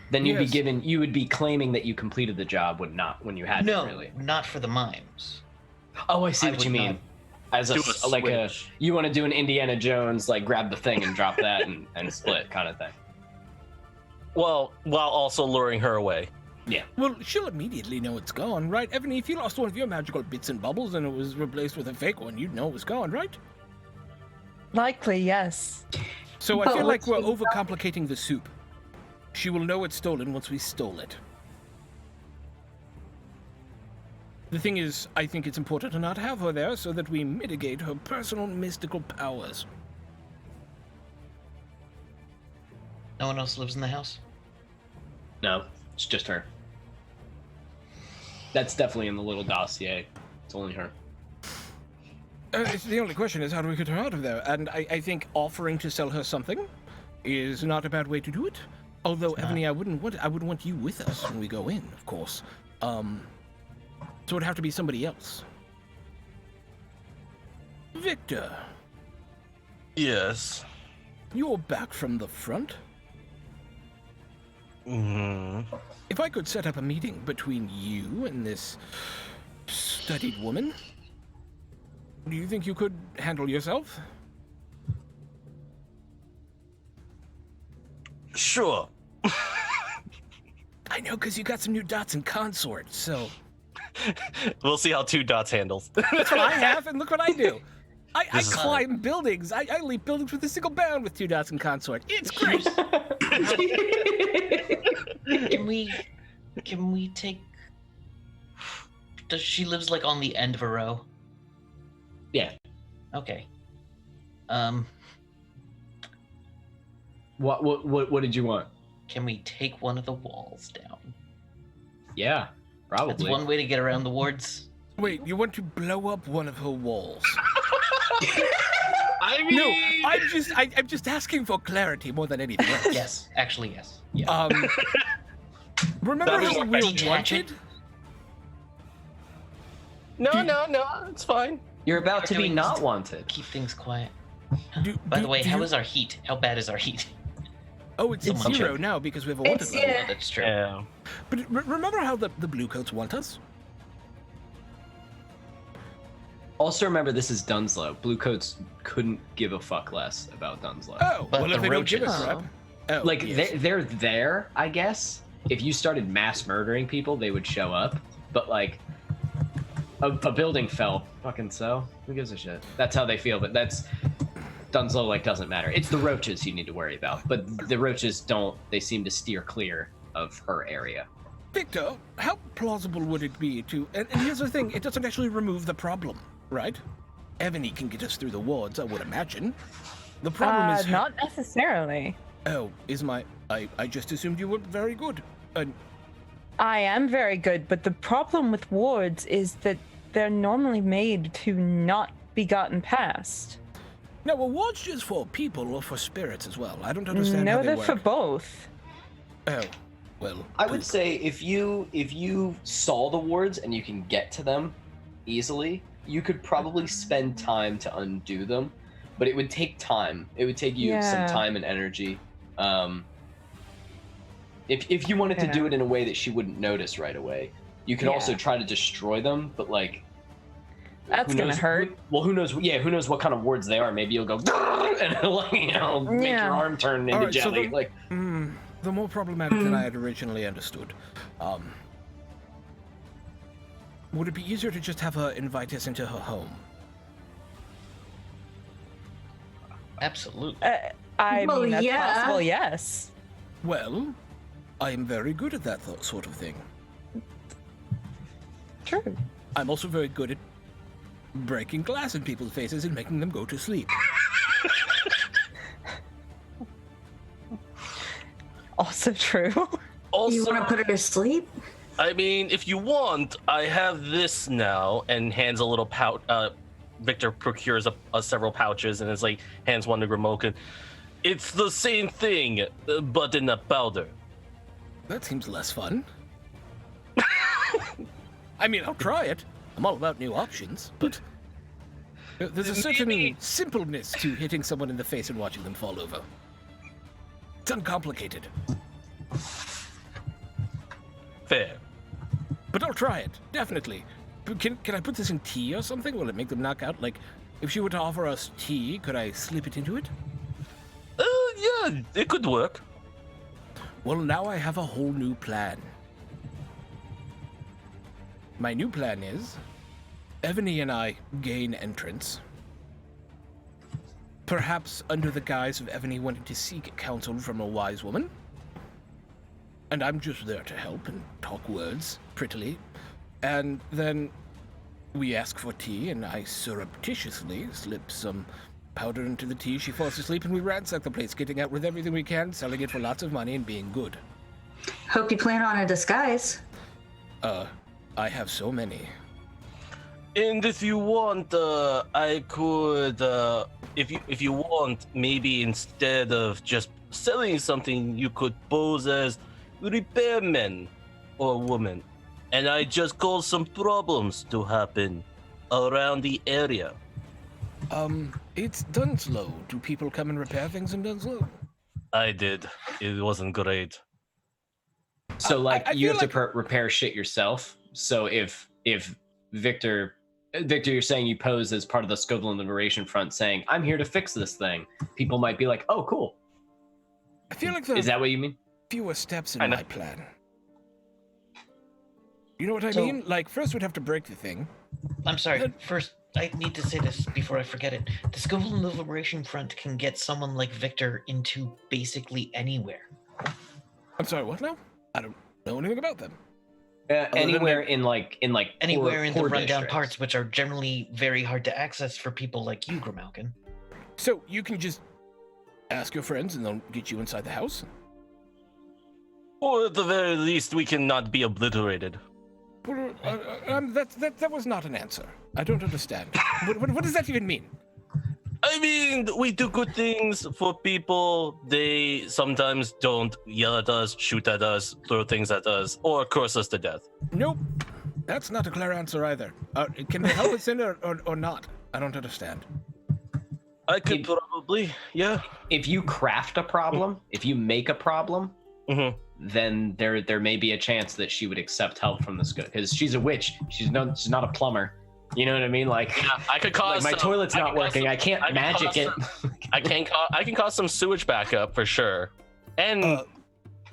Then you'd be given. You would be claiming that you completed the job when you hadn't really. No, not for the mimes. Oh, I see what you mean. As you want to do an Indiana Jones, like grab the thing and drop that and split kind of thing. Well, while also luring her away. Yeah. Well, she'll immediately know it's gone, right? Ebony, if you lost one of your magical bits and bubbles and it was replaced with a fake one, you'd know it was gone, right? Likely, yes. So I feel like we're overcomplicating the soup. She will know it's stolen once we stole it. The thing is, I think it's important to not have her there so that we mitigate her personal mystical powers. No one else lives in the house? No, it's just her. That's definitely in the little dossier. It's only her. The only question is how do we get her out of there? And I think offering to sell her something is not a bad way to do it. Although, Ebony, I wouldn't want you with us when we go in, of course. So it'd have to be somebody else. Victor. Yes. You're back from the front? Mm-hmm. If I could set up a meeting between you and this studied woman, do you think you could handle yourself? Sure. I know, because you got some new dots in consort, so... We'll see how 2 dots handles. That's what I have, and look what I do. I climb buildings. I leap buildings with a single bound with 2 dots in consort. It's great. Can we take... She lives like on the end of a row? Yeah. Okay. What did you want? Can we take one of the walls down? Yeah, probably. That's one way to get around the wards. Wait, you want to blow up one of her walls? I mean... No, I'm just asking for clarity more than anything else. Yes, actually, yes. Yeah. Remember how we detach wanted? it? No, it's fine. You're about to be Doing not this- wanted. Keep things quiet. do By the way, how you- is our heat? How bad is our heat? Oh, it's Someone 0 check. now because we have a wanted It's, level. yeah. That's true. Yeah. But remember how the blue coats want us? Also remember, this is Dunslow. Bluecoats couldn't give a fuck less about Dunslow. Oh, But well, the if they don't give a roaches- crap. Oh, Like, yes. they're there, I guess. If you started mass murdering people, they would show up. But, like, a building fell. Fucking so. Who gives a shit? That's how they feel, but that's... Dunslow, like, doesn't matter. It's the roaches you need to worry about. But the roaches don't... They seem to steer clear of her area. Victor, how plausible would it be to... And here's the thing, it doesn't actually remove the problem, right? Ebony can get us through the wards, I would imagine. The problem is... Not necessarily. Oh, is my... I just assumed you were very good. I am very good, but the problem with wards is that they're normally made to not be gotten past. Now, were wards just for people or for spirits as well? I don't understand No, how they they're work. for both. Oh, well... I would say if you saw the wards and you can get to them easily, you could probably spend time to undo them, but it would take time. It would take you some Yeah. time and energy. If you wanted to do it in a way that she wouldn't notice right away, you could also Yeah. try to destroy them, but like That's who gonna knows- hurt. Well, who knows? Yeah, who knows what kind of wards they are? Maybe you'll go and it'll, like, make Yeah. your arm turn into Alright, so jelly. the- Like, the more problematic than I had originally understood. Would it be easier to just have her invite us into her home? Absolutely. I Well, mean, that's yeah. possible, yes. Well, I am very good at that sort of thing. True. I'm also very good at breaking glass in people's faces and making them go to sleep. Also true. Also, You want to put her to sleep? I mean, if you want, I have this now, and hands a little pouch. Victor procures several pouches and is like, hands one to Grimoken. It's the same thing, but in a powder. That seems less fun. I mean, I'll try it. I'm all about new options, but there's a certain simpleness to hitting someone in the face and watching them fall over. It's uncomplicated. Fair. But I'll try it, definitely. But can I put this in tea or something? Will it make them knock out? Like, if she were to offer us tea, could I slip it into it? Yeah, it could work. Well, now I have a whole new plan. My new plan is, Ebony and I gain entrance. Perhaps under the guise of Ebony wanting to seek counsel from a wise woman. And I'm just there to help and talk words prettily. And then we ask for tea, and I surreptitiously slip some powder into the tea. She falls asleep, and we ransack the place, getting out with everything we can, selling it for lots of money, and being good. Hope you plan on a disguise. I have so many. And if you want, I could, if you want, maybe instead of just selling something, you could pose as repairman or woman, and I just cause some problems to happen around the area. It's done slow. Do people come and repair things and done slow? I did. It wasn't great. So, like, I you feel have to repair shit yourself. So if Victor, you're saying you pose as part of the Scoveland Liberation Front, saying, "I'm here to fix this thing," people might be like, "Oh, cool." I feel like Is that what you mean? fewer steps in my plan. You know what I mean? Like, first we'd have to break the thing. I'm sorry. First, I need to say this before I forget it. The Scoveland Liberation Front can get someone like Victor into basically anywhere. I'm sorry, what now? I don't know anything about them. Anywhere in like Anywhere in the poor rundown districts. parts, which are generally very hard to access for people like you, Grimalkin. So you can just ask your friends and they'll get you inside the house? Or at the very least, we cannot be obliterated. Well, that was not an answer. I don't understand. What does that even mean? I mean, we do good things for people. They sometimes don't yell at us, shoot at us, throw things at us, or curse us to death. Nope. That's not a clear answer either. Can they help us in or not? I don't understand. I could probably, yeah. If you craft a problem, if you make a problem, then there may be a chance that she would accept help from this, because she's a witch. She's not a plumber. You know what I mean? Like, yeah, I could cause like my toilet's not working. I can't magic it. I can cause some sewage backup for sure. And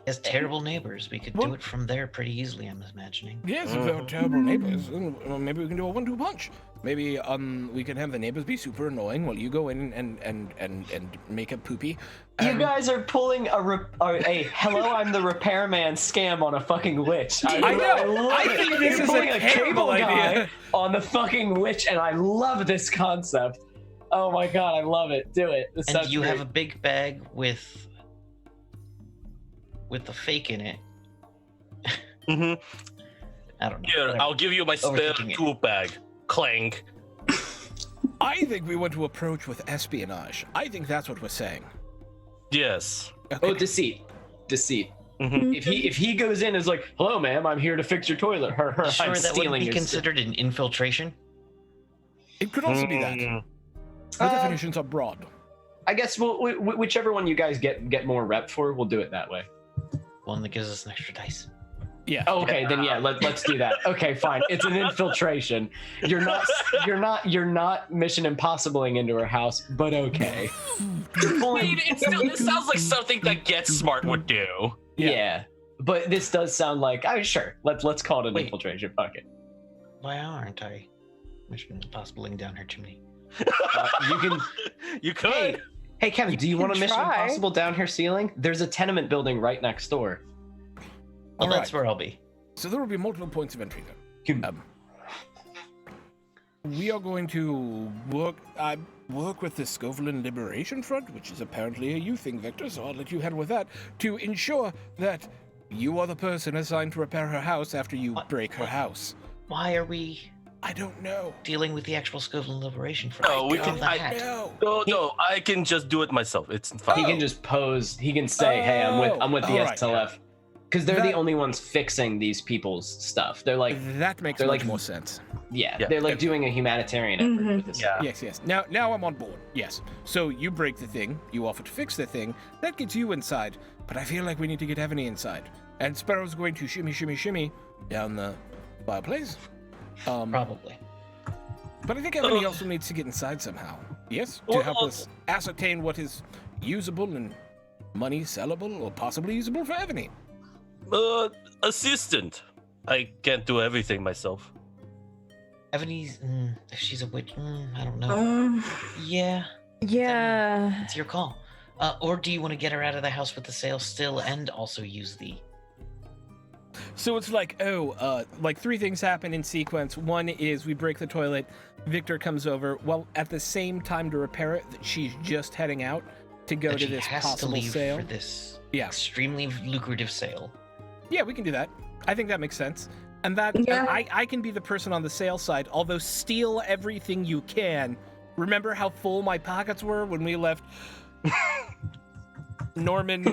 As terrible neighbors, we could do it from there pretty easily, I'm imagining. Yes, if they're terrible neighbors, maybe we can do a 1-2 punch. Maybe we can have the neighbors be super annoying while you go in and make a poopy. You guys are pulling a hello, I'm the repairman scam on a fucking witch. I know. I think this is a terrible idea on the fucking witch, and I love this concept. Oh my god, I love it. Do it. This And sounds you great. have a big bag with the fake in it. mm-hmm. I don't know. Here, whatever. I'll give you my spare Overthinking it. tool bag. Clank. I think we want to approach with espionage. I think that's what we're saying. Yes. Okay. Oh, deceit. Mm-hmm. If he goes in as like, hello, ma'am, I'm here to fix your toilet. Sure, I'm that wouldn't stealing be your considered an infiltration. It could also be that. The definitions are broad. I guess whichever one you guys get more rep for, we'll do it that way. One that gives us an extra dice. Yeah. Oh, okay, then yeah, let's do that. Okay, fine. It's an infiltration. You're not Mission Impossibling into her house, but okay. It sounds like something that Get Smart would do. Yeah. But this does sound like sure. Let's call it an Wait. infiltration. Fuck it. Why aren't I Mission Impossibling down her chimney? You could. Hey Kevin, do you want a can Mission try. Impossible down here ceiling? There's a tenement building right next door. Well, All that's where I'll be. So there will be multiple points of entry there. We are going to work with the Scoveland Liberation Front, which is apparently a you thing, Victor, so I'll let you handle with that, to ensure that you are the person assigned to repair her house after you break her house. Why are we I don't know. dealing with the actual Scoveland Liberation Front? No, we can. No. No, I can just do it myself. It's fine. He can just pose. He can say, "Hey, I'm with the all right. SLF." Because they're the only ones fixing these people's stuff. They're like that makes much more sense. Yeah, they're like doing a humanitarian effort with this. Yeah. Yes. Now I'm on board. Yes. So you break the thing. You offer to fix the thing. That gets you inside. But I feel like we need to get Ebony inside. And Sparrow's going to shimmy down the fireplace. Probably. But I think Ebony also needs to get inside somehow. Yes, to help us ascertain what is usable and money sellable or possibly usable for Ebony. Assistant. I can't do everything myself. Ebony's, if she's a witch, I don't know. Yeah. It's your call. Or do you want to get her out of the house with the sale still and also use the... So it's like, like 3 things happen in sequence. One is we break the toilet, Victor comes over, while at the same time to repair it, she's just heading out to go to this possible to leave sale. for this extremely lucrative sale. Yeah, we can do that. I think that makes sense. And that I can be the person on the sale side, although steal everything you can. Remember how full my pockets were when we left Norman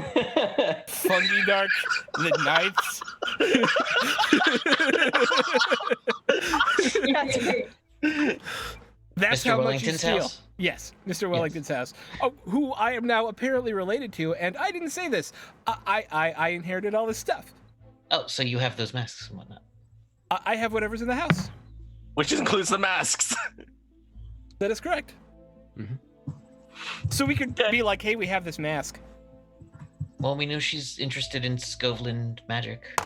Fungi Dark the Ninths? That's Mr. how Wellington's much you steal. house? Yes, Mr. Wellington's house. Oh, who I am now apparently related to, and I didn't say this. I inherited all this stuff. Oh, so you have those masks and whatnot. I have whatever's in the house. Which includes the masks. That is correct. Mm-hmm. So we could be like, hey, we have this mask. Well, we know she's interested in Skovland magic.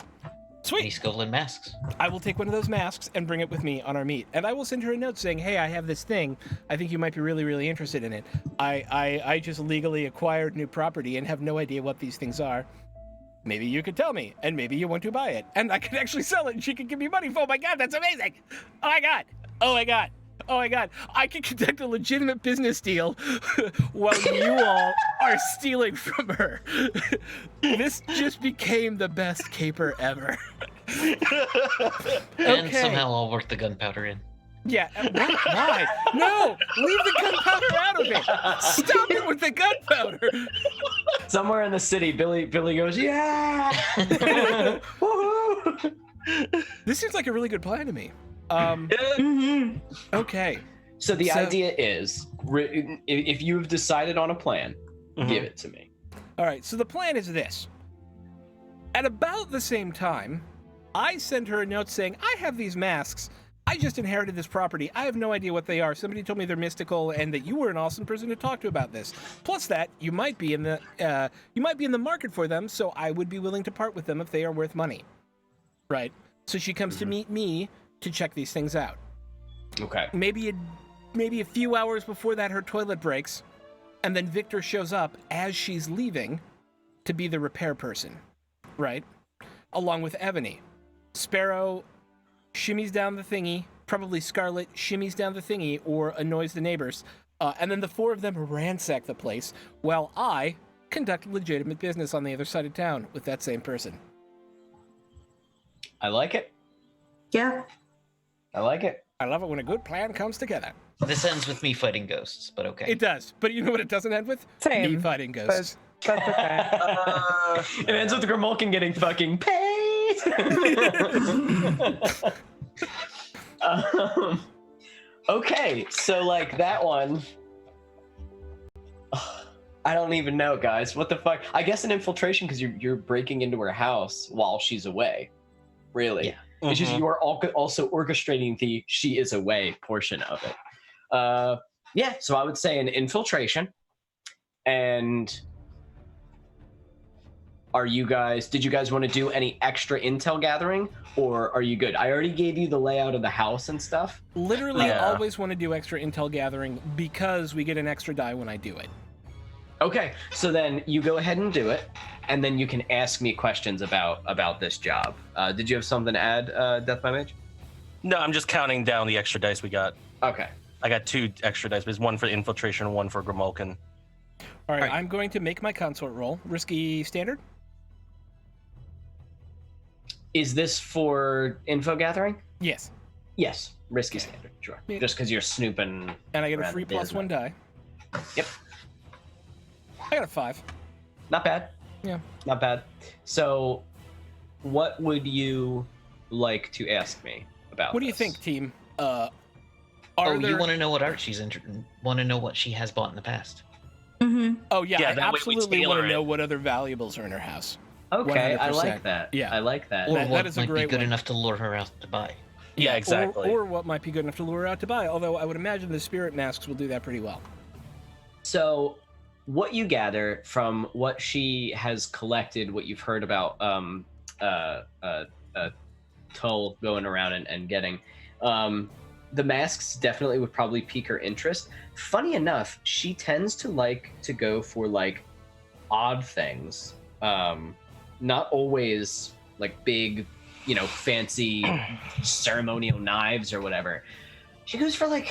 Sweet. Any Skovland masks. I will take one of those masks and bring it with me on our meet. And I will send her a note saying, hey, I have this thing. I think you might be really, really interested in it. I just legally acquired new property and have no idea what these things are. Maybe you could tell me, and maybe you want to buy it. And I could actually sell it, and she could give me money for it. Oh my God, that's amazing. Oh my God. Oh my God. Oh my God, I can conduct a legitimate business deal while you all are stealing from her. This just became the best caper ever. And somehow I'll work the gunpowder in. Yeah, why? No, leave the gunpowder out of it. Stop it with the gunpowder. Somewhere in the city, Billy goes, yeah! Woohoo! This seems like a really good plan to me. Okay. So the idea is, if you've decided on a plan, give it to me. All right, so the plan is this. At about the same time, I send her a note saying, I have these masks. I just inherited this property. I have no idea what they are. Somebody told me they're mystical and that you were an awesome person to talk to about this. Plus that, you might be in the market for them, so I would be willing to part with them if they are worth money. Right? So she comes to meet me to check these things out. Okay. Maybe a few hours before that, her toilet breaks, and then Victor shows up as she's leaving to be the repair person, right? Along with Ebony. Sparrow shimmies down the thingy, probably Scarlet shimmies down the thingy or annoys the neighbors, and then the 4 of them ransack the place while I conduct legitimate business on the other side of town with that same person. I like it. Yeah. I like it. I love it when a good plan comes together. This ends with me fighting ghosts, but okay. It does, but you know what it doesn't end with? Same. Me fighting ghosts. That's okay. It ends with Grimulkin getting fucking paid. Okay, so like that one. I don't even know, guys. What the fuck? I guess an infiltration because you're breaking into her house while she's away. Really? Yeah. It's just you are also orchestrating the she is away portion of it. Yeah, so I would say an infiltration. And did you guys want to do any extra intel gathering, or are you good? I already gave you the layout of the house and stuff. Literally always want to do extra intel gathering because we get an extra die when I do it. Okay, so then you go ahead and do it, and then you can ask me questions about this job. Did you have something to add, Death by Mage? No, I'm just counting down the extra dice we got. Okay. I got 2 extra dice, but it's 1 for infiltration and 1 for Grimulkin. All right, I'm going to make my consort roll. Risky standard? Is this for info gathering? Yes. Yes, risky standard, sure. Yeah. Just because you're snooping. And I get a around free the +1 die. Yep. I got a 5. Not bad. Yeah. Not bad. So what would you like to ask me about? What do you this? think, team? You want to know what art she's want to know what she has bought in the past. Mm-hmm. Oh yeah, Yeah, I that way we absolutely want tailor to know it. what other valuables are in her house. Okay, I 100%. like that. Yeah. I like that. Or That what is a might be great good one. enough to lure her out to buy. Yeah, exactly. Or what might be good enough to lure her out to buy. Although I would imagine the spirit masks will do that pretty well. So, what you gather from what she has collected, what you've heard about Tull going around and getting, the masks definitely would probably pique her interest. Funny enough, she tends to like to go for like odd things, not always like big, fancy ceremonial knives or whatever. She goes for like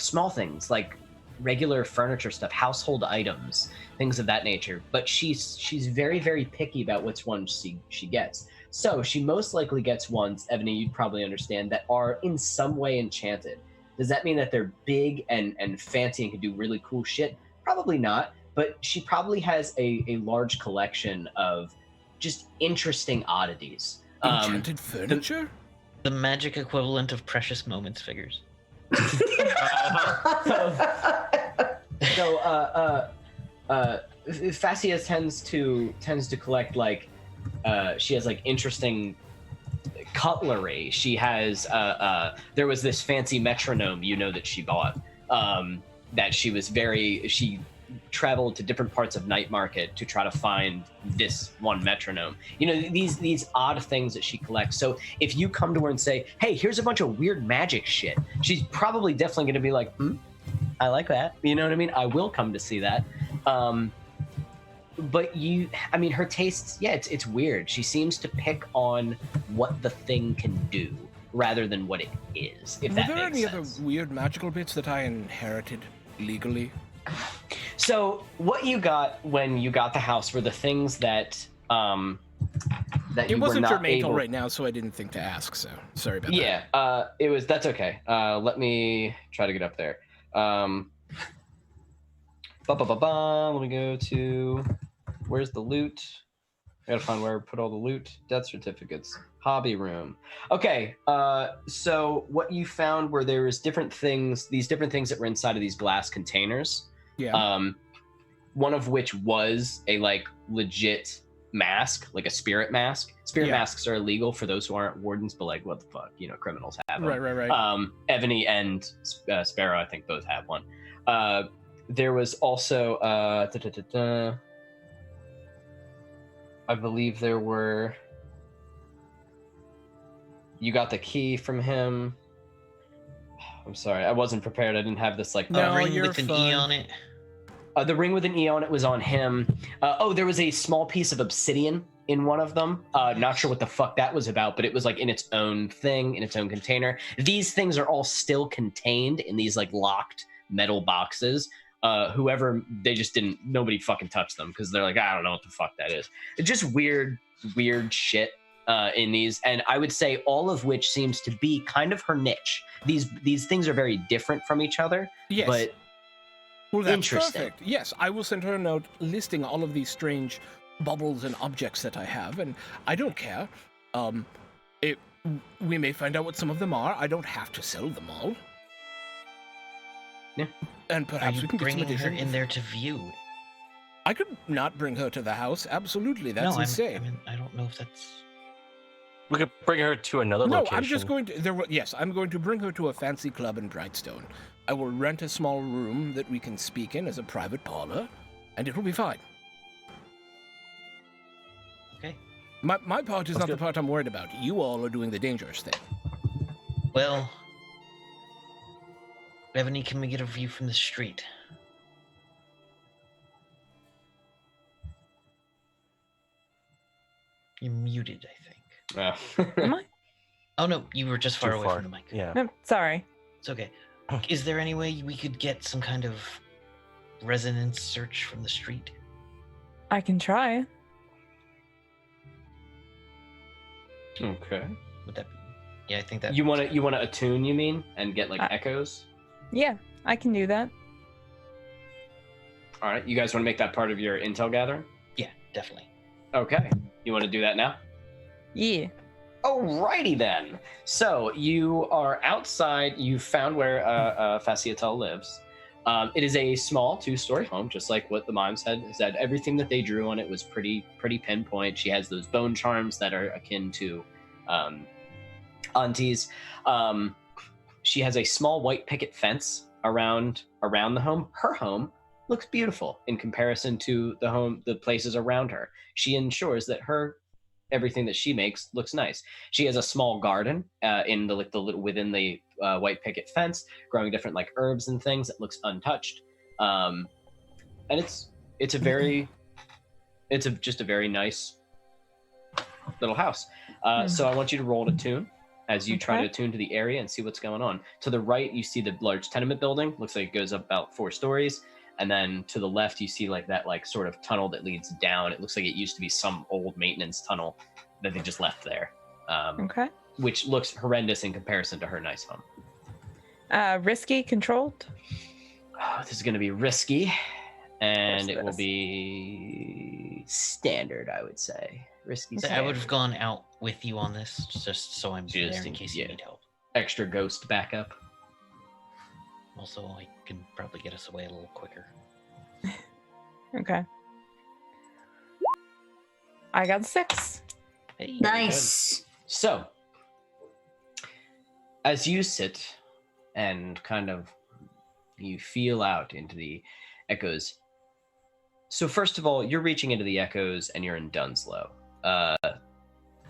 small things, like regular furniture stuff, household items, things of that nature. But she's very, very picky about which ones she gets. So she most likely gets ones, Ebony, you'd probably understand, that are in some way enchanted. Does that mean that they're big and fancy and can do really cool shit? Probably not. But she probably has a large collection of just interesting oddities. Enchanted furniture? The magic equivalent of Precious Moments figures. So Fascia tends to collect like she has like interesting cutlery. She has there was this fancy metronome that she bought that she traveled to different parts of Night Market to try to find this one metronome. These odd things that she collects. So if you come to her and say, hey, here's a bunch of weird magic shit, she's probably definitely going to be like, I like that. You know what I mean? I will come to see that. But her tastes, it's weird. She seems to pick on what the thing can do rather than what it is, if that makes sense. Were there any other weird magical bits that I inherited legally? So what you got when you got the house were the things that that you It were wasn't not germane able... right now, so I didn't think to ask, so sorry about that. Yeah, it was. That's okay. Let me try to get up there. Let me go to... Where's the loot? I gotta find where I put all the loot. Death certificates. Hobby room. Okay, so what you found were there was these different things that were inside of these glass containers. Yeah. One of which was a legit mask, like a spirit mask. Spirit masks are illegal for those who aren't wardens, but what the fuck, criminals have them. Right. Ebony and Sparrow, I think, both have one. There was also I believe there were... You got the key from him. I'm sorry, I wasn't prepared. I didn't have this No, ring you're with an fine. E on it. The ring with an E on it was on him. There was a small piece of obsidian in one of them. Not sure what the fuck that was about, but it was in its own thing, in its own container. These things are all still contained in these locked metal boxes. Nobody fucking touched them because they're I don't know what the fuck that is. It's just weird shit in these, and I would say all of which seems to be kind of her niche. These things are very different from each other, Yes. but Well, that's interesting. perfect. Yes, I will send her a note listing all of these strange bubbles and objects that I have, and I don't care. We may find out what some of them are. I don't have to sell them all. Yeah. And Are perhaps you we can get some bringing her additional... in there to view? I could not bring her to the house. Absolutely, that's No, insane. I don't know if that's... We could bring her to another No, location. I'm just going to... Yes, I'm going to bring her to a fancy club in Brightstone. I will rent a small room that we can speak in as a private parlor, and it will be fine. Okay. My part is That's not good. the part I'm worried about. You all are doing the dangerous thing. Well... Ebony, can we get a view from the street? You're muted, I think. Am I? Oh no, you were just far Too away far. from the mic. Yeah. No, sorry. It's okay. Is there any way we could get some kind of resonance search from the street? I can try. Okay. Would that be... Yeah, I think that... You want to attune, you mean, and get echoes? Yeah, I can do that. All right, you guys want to make that part of your intel gathering? Yeah, definitely. Okay. You want to do that now? Yeah. Alrighty then. So you are outside. You found where Fasciatel lives. It is a small 2-story home, just like what the mime said. Everything that they drew on it was pretty pinpoint. She has those bone charms that are akin to Auntie's. She has a small white picket fence around the home. Her home looks beautiful in comparison to the places around her. She ensures that everything that she makes looks nice. She has a small garden in within the white picket fence, growing different like herbs and things that looks untouched. And it's just a very nice little house. So I want you to roll to tune as you try to attune to the area and see what's going on. To the right, you see the large tenement building. Looks like it goes up about 4 stories. And then to the left, you see like that like sort of tunnel that leads down. It looks like it used to be some old maintenance tunnel that they just left there. Which looks horrendous in comparison to her nice home. Risky, controlled? Oh, this is going to be risky. And it will be standard, I would say. Risky standard. I would have gone out with you on this, just so I'm there in case you need help. Extra ghost backup. Also, I can probably get us away a little quicker. Okay. I got 6. Hey, Nice. So, as you sit and kind of you feel out into the echoes. So first of all, you're reaching into the echoes and you're in Dunslow.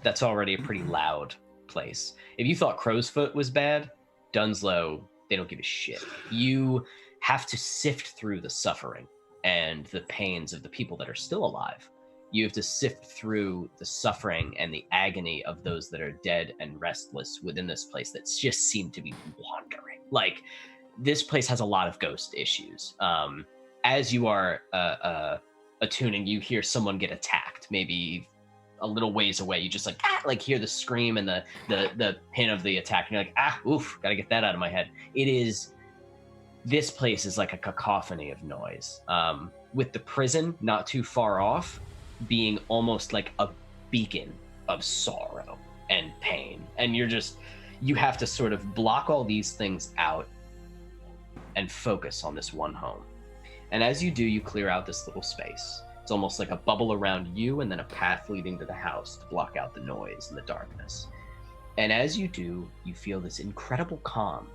That's already a pretty loud place. If you thought Crowsfoot was bad, Dunslow, they don't give a shit. You have to sift through the suffering and the pains of the people that are still alive. You have to sift through the suffering and the agony of those that are dead and restless within this place that just seem to be wandering. Like, this place has a lot of ghost issues. As you are attuning, you hear someone get attacked, maybe a little ways away. You just like hear the scream and the pin of the attack, and you're like, oof, gotta get that out of my head. This place is like a cacophony of noise, with the prison not too far off being almost like a beacon of sorrow and pain. And you have to sort of block all these things out and focus on this one home. And as you do, you clear out this little space. It's almost like a bubble around you and then a path leading to the house to block out the noise and the darkness. And as you do, you feel this incredible calm.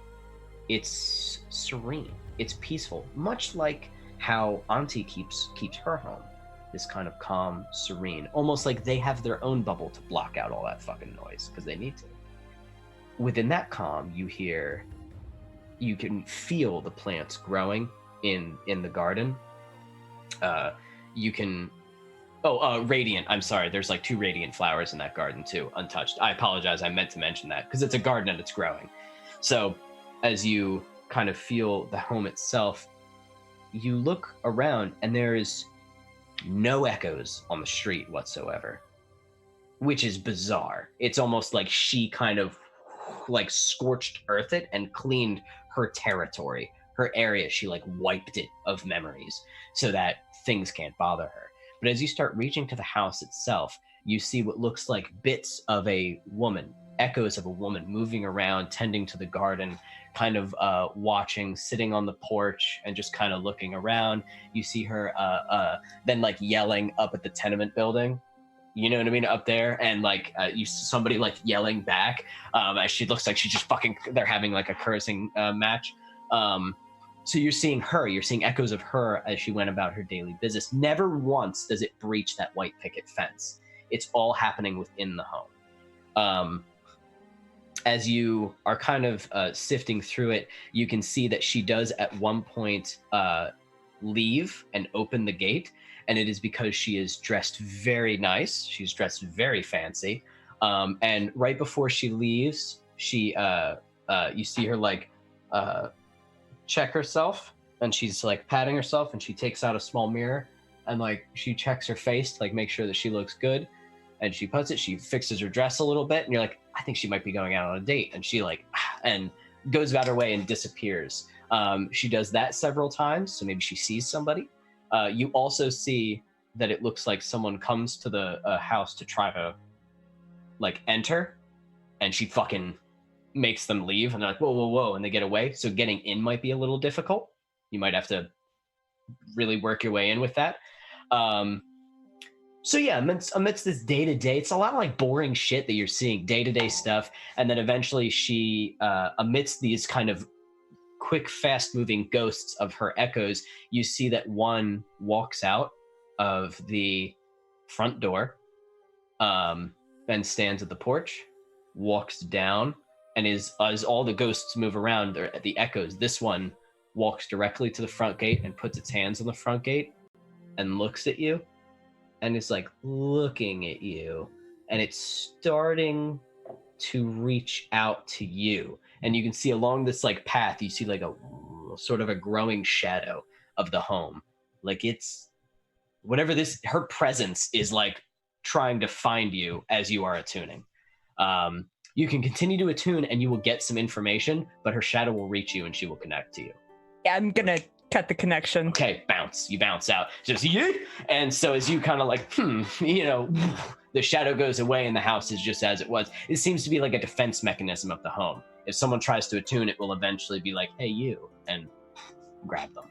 It's serene. It's peaceful, much like how Auntie keeps her home. This kind of calm, serene, almost like they have their own bubble to block out all that fucking noise because they need to. Within that calm, you can feel the plants growing in the garden. Radiant. I'm sorry. There's like 2 radiant flowers in that garden too, untouched. I apologize. I meant to mention that because it's a garden and it's growing. So as you kind of feel the home itself, you look around and there's no echoes on the street whatsoever, which is bizarre. It's almost like she kind of like scorched earth it and cleaned her territory, her area. She like wiped it of memories so that things can't bother her. But as you start reaching to the house itself, you see what looks like bits of a woman, echoes of a woman moving around, tending to the garden, kind of watching, sitting on the porch and just kind of looking around. You see her then like yelling up at the tenement building. You know what I mean? Up there, and like somebody like yelling back. As she looks like she's just they're having like a cursing match. So you're seeing echoes of her as she went about her daily business. Never once does it breach that white picket fence. It's all happening within the home. As you are kind of sifting through it, you can see that she does at one point leave and open the gate. And it is because she is dressed very nice. She's dressed very fancy. And right before she leaves, you see her like check herself, and she's like patting herself, and she takes out a small mirror and like she checks her face to like make sure that she looks good. And she she fixes her dress a little bit, and you're like, I think she might be going out on a date. And she like, and goes about her way and disappears. She does that several times, so maybe she sees somebody. You also see that it looks like someone comes to the house to try to like enter, and she fucking makes them leave, and they're like, whoa, whoa, whoa, and they get away. So getting in might be a little difficult. You might have to really work your way in with that. So yeah, amidst this day-to-day, it's a lot of like boring shit that you're seeing, day-to-day stuff. And then eventually she, amidst these kind of quick, fast-moving ghosts of her echoes, you see that one walks out of the front door, then stands at the porch, walks down, and as all the ghosts move around, the echoes, this one walks directly to the front gate and puts its hands on the front gate and looks at you. And it's like looking at you, and it's starting to reach out to you. And you can see along this like path, you see like a sort of a growing shadow of the home. Like it's whatever her presence is like trying to find you as you are attuning. You can continue to attune and you will get some information, but her shadow will reach you and she will connect to you. Yeah, I'm gonna cut the connection. Okay, bounce. You bounce out. Just and so as you kind of like, the shadow goes away and the house is just as it was. It seems to be like a defense mechanism of the home. If someone tries to attune, it will eventually be like, hey, you, and grab them.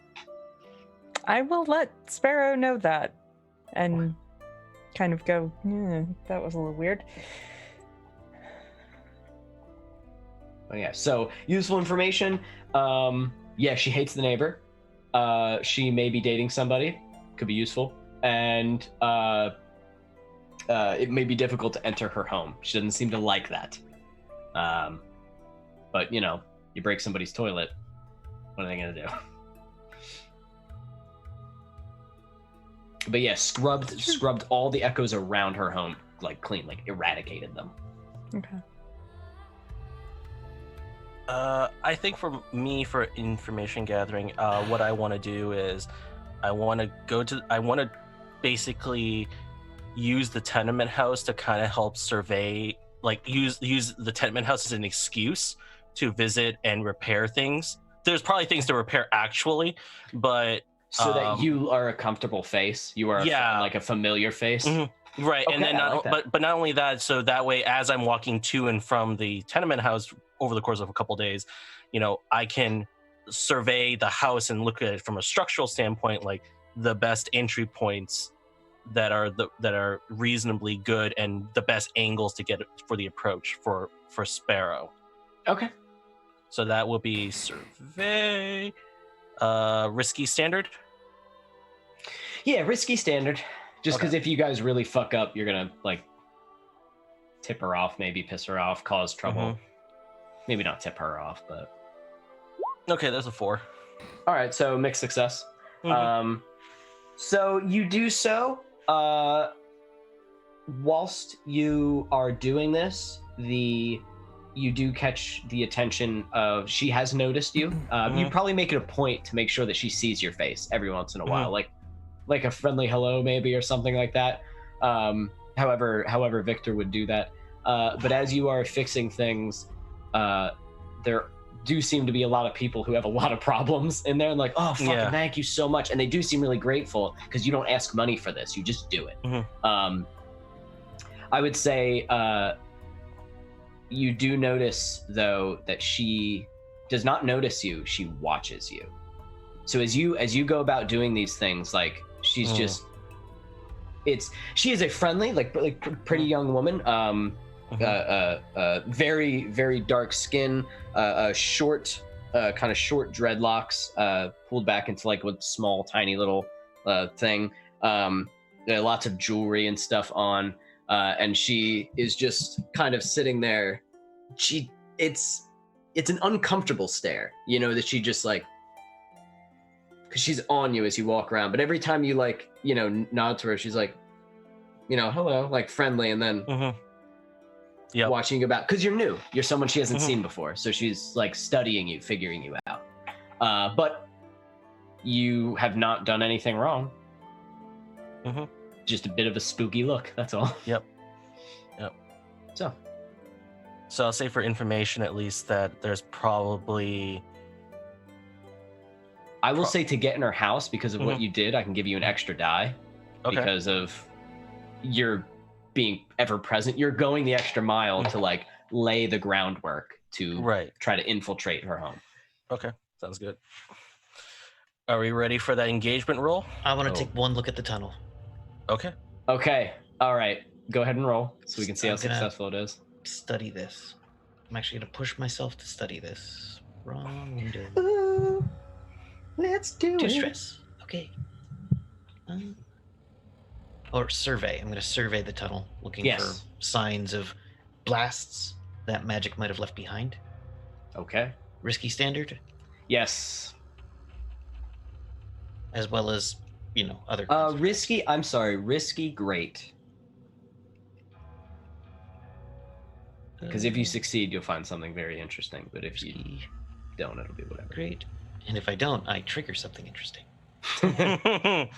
I will let Sparrow know that and kind of go, that was a little weird. Oh, yeah, so useful information. Yeah, she hates the neighbor. She may be dating somebody. Could be useful. And it may be difficult to enter her home. She doesn't seem to like that. But, you break somebody's toilet. What are they going to do? But yeah, scrubbed all the echoes around her home, like clean, like eradicated them. Okay. I think for me, for information gathering, what I want to do is I want to basically use the tenement house to kind of help survey, like use the tenement house as an excuse to visit and repair things. There's probably things to repair actually, but so that you are a comfortable face, you are like a familiar face. Mm-hmm. Right. Okay, and then but not only that, so that way as I'm walking to and from the tenement house over the course of a couple of days, I can survey the house and look at it from a structural standpoint, like the best entry points that are reasonably good and the best angles to get for the approach for Sparrow. Okay. So that will be survey, risky standard. Yeah, risky standard. Just because if you guys really fuck up, you're gonna like tip her off, maybe piss her off, cause trouble. Mm-hmm. Maybe not tip her off, but okay, there's a 4. All right, so mixed success. Mm-hmm. So you do so. Whilst you are doing this, you do catch the attention of, she has noticed you. You probably make it a point to make sure that she sees your face every once in a while, like a friendly hello maybe or something like that. However Victor would do that. But as you are fixing things, there do seem to be a lot of people who have a lot of problems in there and like, oh, fucking thank you so much. And they do seem really grateful because you don't ask money for this. You just do it. Mm-hmm. I would say you do notice, though, that she does not notice you. She watches you. So as you go about doing these things, like she's just, she is a friendly, like pretty young woman. Very, very dark skin, short, kind of short dreadlocks, pulled back into like a small, tiny little thing. Lots of jewelry and stuff on, and she is just kind of sitting there. It's an uncomfortable stare, that she just like, because she's on you as you walk around. But every time you like, nod to her, she's like, hello, like friendly, and then. Yep. Watching you about, because you're new, you're someone she hasn't seen before, so she's like studying you, figuring you out, but you have not done anything wrong. Just a bit of a spooky look, that's all. Yep. So I'll say for information at least that there's probably, I will say to get in her house, because of what you did, I can give you an extra die. because of your being ever present. You're going the extra mile to like lay the groundwork to try to infiltrate her home. Okay, sounds good. Are we ready for that engagement roll? I want to take one look at the tunnel. Okay. Okay. All right. Go ahead and roll so we can see how successful it is. Study this. I'm actually going to push myself to study this. Wrong window. Ooh, let's do Too it. stress. Okay. Or survey. I'm going to survey the tunnel, looking for signs of blasts that magic might have left behind. Okay. Risky standard? Yes. As well as, other. Risky. I'm sorry. Risky. Great. Because if you succeed, you'll find something very interesting. But if you don't, it'll be whatever. Great. And if I don't, I trigger something interesting. I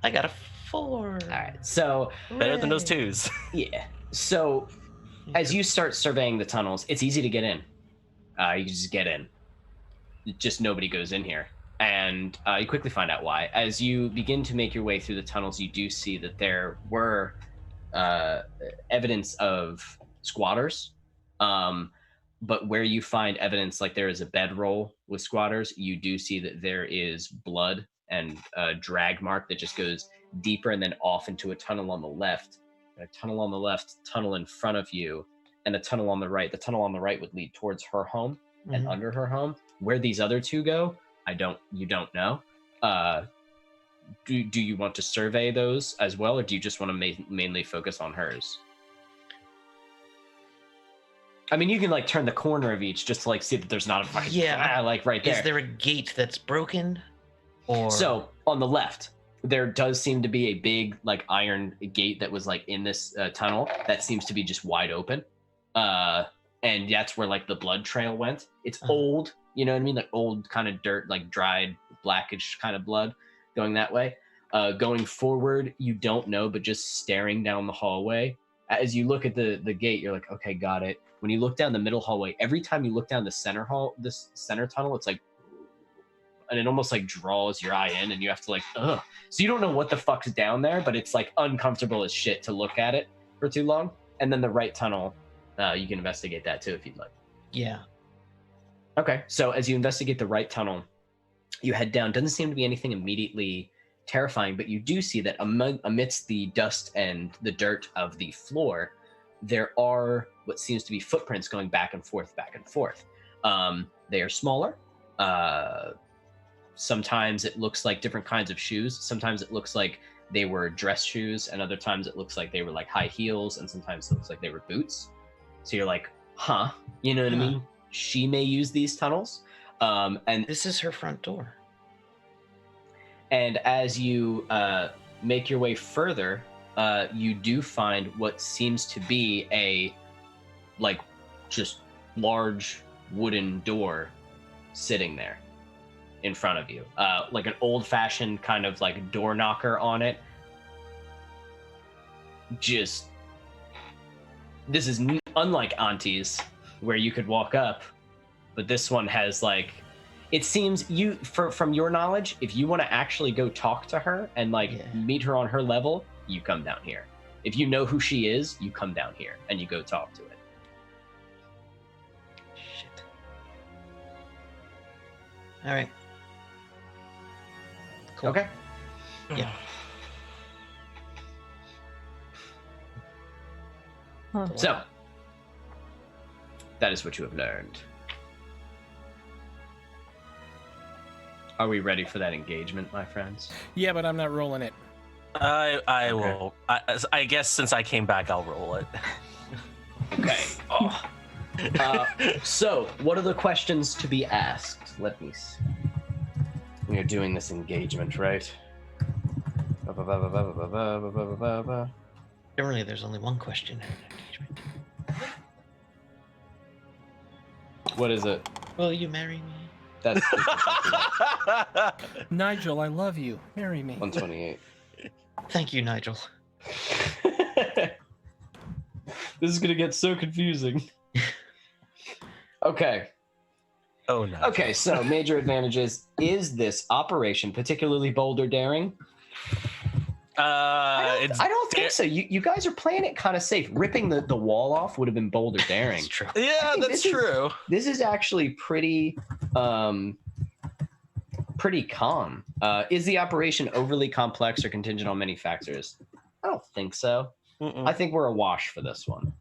got a 4. All right. So better than those 2s. Yeah. So as you start surveying the tunnels, it's easy to get in. You just get in. Just nobody goes in here. And you quickly find out why. As you begin to make your way through the tunnels, you do see that there were evidence of squatters. But where you find evidence like there is a bedroll with squatters, you do see that there is blood and a drag mark that just goes deeper and then off into a tunnel on the left. A tunnel on the left, tunnel in front of you, and a tunnel on the right. The tunnel on the right would lead towards her home and under her home. Where these other two go, you don't know. Do you want to survey those as well, or do you just want to mainly focus on hers? I mean, you can like turn the corner of each just to like see that there's not a fucking like right there. Is there a gate that's broken? Or so on the left, there does seem to be a big like iron gate that was like in this tunnel that seems to be just wide open, and that's where like the blood trail went. It's old, you know what I mean, like old kind of dirt, like dried blackish kind of blood going that way. Going forward, you don't know, but just staring down the hallway, as you look at the gate, you're like, okay, got it. When you look down the middle hallway, every time you look down the this center tunnel, it's like, and it almost like draws your eye in, and you have to like, ugh. So you don't know what the fuck's down there, but it's like uncomfortable as shit to look at it for too long. And then the right tunnel, you can investigate that too if you'd like. Yeah. Okay, so as you investigate the right tunnel, you head down. Doesn't seem to be anything immediately terrifying, but you do see that amidst the dust and the dirt of the floor, there are what seems to be footprints going back and forth, back and forth. They are smaller. Sometimes it looks like different kinds of shoes. Sometimes it looks like they were dress shoes, and other times it looks like they were like high heels, and sometimes it looks like they were boots. So you're like, huh, you know what I mean? She may use these tunnels. And this is her front door. And as you make your way further, you do find what seems to be a like just large wooden door sitting there in front of you, like an old-fashioned kind of like door knocker on it. Just this is unlike Auntie's, where you could walk up, but this one has like, it seems from your knowledge, if you want to actually go talk to her and like meet her on her level, you come down here. If you know who she is, you come down here and you go talk to it. Shit. All right. Cool. Okay. Yeah. So, that is what you have learned. Are we ready for that engagement, my friends? Yeah, but I'm not rolling it. I will. I guess since I came back, I'll roll it. Okay. So, what are the questions to be asked? Let me see. We are doing this engagement, right? Generally, there's only one question in an engagement. What is it? Will you marry me? That's Nigel, I love you. Marry me. 128. Thank you, Nigel. This is gonna get so confusing. Okay. Oh no. Okay, so major advantages. Is this operation particularly bold or daring? I don't think so. You guys are playing it kind of safe. Ripping the wall off would have been bold or daring. That's true. Yeah, that's true. This is actually pretty pretty calm. Is the operation overly complex or contingent on many factors? I don't think so. I think we're a wash for this one.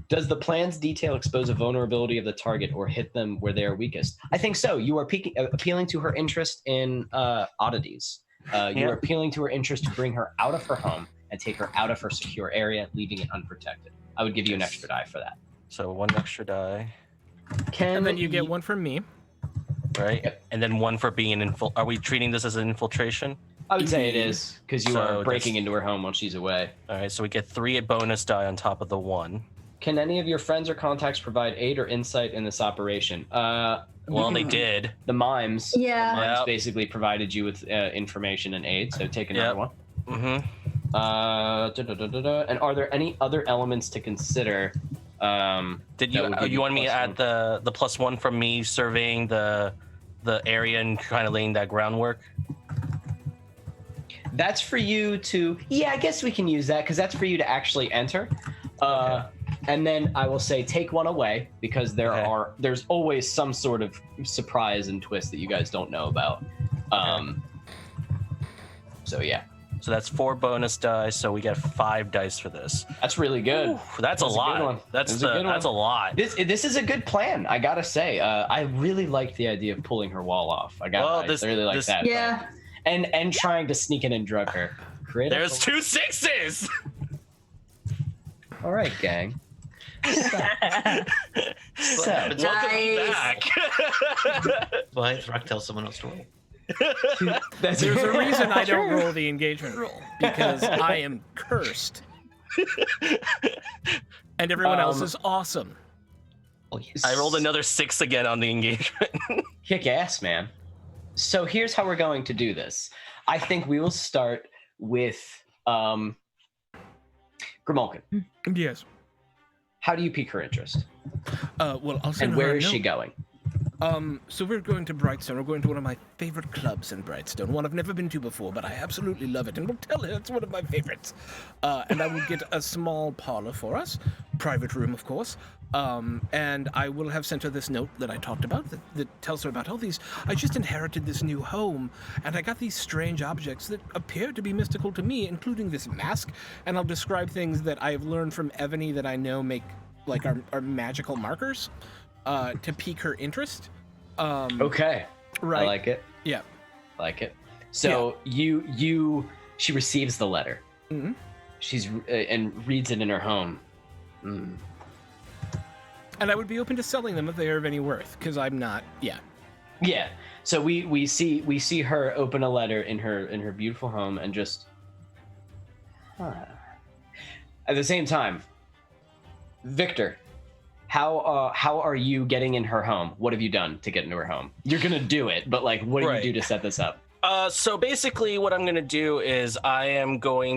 Does the plan's detail expose a vulnerability of the target or hit them where they are weakest? I think so. You are appealing to her interest in oddities. You are appealing to her interest to bring her out of her home and take her out of her secure area, leaving it unprotected. I would give you an extra die for that. So 1 extra die. And then you get 1 from me. Right? Yep. And then 1 for being an Are we treating this as an infiltration? I would say it is, because you So are breaking into her home while she's away. All right, so we get 3 bonus die on top of the 1. Can any of your friends or contacts provide aid or insight in this operation? Well, they did. The mimes. Yeah. The mimes Yep. basically provided you with information and aid, so take another one. Mm-hmm. And are there any other elements to consider? Did you want me to add the +1 from me surveying the area and kind of laying that groundwork? That's for you to. Yeah, I guess we can use that because that's for you to actually enter. And then I will say take 1 away because there's always some sort of surprise and twist that you guys don't know about. So yeah. So that's 4 bonus dice, so we get 5 dice for this. That's really good. Ooh, that's a lot. That's a lot. This is a good plan, I gotta say. I really like the idea of pulling her wall off. I really like that. Yeah. And trying to sneak in and drug her. Critical. There's 2 6s. All right, gang. Welcome Nice. back. Why Throck tell someone else to roll? There's There's a reason I don't roll the engagement roll, because I am cursed. And everyone else is awesome. Oh, yes. I rolled another 6 again on the engagement. Kick ass, man. So here's how we're going to do this. I think we will start with Grimalkin. Yes. How do you pique her interest? Well, I'll send And her where a is she note. going? So we're going to Brightstone. We're going to one of my favorite clubs in Brightstone. One I've never been to before, but I absolutely love it. And we'll tell her it's one of my favorites. And I will get a small parlor for us. Private room, of course. And I will have sent her this note that I talked about that tells her about all these. I just inherited this new home, and I got these strange objects that appear to be mystical to me, including this mask. And I'll describe things that I've learned from Ebony that I know make, like, our magical markers. To pique her interest. Okay. Right. I like it. Yeah. Like it. So she receives the letter. Mm-hmm. She's and reads it in her home. And I would be open to selling them if they are of any worth, because I'm not. Yeah. Yeah. So we see her open a letter in her beautiful home and just. At the same time, Victor. How are you getting in her home? What have you done to get into her home? You're gonna do it, but like, what do you do to set this up? So basically, what I'm gonna do is I'm gonna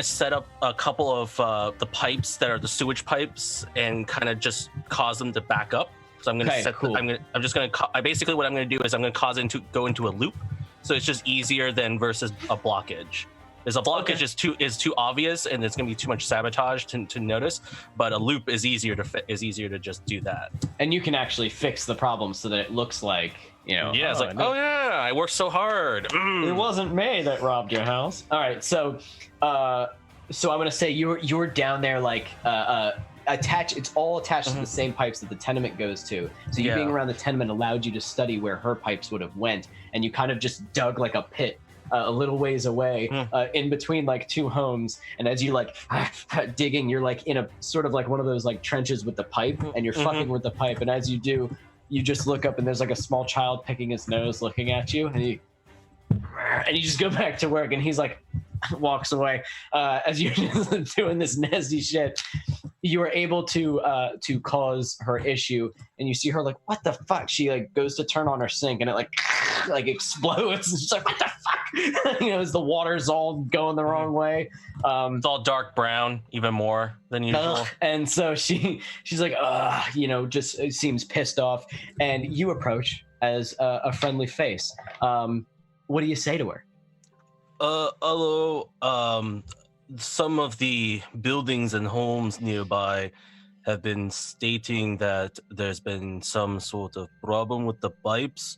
set up a couple of the pipes that are the sewage pipes and kind of just cause them to back up. So I'm gonna basically what I'm gonna do is I'm gonna cause it to go into a loop, so it's just easier than versus a blockage. Is a blockage is too obvious and it's gonna be too much sabotage to notice, but a loop is easier to just do that. And you can actually fix the problem so that it looks like, you know. Yeah, it's like, oh yeah, I worked so hard. It wasn't me that robbed your house. All right, so I'm gonna say you're down there like attached. It's all attached to the same pipes that the tenement goes to. So you being around the tenement allowed you to study where her pipes would have went, and you kind of just dug like a pit. A little ways away, in between like 2 homes, and as you like digging, you're like in a sort of like one of those like trenches with the pipe, and you're fucking with the pipe, and as you do, you just look up, and there's like a small child picking his nose, looking at you, and you just go back to work, and he's like walks away as you're just doing this nasty shit. You are able to cause her issue, and you see her like, what the fuck? She like goes to turn on her sink, and it like explodes. She's like, what the fuck? You know, as the water's all going the wrong way. It's all dark brown, even more than usual. And so she's like, you know, just seems pissed off. And you approach as a friendly face. what do you say to her? Although some of the buildings and homes nearby have been stating that there's been some sort of problem with the pipes.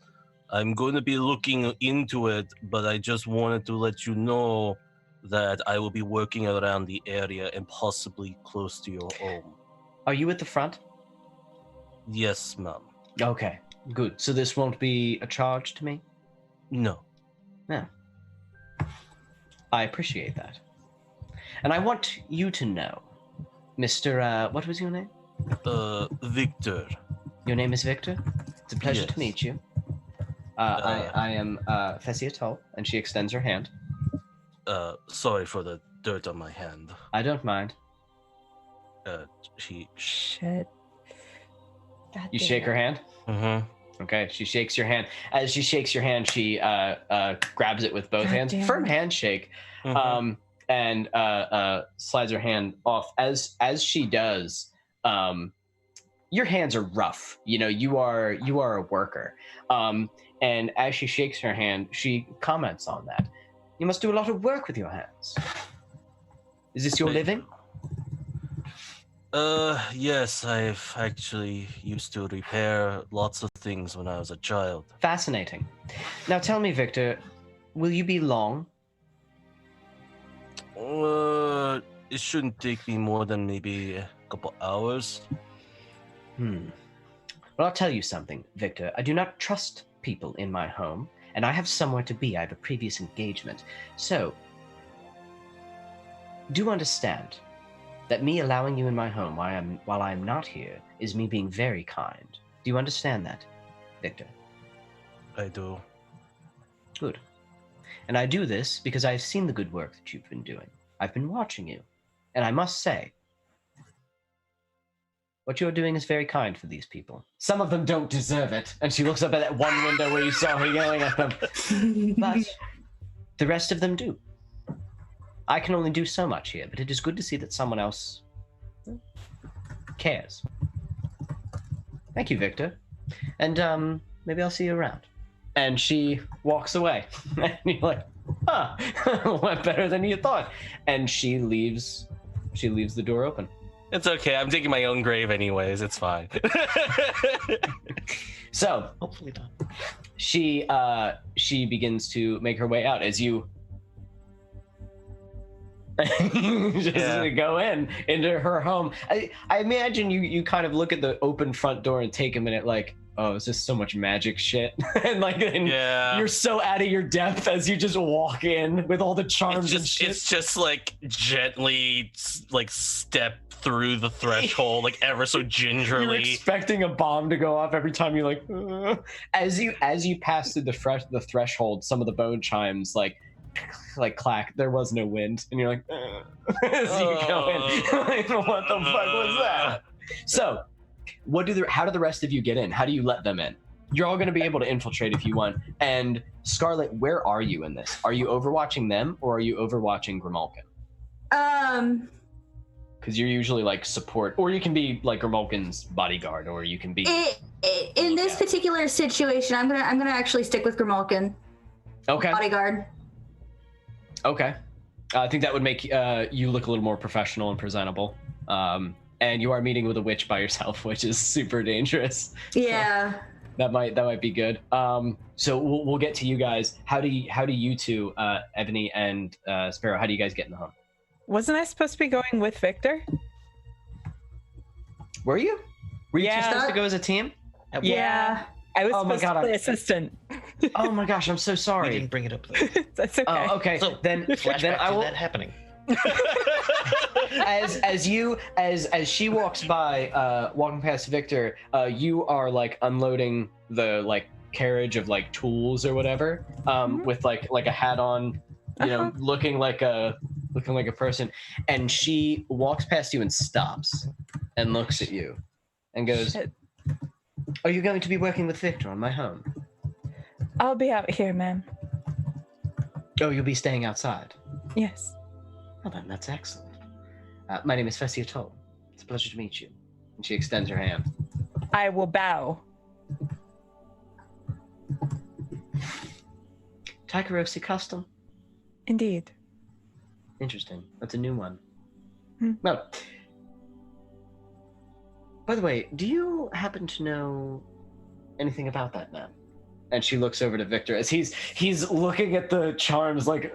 I'm going to be looking into it, but I just wanted to let you know that I will be working around the area and possibly close to your home. Are you at the front? Yes, ma'am. Okay, good. So this won't be a charge to me? No. Yeah. I appreciate that. And I want you to know, Mr. What was your name? Victor. Your name is Victor? It's a pleasure Yes. to meet you. I am Fessia Toll, and she extends her hand. Sorry for the dirt on my hand. I don't mind. Shit. God You damn shake it. her hand? Mm-hmm. Okay, she shakes your hand. As she shakes your hand, she grabs it with both God hands. damn Firm it. handshake. Mhm. And slides her hand off. As she does, your hands are rough. You know, you are a worker. And as she shakes her hand, she comments on that. You must do a lot of work with your hands. Is this your living? Yes, I've actually used to repair lots of things when I was a child. Fascinating. Now tell me, Victor, will you be long? It shouldn't take me more than maybe a couple hours. Well, I'll tell you something, Victor. I do not trust people in my home, and I have somewhere to be. I have a previous engagement. So, do understand that me allowing you in my home while I am not here is me being very kind. Do you understand that, Victor? I do. Good. And I do this because I've seen the good work that you've been doing. I've been watching you. And I must say, what you're doing is very kind for these people. Some of them don't deserve it. And she looks up at that one window where you saw her yelling at them. But the rest of them do. I can only do so much here, but it is good to see that someone else cares. Thank you, Victor. And maybe I'll see you around. And she walks away. And you're like, huh, went better than you thought. And she leaves the door open. It's okay. I'm digging my own grave anyways. It's fine. So Hopefully not. she begins to make her way out as you just go into her home. I imagine you kind of look at the open front door and take a minute like, oh, it's just so much magic shit. and you're so out of your depth as you just walk in with all the charms and shit. It's just like gently like step through the threshold, like ever so gingerly. You're expecting a bomb to go off every time you like. As you pass through the threshold, some of the bone chimes like clack. There was no wind, and you're like, as you go in. What the fuck was that? So, how do the rest of you get in? How do you let them in? You're all going to be able to infiltrate if you want. And Scarlet, where are you in this? Are you overwatching them, or are you overwatching Grimalkin? Because you're usually like support, or you can be like Grimalkin's bodyguard, or you can be. In this particular situation, I'm gonna actually stick with Grimalkin. Okay. Bodyguard. Okay. I think that would make you look a little more professional and presentable. And you are meeting with a witch by yourself, which is super dangerous. Yeah. So that might be good. So we'll get to you guys. How do you two, Ebony and Sparrow, how do you guys get in the home? Wasn't I supposed to be going with Victor? Were you? Were you two Yeah. supposed to go as a team? Yeah. I was Oh my supposed God, to play assistant. Oh my gosh, I'm so We sorry. didn't bring it up though. That's okay. Oh, okay. So then flashback I to will. that happening. as she walks by, walking past Victor, you are like unloading the like carriage of like tools or whatever, with like a hat on, you know, looking like a person, and she walks past you and stops and looks at you and goes, Shit. "Are you going to be working with Victor on my home?" I'll be out here, ma'am. Oh, you'll be staying outside. Yes. Well, then that's excellent. My name is Fessia Toll. It's a pleasure to meet you. And she extends her hand. I will bow. Takarosi custom. Indeed. Interesting. That's a new one. Hmm. No. By the way, do you happen to know anything about that man? And she looks over to Victor as he's looking at the charms like.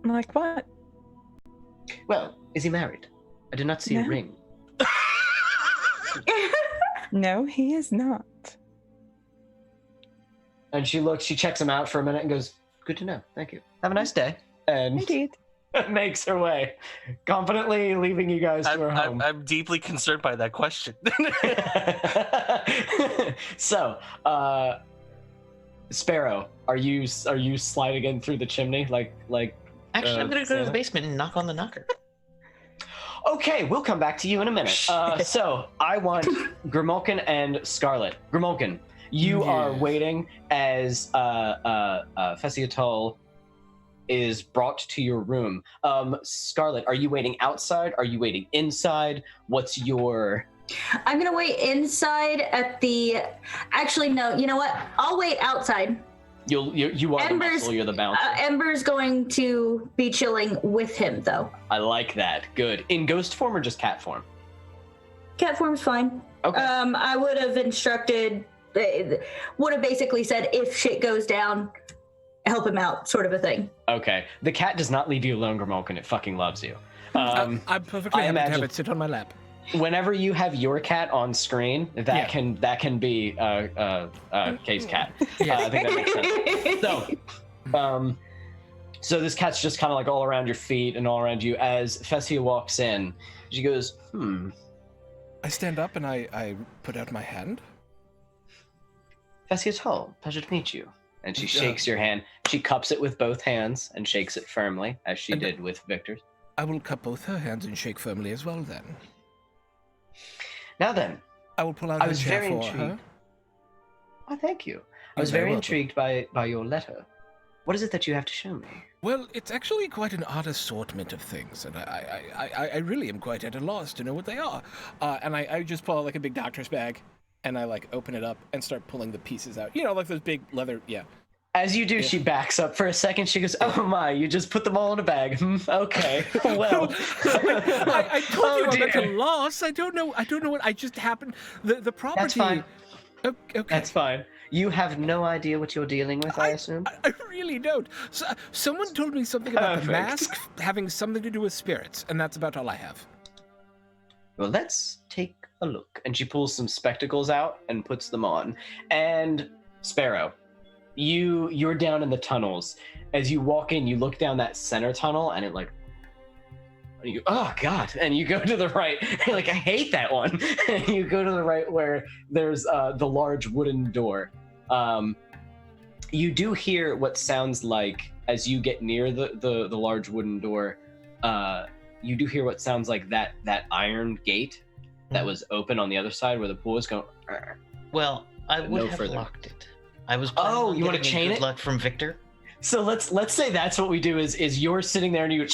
Like what? Well, is he married? I did not see a No. ring. No, he is not. And she checks him out for a minute and goes, Good to know. Thank you. Have a nice day. and Indeed. makes her way, confidently leaving you guys to her home. I'm deeply concerned by that question. So, Sparrow, are you sliding in through the chimney like? Actually, I'm gonna go to the Santa? basement and knock on the knocker. Okay, we'll come back to you in a minute. So I want Grimalkin and Scarlet. Grimalkin, you are Yes. waiting as Fessiatol is brought to your room. Scarlet, are you waiting outside? Are you waiting inside? What's your... I'm gonna wait inside at the. Actually, no. You know what? I'll wait outside. You are the Ember's- muscle, you're the bouncer. Ember's going to be chilling with him, though. I like that. Good. In ghost form or just cat form? Cat form's fine. Okay. I would have instructed, would have basically said if shit goes down, help him out, sort of a thing. Okay. The cat does not leave you alone, Grimalkin. It fucking loves you. I'm perfectly I happy to have imagine- it sit on my lap. Whenever you have your cat on screen, that can be Kay's cat. I think that makes sense. So this cat's just kind of like all around your feet and all around you. As Fessia walks in, she goes, I stand up and I put out my hand. Fessia Toll, pleasure to meet you. And she shakes your hand. She cups it with both hands and shakes it firmly, as she did with Victor's. I will cup both her hands and shake firmly as well then. Now then, I will pull out I her was chair very for intrigued. her. Oh, thank you. I You're was very very welcome. intrigued by your letter. What is it that you have to show me? Well, it's actually quite an odd assortment of things, and I really am quite at a loss to know what they are. And I just pull out like a big doctor's bag, and I like open it up and start pulling the pieces out. You know, like those big leather, As you do, she backs up for a second. She goes, "Oh my! You just put them all in a bag. Okay, well." I told you Oh, I'm at a dear. loss. I don't know what I just happened. The property. That's fine. Okay. That's fine. You have no idea what you're dealing with, I assume. I really don't. So, someone told me something about the Perfect. mask having something to do with spirits, and that's about all I have. Well, let's take a look. And she pulls some spectacles out and puts them on. And Sparrow, you're down in the tunnels. As you walk in, you look down that center tunnel, and it like, and you go, oh god! And you go to the right. You're like, I hate that one. And you go to the right where there's the large wooden door. You do hear what sounds like, as you get near the large wooden door, you do hear what sounds like that iron gate that was open on the other side where the pool is going. Well, I would No have further. locked it. I was. Oh, planning on you wanna getting a chain good it? luck from Victor. So let's say that's what we do is you're sitting there and you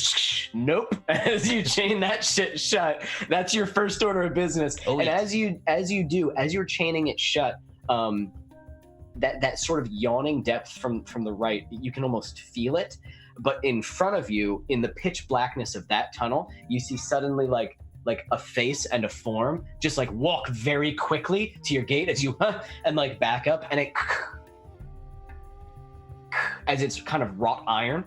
nope as you chain that shit shut. That's your first order of business. Oh, and yes. as you're chaining it shut, that sort of yawning depth from the right, you can almost feel it. But in front of you, in the pitch blackness of that tunnel, you see suddenly like a face and a form just like walk very quickly to your gate as you and like back up, and it as it's kind of wrought iron.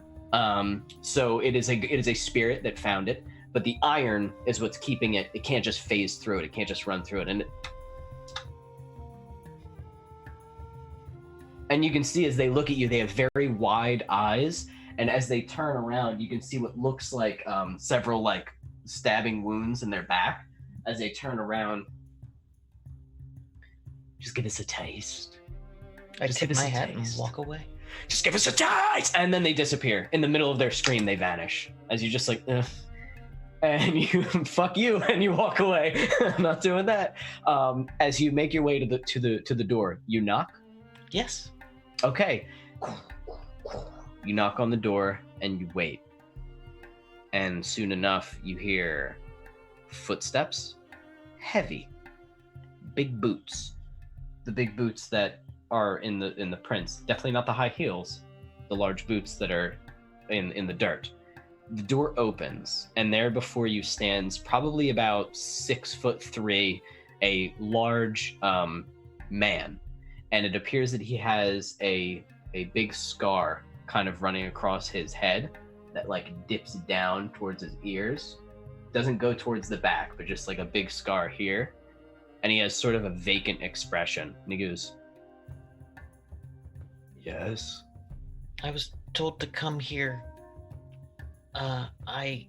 So it is a spirit that found it, but the iron is what's keeping it. It can't just phase through it. It can't just run through it. And you can see as they look at you, they have very wide eyes. And as they turn around, you can see what looks like several like stabbing wounds in their back. As they turn around, just give us a taste. I Just tip give us my a hat and taste. walk away. Just give us a taste, and then they disappear in the middle of their scream. They vanish as you just like, ugh. And you fuck you, and you walk away. I'm not doing that. As you make your way to the door, you knock. Yes. Okay. You knock on the door and you wait. And soon enough, you hear footsteps, heavy, big boots. The big boots that are in the prints. Definitely not the high heels, the large boots that are in the dirt. The door opens, and there before you stands probably about 6'3", a large man, and it appears that he has a big scar kind of running across his head that like dips down towards his ears. Doesn't go towards the back, but just like a big scar here. And he has sort of a vacant expression. And he goes, "Yes." I was told to come here. I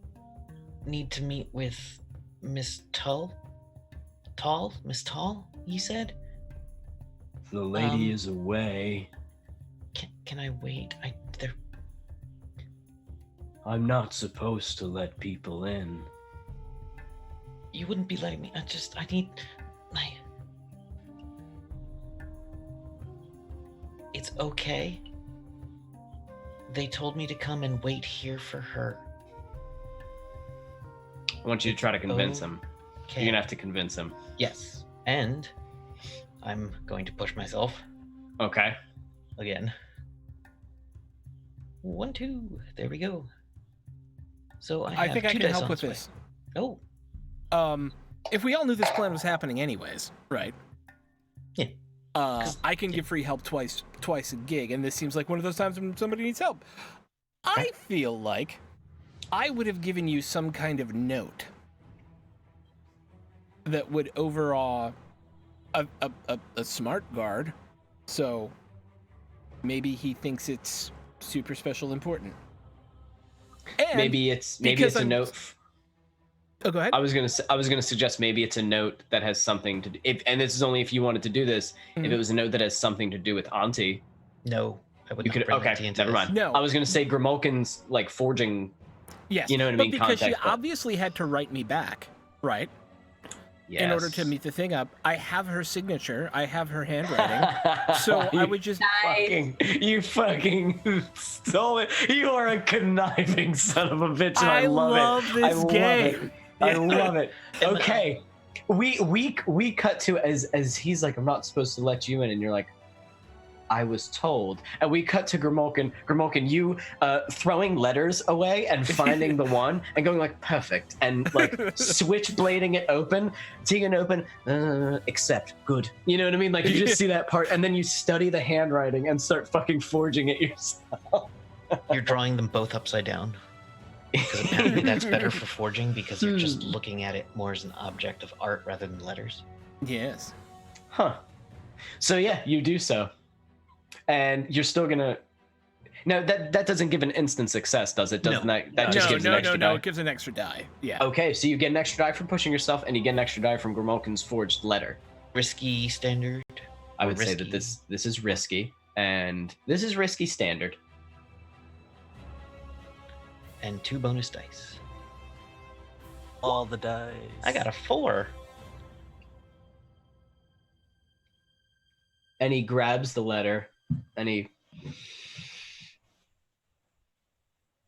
need to meet with Miss Tull. Miss Tull, you said? The lady is away. Can I wait? I'm not supposed to let people in. You wouldn't be letting me. I need my. It's okay. They told me to come and wait here for her. I want you to try to convince him. Okay. You're gonna have to convince him. Yes. And I'm going to push myself. Okay. Again. 1, 2. There we go. So I think I two can dice help on with sway. this. Oh. If we all knew this plan was happening anyways, right? Yeah. I can give free help twice a gig, and this seems like one of those times when somebody needs help. I feel like I would have given you some kind of note that would overawe a smart guard, so maybe he thinks it's super special important. And maybe it's a note. Oh, go ahead. I was gonna suggest maybe it's a note that has something to do. And this is only if you wanted to do this. If it was a note that has something to do with Auntie. No, I would You not could. bring Okay, Auntie into never this. mind. No. I was gonna say Grimalkin's like forging. Yes. You know what I mean? But because Context, she obviously had to write me back, right? Yes. In order to meet the thing up. I have her signature. I have her handwriting. So I would just... You fucking stole it. You are a conniving son of a bitch, and I love love it. this game. I love it. Okay. We cut to as he's like, I'm not supposed to let you in, and you're like, I was told. And we cut to Grimalkin. Grimalkin, you throwing letters away and finding the one and going like, perfect. And like switchblading it open, taking it open, accept, good. You know what I mean? Like you just see that part and then you study the handwriting and start fucking forging it yourself. You're drawing them both upside down. Because apparently that's better for forging because you're just looking at it more as an object of art rather than letters. Yes. Huh. So yeah, you do so. And you're still gonna. No, that doesn't give an instant success, does it? Doesn't that just gives an extra die? No, it gives an extra die. Yeah. Okay, so you get an extra die from pushing yourself, and you get an extra die from Grimalkin's forged letter. Risky standard. I would say that this is risky, and this is risky standard. And 2 bonus dice. All the dice. I got a 4. And he grabs the letter, and he.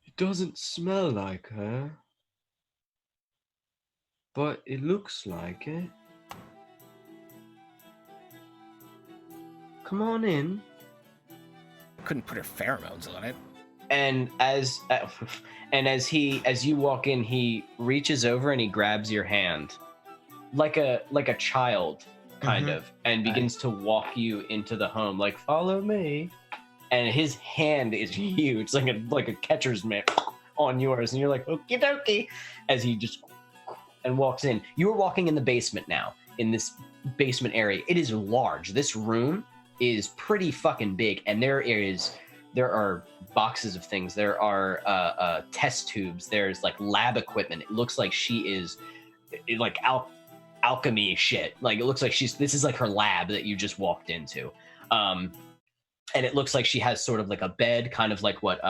It doesn't smell like her, but it looks like it. Come on in. Couldn't put her pheromones on it. And as you walk in, he reaches over and he grabs your hand, like a child, kind of, and begins to walk you into the home. Like, follow me. And his hand is huge, like a catcher's mitt on yours, and you're like, okie dokie, as he just and walks in. You are walking in the basement now, in this basement area. It is large. This room is pretty fucking big, and there are boxes of things. There are test tubes. There's like lab equipment. It looks like she is like alchemy shit. Like it looks like this is like her lab that you just walked into. And it looks like she has sort of like a bed, kind of like what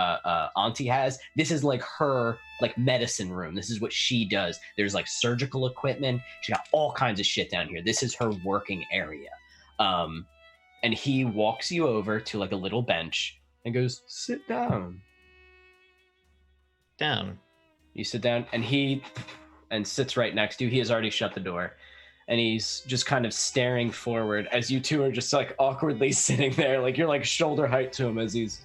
Auntie has. This is like her like medicine room. This is what she does. There's like surgical equipment. She got all kinds of shit down here. This is her working area. And he walks you over to like a little bench and goes, sit down. Down. You sit down, and he sits right next to you. He has already shut the door. and he's just kind of staring forward as you two are just like awkwardly sitting there, like you're like shoulder height to him as he's.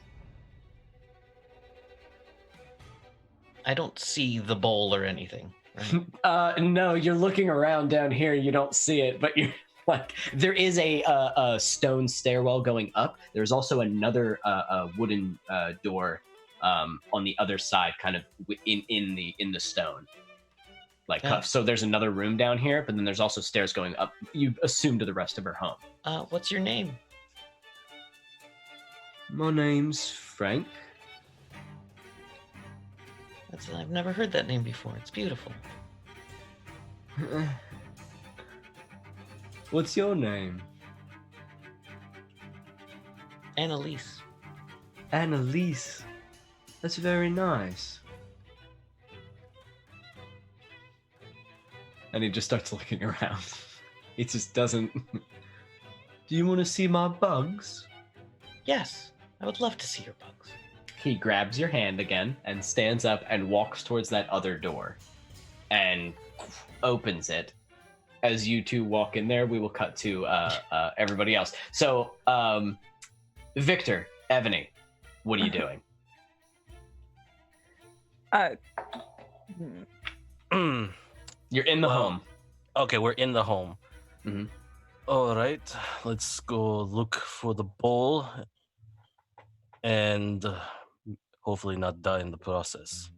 I don't see the bowl or anything. Right? No, you're looking around down here. You don't see it, but you're like there is a stone stairwell going up. There's also another wooden door on the other side, kind of in the stone. Like so, there's another room down here, but then there's also stairs going up. You assume to the rest of her home. What's your name? My name's Frank. I've never heard that name before. It's beautiful. What's your name? Annalise. Annalise. That's very nice. And he just starts looking around. He just doesn't. Do you want to see my bugs? Yes, I would love to see your bugs. He grabs your hand again and stands up and walks towards that other door and opens it. As you two walk in there, we will cut to everybody else. So, Victor, Evany, what are you doing? You're in the home. Okay, we're in the home. Mm-hmm. All right, let's go look for the bowl and hopefully not die in the process.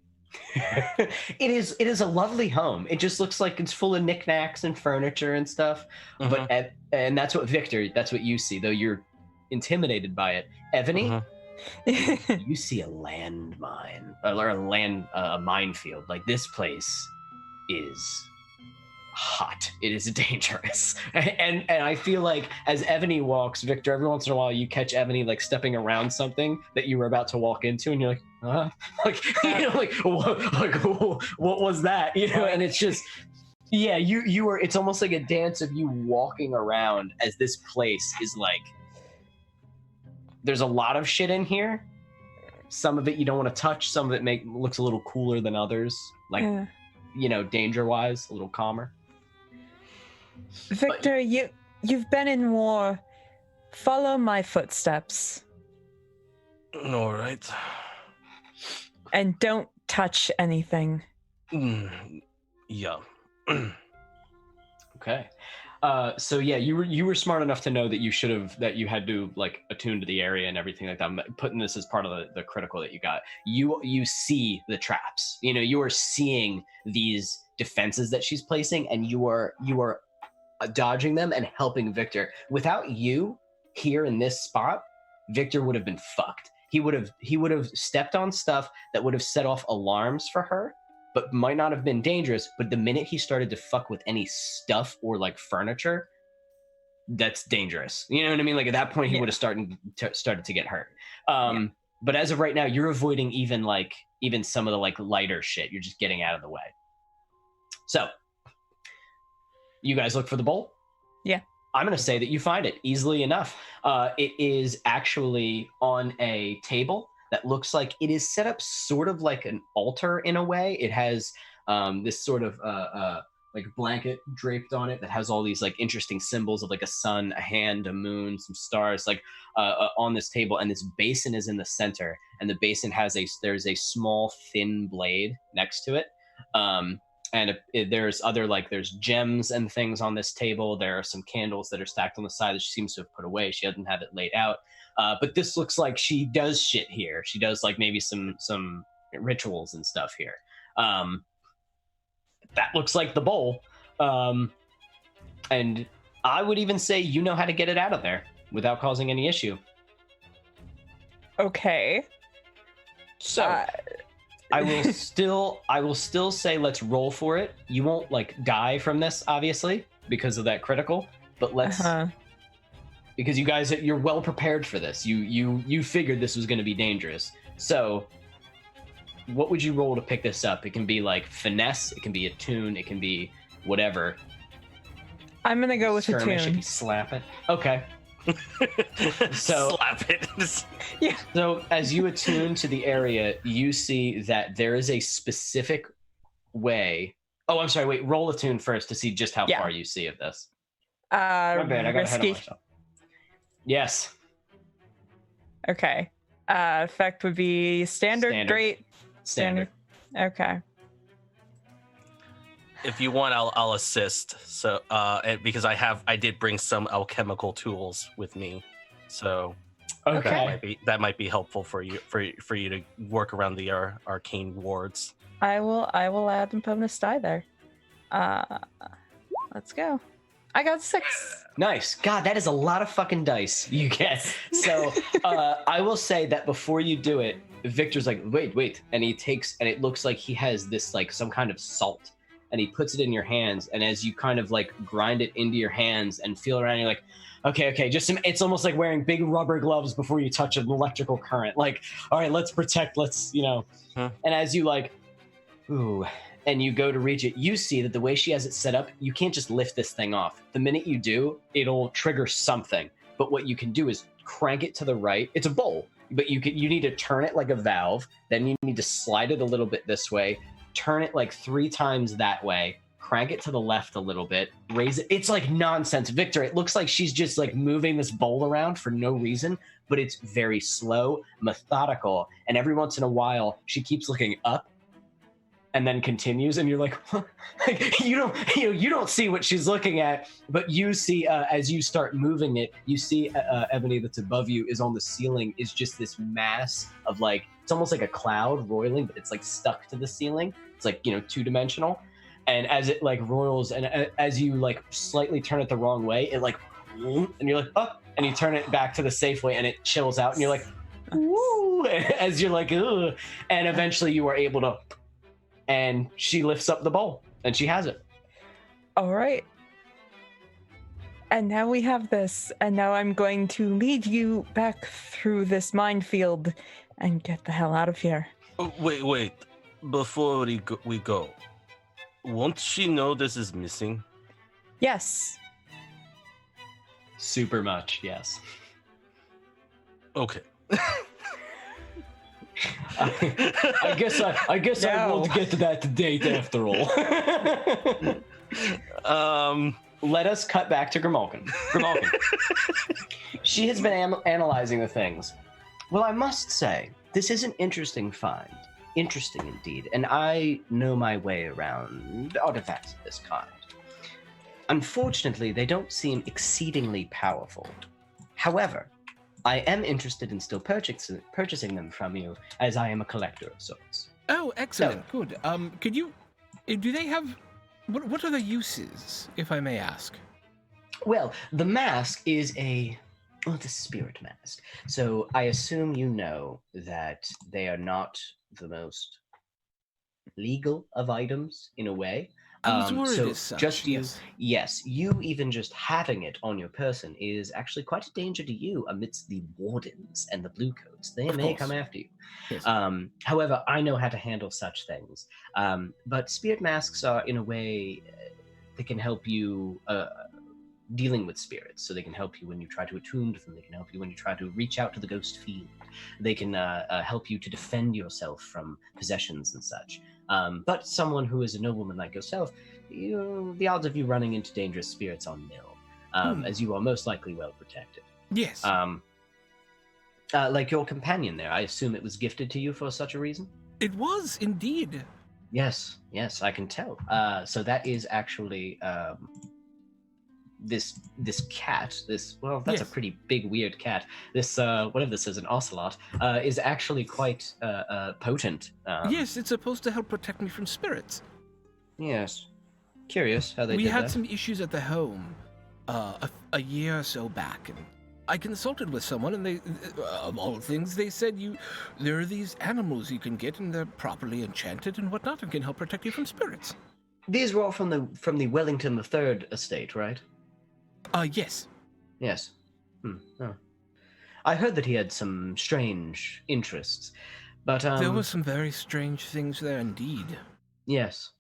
It is a lovely home. It just looks like it's full of knickknacks and furniture and stuff. Mm-hmm. But and that's what Victor, that's what you see, though you're intimidated by it. Evany, you see a landmine or a minefield. Like this place is hot. It is dangerous. And I feel like as Evany walks, Victor, every once in a while you catch Evany like stepping around something that you were about to walk into, and you're like, like, you know, like what was that? You know, and it's just, yeah, you are. It's almost like a dance of you walking around as this place is like. There's a lot of shit in here. Some of it you don't want to touch. Some of it looks a little cooler than others. Like, you know, danger-wise, a little calmer. Victor, you've been in war. Follow my footsteps. All right. And don't touch anything. Yeah. Okay. So yeah, you were smart enough to know that you had to like attune to the area and everything like that. I'm putting this as part of the critical that you got. You see the traps. You know, you are seeing these defenses that she's placing, and you are dodging them and helping Victor. Without you here in this spot, Victor would have been fucked. He would have stepped on stuff that would have set off alarms for her, but might not have been dangerous. But the minute he started to fuck with any stuff or like furniture, that's dangerous. You know what I mean? Like at that point, he would have started to get hurt. But as of right now, you're avoiding even some of the like lighter shit. You're just getting out of the way. So you guys look for the bowl? Yeah. I'm going to say that you find it easily enough. It is actually on a table that looks like it is set up sort of like an altar in a way. It has this sort of like blanket draped on it that has all these like interesting symbols of like a sun, a hand, a moon, some stars, like on this table. And this basin is in the center, and the basin there's a small thin blade next to it. And there's gems and things on this table. There are some candles that are stacked on the side that she seems to have put away. She doesn't have it laid out. But this looks like she does shit here. She does like maybe some rituals and stuff here. That looks like the bowl. And I would even say you know how to get it out of there without causing any issue. Okay. So I will still say let's roll for it. You won't like die from this, obviously, because of that critical. But let's because you guys you're well prepared for this. You figured this was going to be dangerous. So what would you roll to pick this up? It can be like finesse, it can be attune, it can be whatever. I'm gonna go with Skirmish, attune. if you slap it. Okay. So slap it. Yeah. So as you attune to the area, you see that there is a specific way Oh, I'm sorry. Wait, roll a tune first to see just how Yeah. far you see of this. My bad. I got ahead of Risky. myself. Yes. Okay. Effect would be standard. Great. Standard. Okay. If you want, I'll assist. So, because I did bring some alchemical tools with me, so Okay. that might be helpful for you to work around the arcane wards. I will add a bonus die there. Let's go. I got 6. Nice. God, that is a lot of fucking dice you get. So I will say that before you do it, Victor's like, wait. And he takes, and it looks like he has this like some kind of salt, and he puts it in your hands. And as you kind of like grind it into your hands and feel around, you're like, okay. It's almost like wearing big rubber gloves before you touch an electrical current. Like, all right, let's protect, And as you like, ooh, and you go to reach it, you see that the way she has it set up, you can't just lift this thing off. The minute you do, it'll trigger something. But what you can do is crank it to the right. It's a bowl, but you need to turn it like a valve. Then you need to slide it a little bit this way, turn it like 3 times that way, crank it to the left a little bit, raise it. It's like nonsense. Victor, it looks like she's just like moving this bowl around for no reason, but it's very slow, methodical. And every once in a while, she keeps looking up and then continues, and you're like, huh? you don't see what she's looking at, but you see as you start moving it, you see Ebony that's above you is on the ceiling is just this mass of like, it's almost like a cloud roiling, but it's like stuck to the ceiling. It's like 2-dimensional, and as it like roils, and as you like slightly turn it the wrong way, it like, and you're like, oh, and you turn it back to the safe way, and it chills out, and you're like, woo, as you're like, ugh, and eventually you are able to. And she lifts up the bowl, and she has it. All right. And now we have this, and now I'm going to lead you back through this minefield and get the hell out of here. Oh, wait. Before we go, won't she know this is missing? Yes. Super much, yes. Okay. I guess I won't get to that date after all. Let us cut back to Grimalkin. She has been analyzing the things. Well, I must say, this is an interesting find. Interesting indeed. And I know my way around artifacts of this kind. Unfortunately, they don't seem exceedingly powerful. However, I am interested in still purchasing them from you, as I am a collector of sorts. Oh, excellent. So, good. Could you... Do they have... What are the uses, if I may ask? Well, the mask is the spirit mask. So I assume you know that they are not the most legal of items, in a way. I was worried so as such, just yes. You even just having it on your person is actually quite a danger to you amidst the wardens and the bluecoats. They may come after you. Yes. However, I know how to handle such things. But spirit masks are, in a way, they can help you dealing with spirits. So they can help you when you try to attune to them. They can help you when you try to reach out to the ghost field. They can help you to defend yourself from possessions and such. But someone who is a nobleman like yourself, the odds of you running into dangerous spirits are nil, as you are most likely well protected. Yes. Like your companion there, I assume it was gifted to you for such a reason? It was, indeed. Yes, I can tell. So that is actually this cat, that's a pretty big, weird cat. This, whatever this is, an ocelot, is actually quite potent. Yes, it's supposed to help protect me from spirits. Yes. Curious how they did that. We had some issues at the home a year or so back, and I consulted with someone, and they, of all things, they said there are these animals you can get, and they're properly enchanted and whatnot, and can help protect you from spirits. These were all from the Wellington III estate, right? Yes. Yes. Oh. I heard that he had some strange interests, but there were some very strange things there indeed. Yes.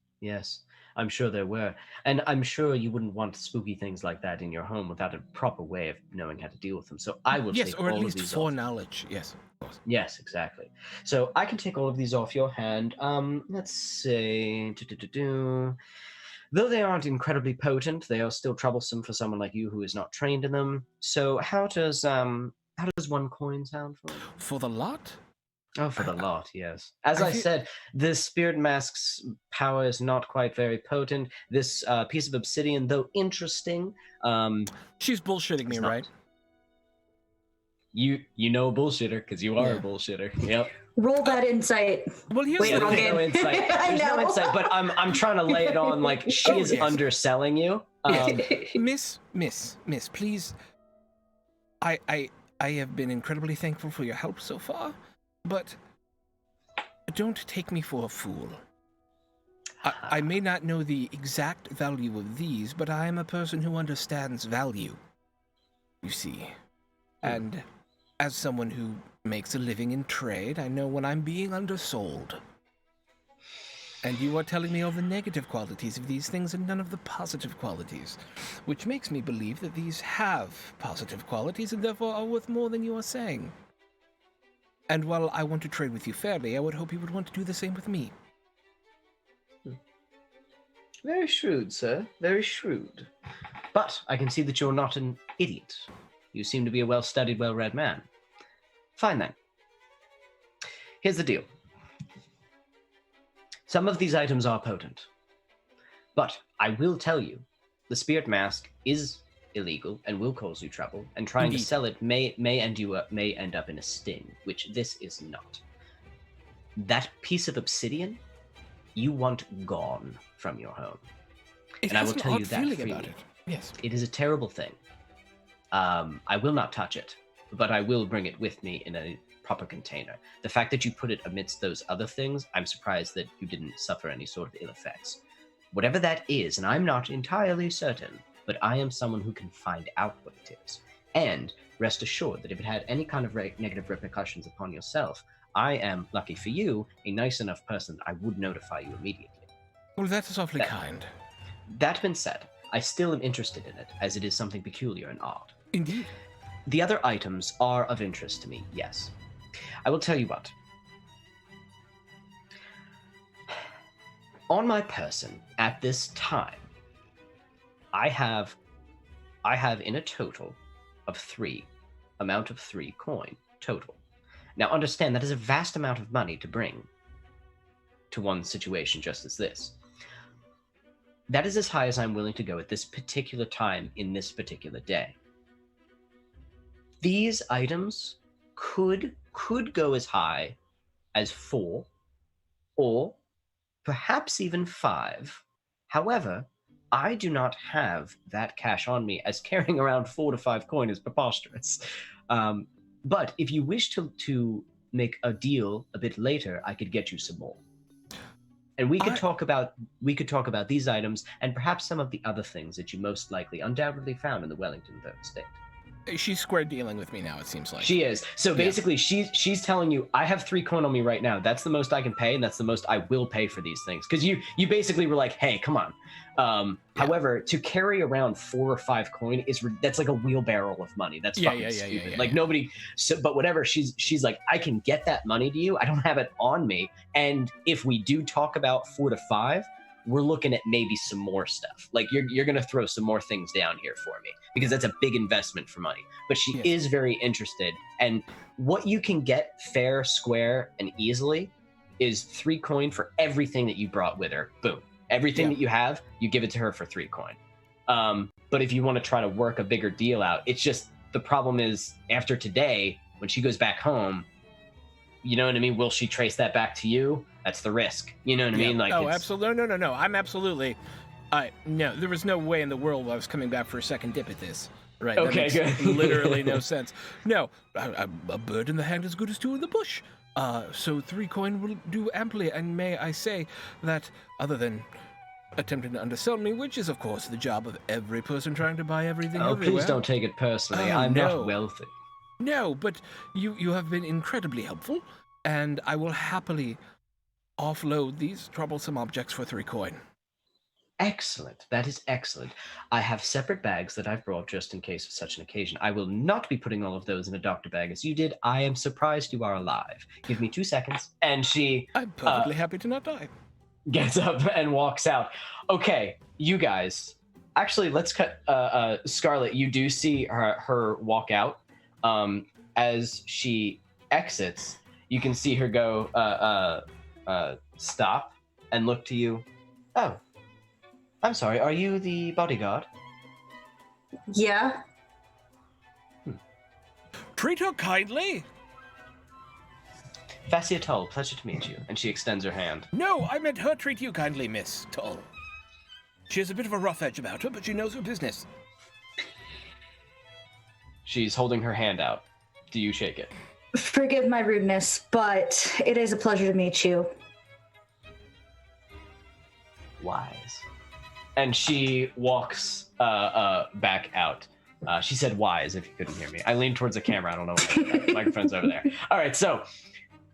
I'm sure there were. And I'm sure you wouldn't want spooky things like that in your home without a proper way of knowing how to deal with them. So I will Yes, take or at all of least these off. foreknowledge. Yes, of course. Yes, exactly. So I can take all of these off your hand. Let's say, though they aren't incredibly potent, they are still troublesome for someone like you who is not trained in them. So how does 1 coin sound for you? For the lot? Oh, for the lot, yes. As I I feel- said, the spirit mask's power is not quite very potent. This piece of obsidian, though interesting, She's bullshitting me, it's not. right? You know a bullshitter because you are Yeah. a bullshitter. Yep. Roll that insight. Well, here's Wait, the wrong thing. game. No insight. I There's no know. insight, but I'm trying to lay it on like she Oh, is yes. underselling you. Miss, please. I have been incredibly thankful for your help so far, but don't take me for a fool. I may not know the exact value of these, but I am a person who understands value, you see. And as someone who makes a living in trade, I know when I'm being undersold. And you are telling me all the negative qualities of these things and none of the positive qualities, which makes me believe that these have positive qualities and therefore are worth more than you are saying. And while I want to trade with you fairly, I would hope you would want to do the same with me. Very shrewd, sir. Very shrewd. But I can see that you're not an idiot. You seem to be a well-studied, well-read man. Fine then. Here's the deal. Some of these items are potent. But I will tell you, the spirit mask is illegal and will cause you trouble, and trying Indeed. to sell it may end up in a sting, which this is not. That piece of obsidian, you want gone from your home. It And I has will an tell you odd that feeling about freely. it. Yes. It is a terrible thing. I will not touch it, but I will bring it with me in a proper container. The fact that you put it amidst those other things, I'm surprised that you didn't suffer any sort of ill effects. Whatever that is, and I'm not entirely certain, but I am someone who can find out what it is. And rest assured that if it had any kind of negative repercussions upon yourself, I am, lucky for you, a nice enough person that I would notify you immediately. Well, that is awfully kind. That being said, I still am interested in it, as it is something peculiar and odd. Indeed. The other items are of interest to me, yes. I will tell you what. On my person, at this time, I have in a total of 3 coin total. Now understand that is a vast amount of money to bring to one situation just as this. That is as high as I'm willing to go at this particular time in this particular day. These items could go as high as 4 or perhaps even 5. However, I do not have that cash on me, as carrying around 4 to 5 coin is preposterous. But if you wish to make a deal a bit later, I could get you some more. And we could talk about these items and perhaps some of the other things that you most likely undoubtedly found in the Wellington estate. She's square dealing with me now, it seems like. She is. So basically, she's telling you, I have 3 coin on me right now. That's the most I can pay, and that's the most I will pay for these things. Because you basically were like, hey, come on. However, to carry around 4 or 5 coin that's like a wheelbarrow of money. That's fucking stupid. Like nobody. So, but whatever. She's like, I can get that money to you. I don't have it on me. And if we do talk about 4 to 5. We're looking at maybe some more stuff. Like you're gonna throw some more things down here for me because that's a big investment for money. But she is very interested, and what you can get fair, square, and easily is 3 coin for everything that you brought with her. Boom, everything that you have, you give it to her for 3 coin. But if you want to try to work a bigger deal out, it's just the problem is after today, when she goes back home, you know what I mean? Will she trace that back to you? That's the risk. You know what I mean? Like, absolutely. No. I'm absolutely. No, there was no way in the world I was coming back for a second dip at this. Right. Okay, that makes good. Literally no sense. No, a bird in the hand is good as 2 in the bush. So 3 coin will do amply. And may I say that, other than attempting to undersell me, which is of course the job of every person trying to buy everything everywhere. Please don't take it personally. I'm not wealthy. No, but you have been incredibly helpful, and I will happily offload these troublesome objects for 3 coin. Excellent. That is excellent. I have separate bags that I've brought just in case of such an occasion. I will not be putting all of those in a doctor bag as you did. I am surprised you are alive. Give me 2 seconds. And she I'm perfectly happy to not die. gets up and walks out. Okay, you guys. Actually, let's cut Scarlet. You do see her walk out. As she exits, you can see her go stop and look to you. Oh. I'm sorry, are you the bodyguard? Yeah. Treat her kindly. Fassia Tull, pleasure to meet you. And she extends her hand. No, I meant her treat you kindly, Miss Tull. She has a bit of a rough edge about her, but she knows her business. She's holding her hand out. Do you shake it? Forgive my rudeness, but it is a pleasure to meet you. Wise. And she walks back out. She said wise, if you couldn't hear me. I leaned towards the camera. I don't know what the microphone's over there. All right, so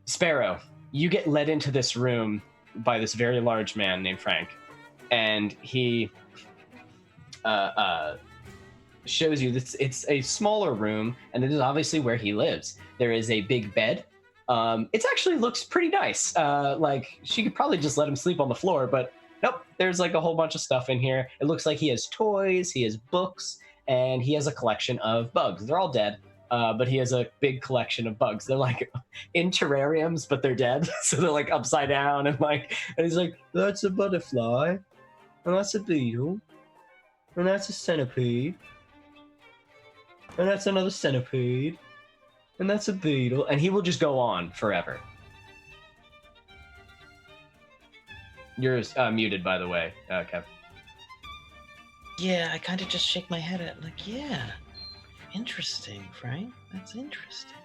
Sparrow, you get led into this room by this very large man named Frank. And he shows you that it's a smaller room, and it is obviously where he lives. There is a big bed. It actually looks pretty nice. Like, she could probably just let him sleep on the floor, but nope, there's like a whole bunch of stuff in here. It looks like he has toys, he has books, and he has a collection of bugs. They're all dead, but he has a big collection of bugs. They're like in terrariums, but they're dead. So they're like upside down and he's like, that's a butterfly, and that's a beetle, and that's a centipede, and that's another centipede, and that's a beetle. And he will just go on forever. You're muted, by the way, Kev. Yeah, I kind of just shake my head at like, yeah, interesting, Frank. That's interesting.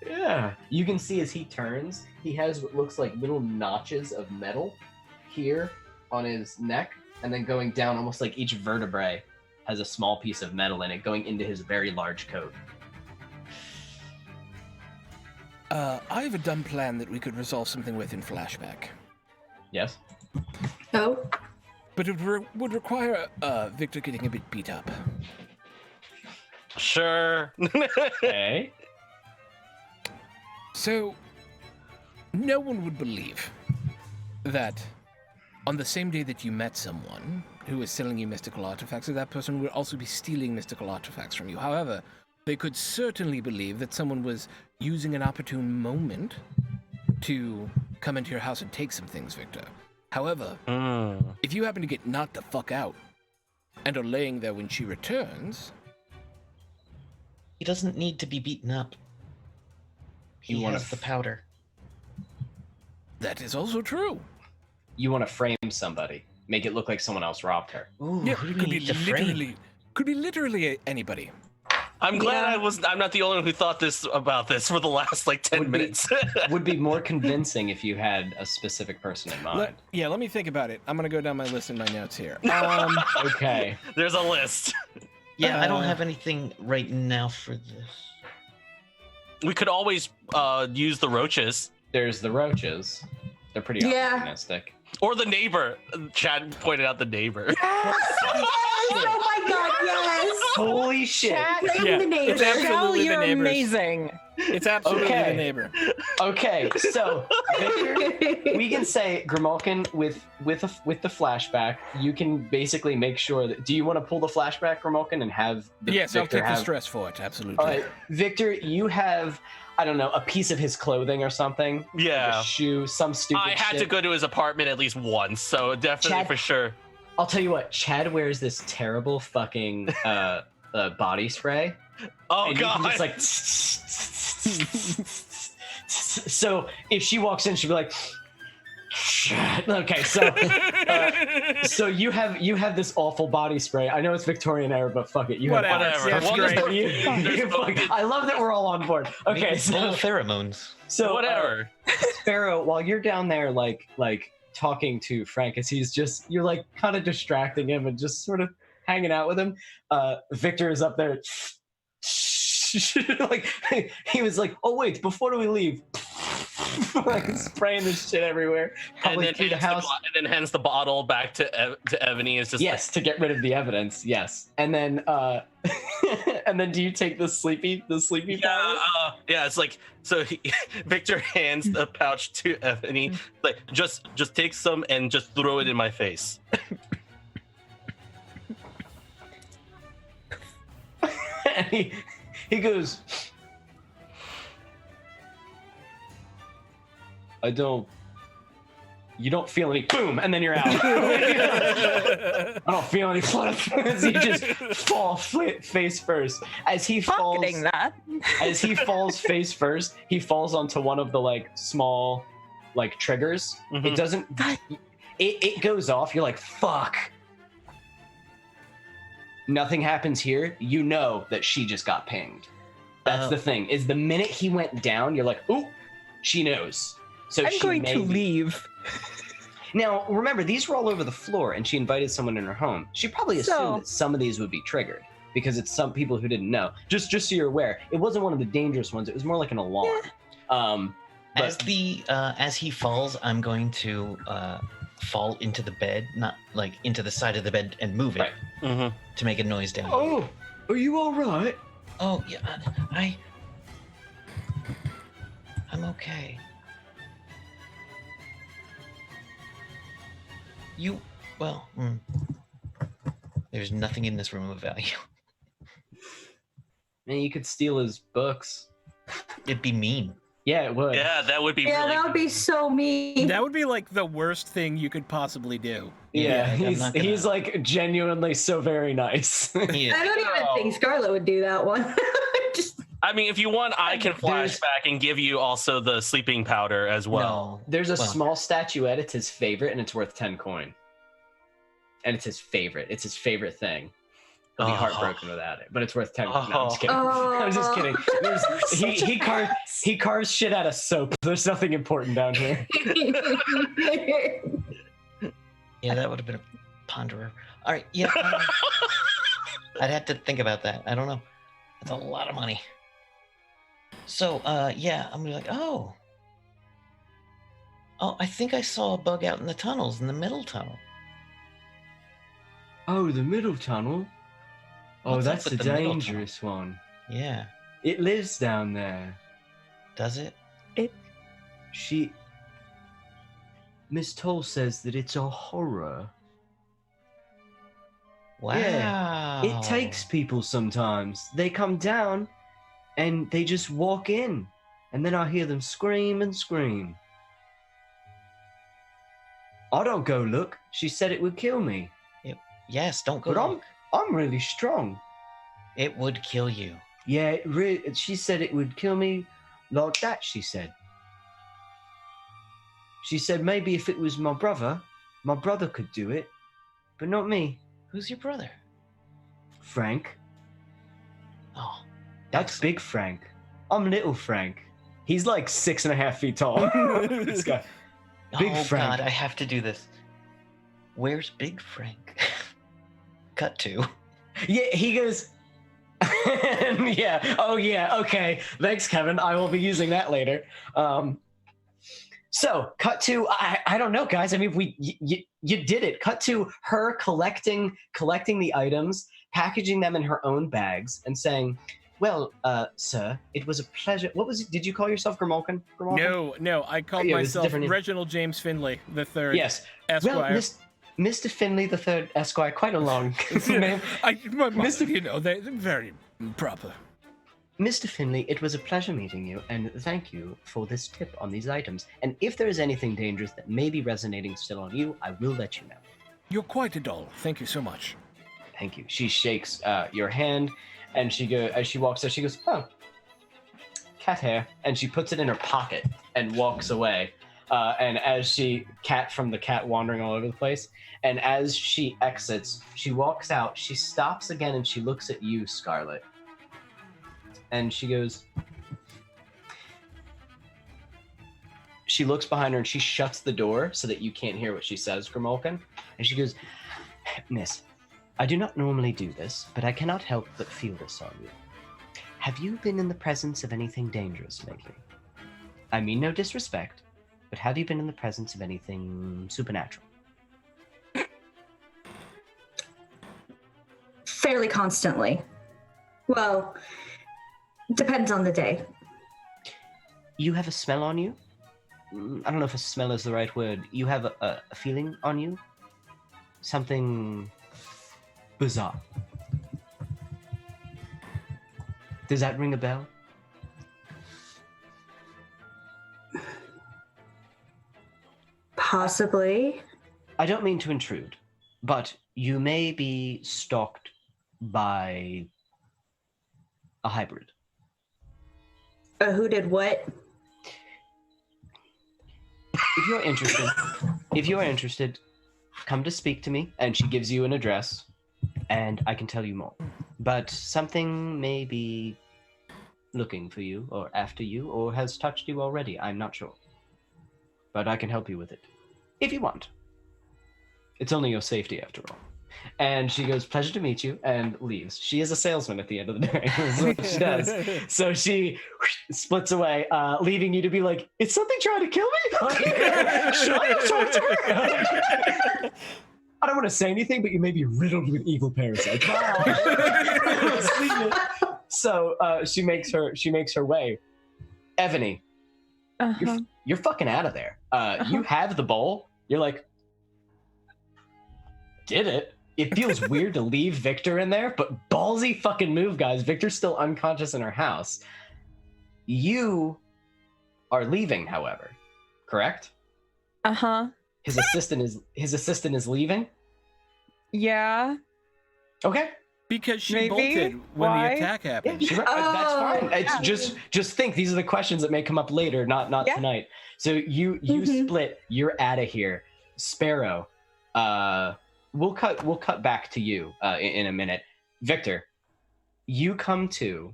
Yeah. You can see as he turns, he has what looks like little notches of metal here on his neck, and then going down almost like each vertebrae has a small piece of metal in it going into his very large coat. I have a dumb plan that we could resolve something with in flashback. Yes? Oh? But it would require Victor getting a bit beat up. Sure. Okay. So, no one would believe that on the same day that you met someone who was selling you mystical artifacts, that person would also be stealing mystical artifacts from you. However, they could certainly believe that someone was using an opportune moment to come into your house and take some things, Victor. However, if you happen to get knocked the fuck out and are laying there when she returns... He doesn't need to be beaten up. He has the powder. That is also true. You want to frame somebody, make it look like someone else robbed her. Ooh, Yeah, who do we need to frame? could be literally anybody. I'm glad I'm not the only one who thought about this for the last like 10 minutes. Would be more convincing if you had a specific person in mind. Let me think about it. I'm gonna go down my list in my notes here. Okay. There's a list. Yeah, I don't have anything right now for this. We could always use the roaches. There's the roaches. They're pretty optimistic. Or the neighbor. Chad pointed out the neighbor. Oh my god, yes! Holy shit. Blame the neighbor. It's absolutely you're the neighbors. amazing. It's absolutely the neighbor. Okay, so Victor, we can say Grimalkin with the flashback. You can basically make sure that. Do you want to pull the flashback, Grimalkin, and have Yes, Victor I'll take have, the stress for it. Absolutely. All right, Victor, you have, I don't know, a piece of his clothing or something. Yeah. Like a shoe, some stupid I had shit. to go to his apartment at least once, so definitely Chad- for sure. I'll tell you what, Chad wears this terrible fucking body spray. Oh and god. You can just like so if she walks in, she'll be like okay, so you have this awful body spray. I know it's Victorian era, but fuck it. You have Whatever. That's great. I love that we're all on board. Okay, Maybe so pheromones. So Whatever. Sparrow, while you're down there like talking to Frank, as you're like kind of distracting him and just sort of hanging out with him, Victor is up there like he was like, oh wait, before we leave, like spraying this shit everywhere, probably through the house. And then hands the bottle back to Ebony. It's just yes, to get rid of the evidence. Yes, and then and then do you take the sleepy powder? Yeah, it's like so. Victor hands the pouch to Ebony, like just take some and just throw it in my face. And he goes, you don't feel any boom, and then you're out. I don't feel any flutter. You just fall face first. As he falls, as he falls face first, he falls onto one of the like small like triggers. Mm-hmm. It doesn't. It goes off. You're like, fuck. Nothing happens here. You know that she just got pinged. That's the thing. Is the minute he went down, you're like, ooh, she knows. So I'm going to leave. Now, remember, these were all over the floor, and she invited someone in her home. She probably assumed that some of these would be triggered because it's some people who didn't know. Just so you're aware, it wasn't one of the dangerous ones. It was more like an alarm. Yeah. As he falls, I'm going to fall into the bed, not like into the side of the bed, and move it to make a noise down. Oh, are you all right? Oh yeah, I'm okay. There's nothing in this room of value. Man, you could steal his books. It'd be mean. Yeah, it would. Yeah, that would be. Yeah, really that would be so mean. That would be like the worst thing you could possibly do. Yeah, like, he's like genuinely so very nice. Yeah. I don't even think Scarlet would do that one. I mean, if you want, I can flash back and give you also the sleeping powder as well. No. There's a small statuette. It's his favorite, and it's worth 10 coin. And it's his favorite. It's his favorite thing. He'll be heartbroken without it, but it's worth 10. No, I'm just kidding. I'm just kidding. He carves shit out of soap. There's nothing important down here. Yeah, that would have been a ponderer. All right, yeah. I'd have to think about that. I don't know. That's a lot of money. So, yeah, I'm gonna be like, oh, I think I saw a bug out in the tunnels, in the middle tunnel. Oh, the middle tunnel? Oh, What's up that's with the the middle dangerous one. Yeah. It lives down there. Does it? Miss Toll says that it's a horror. Wow. Yeah, it takes people sometimes. They come down and they just walk in. And then I hear them scream and scream. I don't go look. She said it would kill me. Yes, don't go But look. I'm really strong. It would kill you. Yeah, she said it would kill me like that, she said. She said maybe if it was my brother could do it, but not me. Who's your brother? Frank. Oh, That's Big Frank. I'm Little Frank. He's like 6.5 feet tall. This guy. Big Frank. God, I have to do this. Where's Big Frank? Cut to. Yeah, he goes. Yeah. Oh, yeah. Okay. Thanks, Kevin. I will be using that later. So, cut to. I don't know, guys. I mean, you did it. Cut to her collecting the items, packaging them in her own bags, and saying, "Well, sir, it was a pleasure." What was it? Did you call yourself Grimalkin? No. I called myself Reginald James Finley III. Yes. Esquire. Well, Mr. Finley III, Esquire, quite a long name. They're very proper. Mr. Finley, it was a pleasure meeting you, and thank you for this tip on these items. And if there is anything dangerous that may be resonating still on you, I will let you know. You're quite a doll. Thank you so much. Thank you. She shakes your hand, and as she walks out, she goes, "Oh, cat hair," and she puts it in her pocket and walks away. And as cat from the cat wandering all over the place, and as she exits, she walks out, she stops again, and she looks at you, Scarlet. And she goes, she looks behind her and she shuts the door so that you can't hear what she says, Grimalkin. And she goes, "Miss, I do not normally do this, but I cannot help but feel this on you. Have you been in the presence of anything dangerous lately?" I mean no disrespect, but have you been in the presence of anything supernatural? Fairly constantly. Well, depends on the day. You have a smell on you? I don't know if a smell is the right word. You have a feeling on you? Something bizarre. Does that ring a bell? Possibly. I don't mean to intrude, but you may be stalked by a hybrid. Who did what? If you are interested, come to speak to me. And she gives you an address, and I can tell you more. But something may be looking for you, or after you, or has touched you already. I'm not sure. But I can help you with it, if you want. It's only your safety, after all. And she goes, pleasure to meet you, and leaves. She is a salesman at the end of the day. That's what she does. So she splits away, leaving you to be like, is something trying to kill me? Should I have talked to her? I don't want to say anything, but you may be riddled with evil parasites. So she makes her way. Ebony, you're fucking out of there. You have the bowl. You're like, did it? It feels weird to leave Victor in there, but ballsy fucking move, guys. Victor's still unconscious in her house. You are leaving, however, correct? His assistant is leaving. Yeah. Okay. Because she Maybe? bolted when Why? the attack happened. That's fine. It's just think these are the questions that may come up later, not tonight. So you split. You're out of here, Sparrow. We'll cut back to you in a minute. Victor, you come to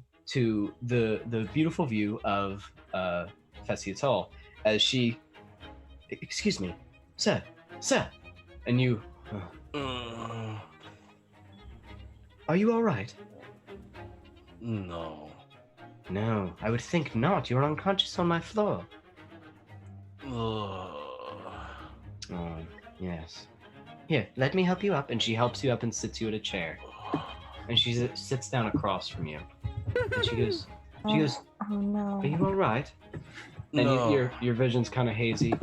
the beautiful view of Theseus Hall as she, excuse me, sir, and you. Are you all right? No. No, I would think not. You're unconscious on my floor. Ugh. Oh, yes. Here, let me help you up. And she helps you up and sits you at a chair. And she sits down across from you. And she goes, oh no. are you all right? And No. your vision's kind of hazy.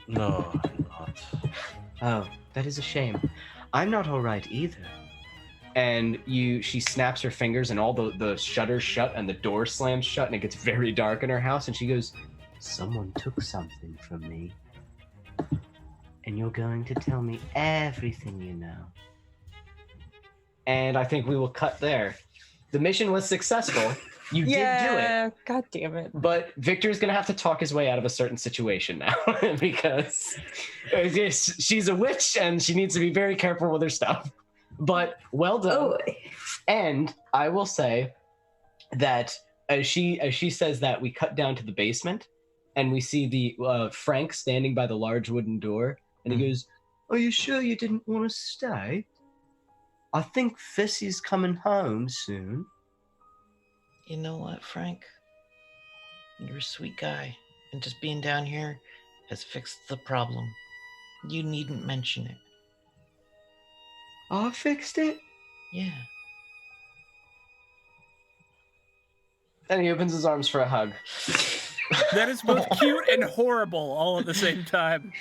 No, I'm not. Oh, that is a shame. I'm not all right either. And she snaps her fingers and all the shutters shut and the door slams shut and it gets very dark in her house. And she goes, someone took something from me. And you're going to tell me everything you know. And I think we will cut there. The mission was successful. You did do it. God damn it. But Victor's going to have to talk his way out of a certain situation now because she's a witch and she needs to be very careful with her stuff. But well done. Oh. And I will say that as she says that, we cut down to the basement and we see the Frank standing by the large wooden door. And he goes, are you sure you didn't want to stay? I think Fissy's coming home soon. You know what, Frank? You're a sweet guy, and just being down here has fixed the problem. You needn't mention it. I fixed it? Yeah. And he opens his arms for a hug. That is both cute and horrible all at the same time.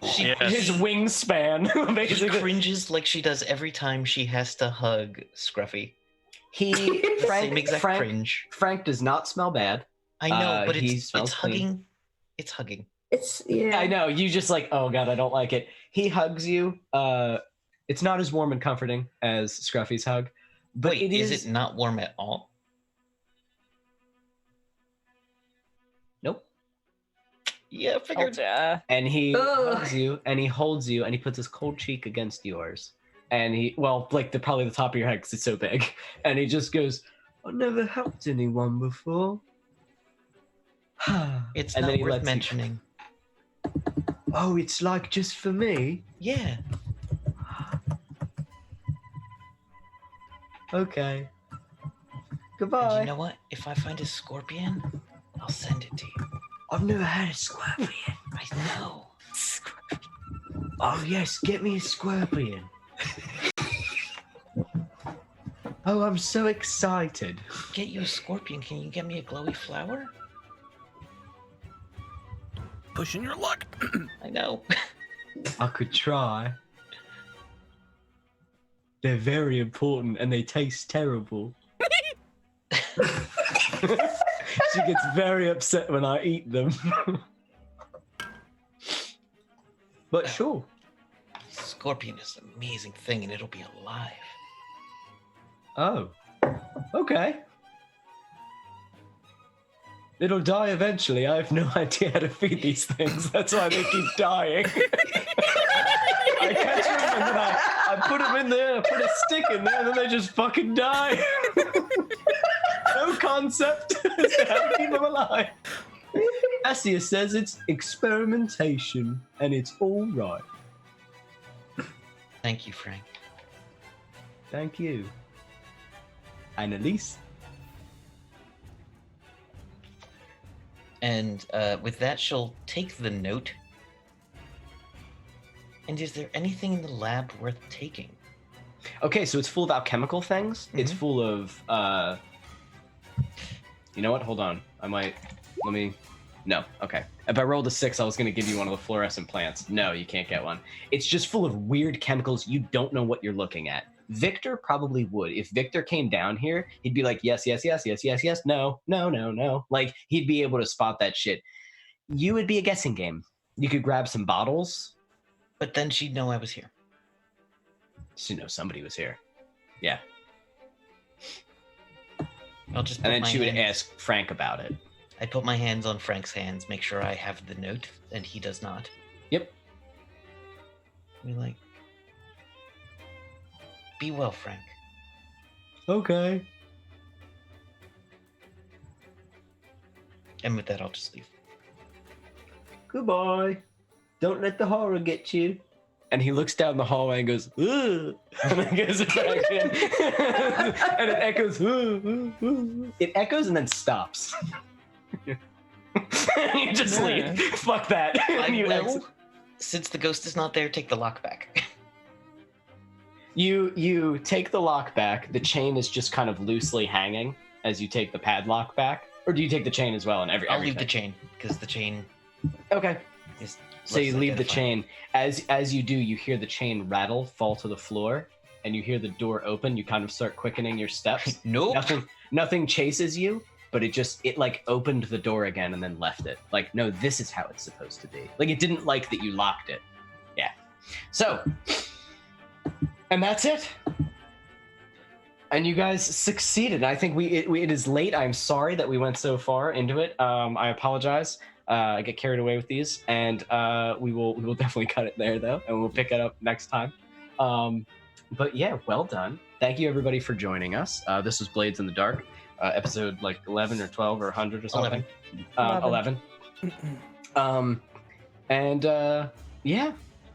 His wingspan, She basically. cringes like she does every time she has to hug Scruffy. Same exact cringe. Frank does not smell bad. I know, but he it's smells clean. hugging. It's hugging. It's yeah. I know. You just like, oh god, I don't like it. He hugs you. It's not as warm and comforting as Scruffy's hug, but Wait, is it not warm at all? Nope. Yeah, figured. And he Ugh. hugs you, and he holds you, and he puts his cold cheek against yours. And he, well, like probably the top of your head because it's so big. And he just goes, "I've never helped anyone before." It's And not then he worth lets you- mentioning. Oh, it's like just for me? Yeah. Okay. And Goodbye. you know what? If I find a scorpion, I'll send it to you. I've never had a scorpion. I know. Oh yes, get me a scorpion. Oh, I'm so excited. Get you a scorpion. Can you get me a glowy flower? Pushing your luck. I know. I could try. They're very important and they taste terrible. She gets very upset when I eat them. But sure. Scorpion is an amazing thing, and it'll be alive. Oh. Okay. It'll die eventually. I have no idea how to feed these things. That's why they keep dying. I catch them and then I put them in there, I put a stick in there, and then they just fucking die. No concept as to how to keep them alive. Cassia says it's experimentation, and it's all right. Thank you, Frank. Thank you. Annalise. And with that, she'll take the note. And is there anything in the lab worth taking? Okay, so it's full of alchemical things. It's full of you know what? Hold on. No, okay. If I rolled a 6, I was going to give you one of the fluorescent plants. No, you can't get one. It's just full of weird chemicals. You don't know what you're looking at. Victor probably would. If Victor came down here, he'd be like, yes, yes, yes, yes, yes, yes, no, no, no, no. Like, he'd be able to spot that shit. You would be a guessing game. You could grab some bottles. But then she'd know I was here. She'd know somebody was here. Yeah. I'll just And then she would ask Frank about it. I put my hands on Frank's hands, make sure I have the note, and he does not. Yep. Be like, be well, Frank. Okay. And with that, I'll just leave. Goodbye. Don't let the horror get you. And he looks down the hallway and goes, ugh, and then goes back in. And it echoes, It echoes and then stops. You just leave. Fuck that. I You will, exit. since the ghost is not there, take the lock back. You take the lock back. The chain is just kind of loosely hanging as you take the padlock back. Or do you take the chain as well? And I'll leave the chain, because the chain Okay. is So you less leave the identifying. chain. As you do, you hear the chain rattle, fall to the floor, and you hear the door open. You kind of start quickening your steps. Nope. Nothing chases you, but it like opened the door again and then left it. Like, no, this is how it's supposed to be. Like, it didn't like that you locked it. Yeah. So, and that's it. And you guys succeeded. I think it is late. I'm sorry that we went so far into it. I apologize. I get carried away with these, and we will definitely cut it there though, and we'll pick it up next time. But yeah, well done. Thank you everybody for joining us. This was Blades in the Dark, episode like 11 or 12 or 100 or something. 11. Yeah,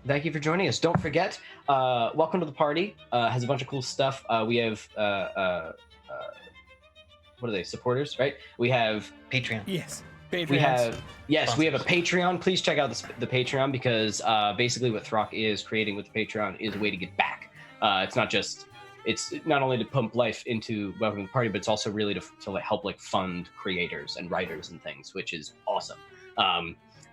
thank you for joining us. Don't forget, Welcome to the Party has a bunch of cool stuff. We have what are they? Supporters, right? We have Patreon. Yes. we have a Patreon. Please check out the Patreon, because basically what Throck is creating with the Patreon is a way to get back. It's not only to pump life into Welcome to the Party, but it's also really to like, help like fund creators and writers and things, which is awesome.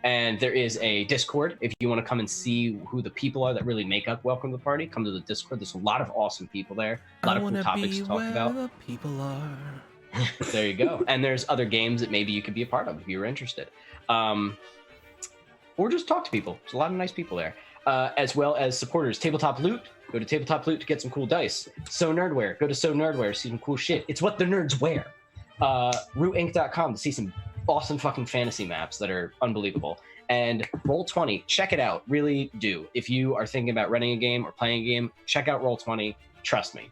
And there is a Discord. If you want to come and see who the people are that really make up Welcome to the Party, come to the Discord. There's a lot of awesome people there. A lot of cool topics to talk about. The people are. There you go. And there's other games that maybe you could be a part of if you were interested. Or just talk to people. There's a lot of nice people there. As well as supporters. Tabletop Loot. Go to Tabletop Loot to get some cool dice. So Nerdware. Go to So Nerdware to see some cool shit. It's what the nerds wear. RootInc.com to see some awesome fucking fantasy maps that are unbelievable. And Roll20. Check it out. Really do. If you are thinking about running a game or playing a game, check out Roll20. Trust me.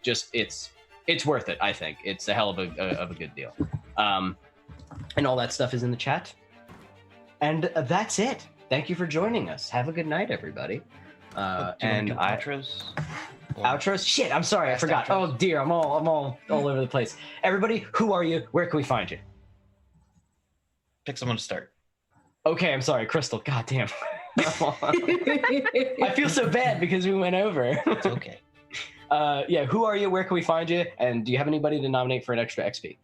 It's worth it, I think. It's a hell of a good deal. And all that stuff is in the chat. And that's it. Thank you for joining us. Have a good night, everybody. Outros? Outros? Shit, I'm sorry, I forgot. Outros. Oh dear, I'm all over the place. Everybody, who are you? Where can we find you? Pick someone to start. Okay, I'm sorry, Crystal. Goddamn. I feel so bad because we went over. It's okay. Yeah, who are you? Where can we find you? And do you have anybody to nominate for an extra XP?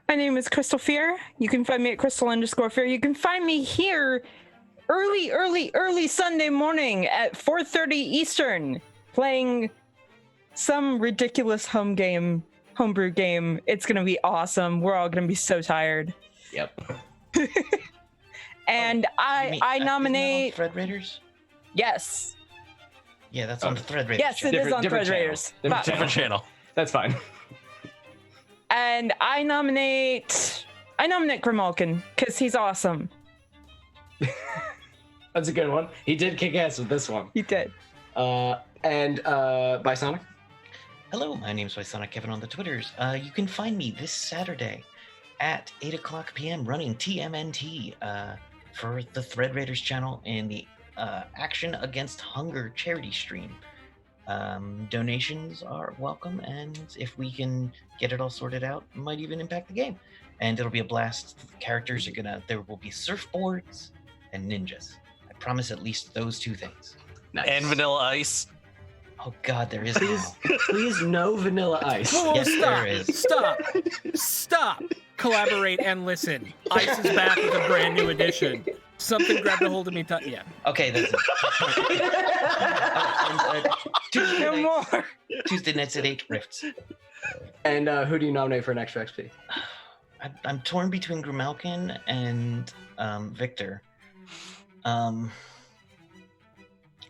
My name is Crystal Fear. You can find me at Crystal_Fear. You can find me here early Sunday morning at 4:30 Eastern, playing some ridiculous homebrew game. It's gonna be awesome. We're all gonna be so tired. Yep. And I nominate Thread Raiders. Yes. Yeah, that's on the Thread Raiders. Yes, it is on Thread Raiders. Different channel. That's fine. And I nominate Grimalkin because he's awesome. That's a good one. He did kick ass with this one. He did. And Bisonic? Hello, my name's Bisonic Kevin on the Twitters. You can find me this Saturday at 8 o'clock p.m. running TMNT for the Thread Raiders channel and the Action Against Hunger charity stream. Donations are welcome, and if we can get it all sorted out, it might even impact the game. And it'll be a blast. The characters are there will be surfboards and ninjas. I promise at least those two things. Nice. And Vanilla Ice. Oh God, there is. Please, no Vanilla Ice. Whoa, Yes, stop! there is. Stop! Collaborate and listen. Ice is back with a brand new edition. Something grabbed a hold of me. Yeah. Okay, that's it. No more. Tuesday nights at 8 Rifts. And who do you nominate for an extra XP? I'm torn between Grimalkin and Victor.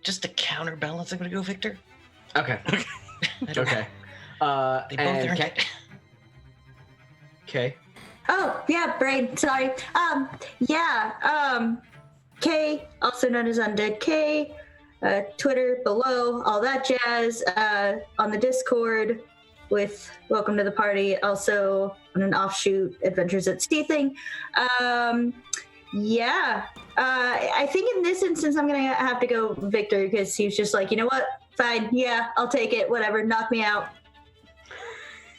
Just to counterbalance, I'm gonna go Victor. Okay. Okay. They both earned Kay? it. Okay. Oh, yeah, brain. Sorry. K, also known as Undead K, Twitter below, all that jazz, on the Discord with Welcome to the Party, also on an offshoot Adventures at Sea thing. I think in this instance, I'm going to have to go Victor because he was just like, you know what? Fine. Yeah, I'll take it. Whatever. Knock me out.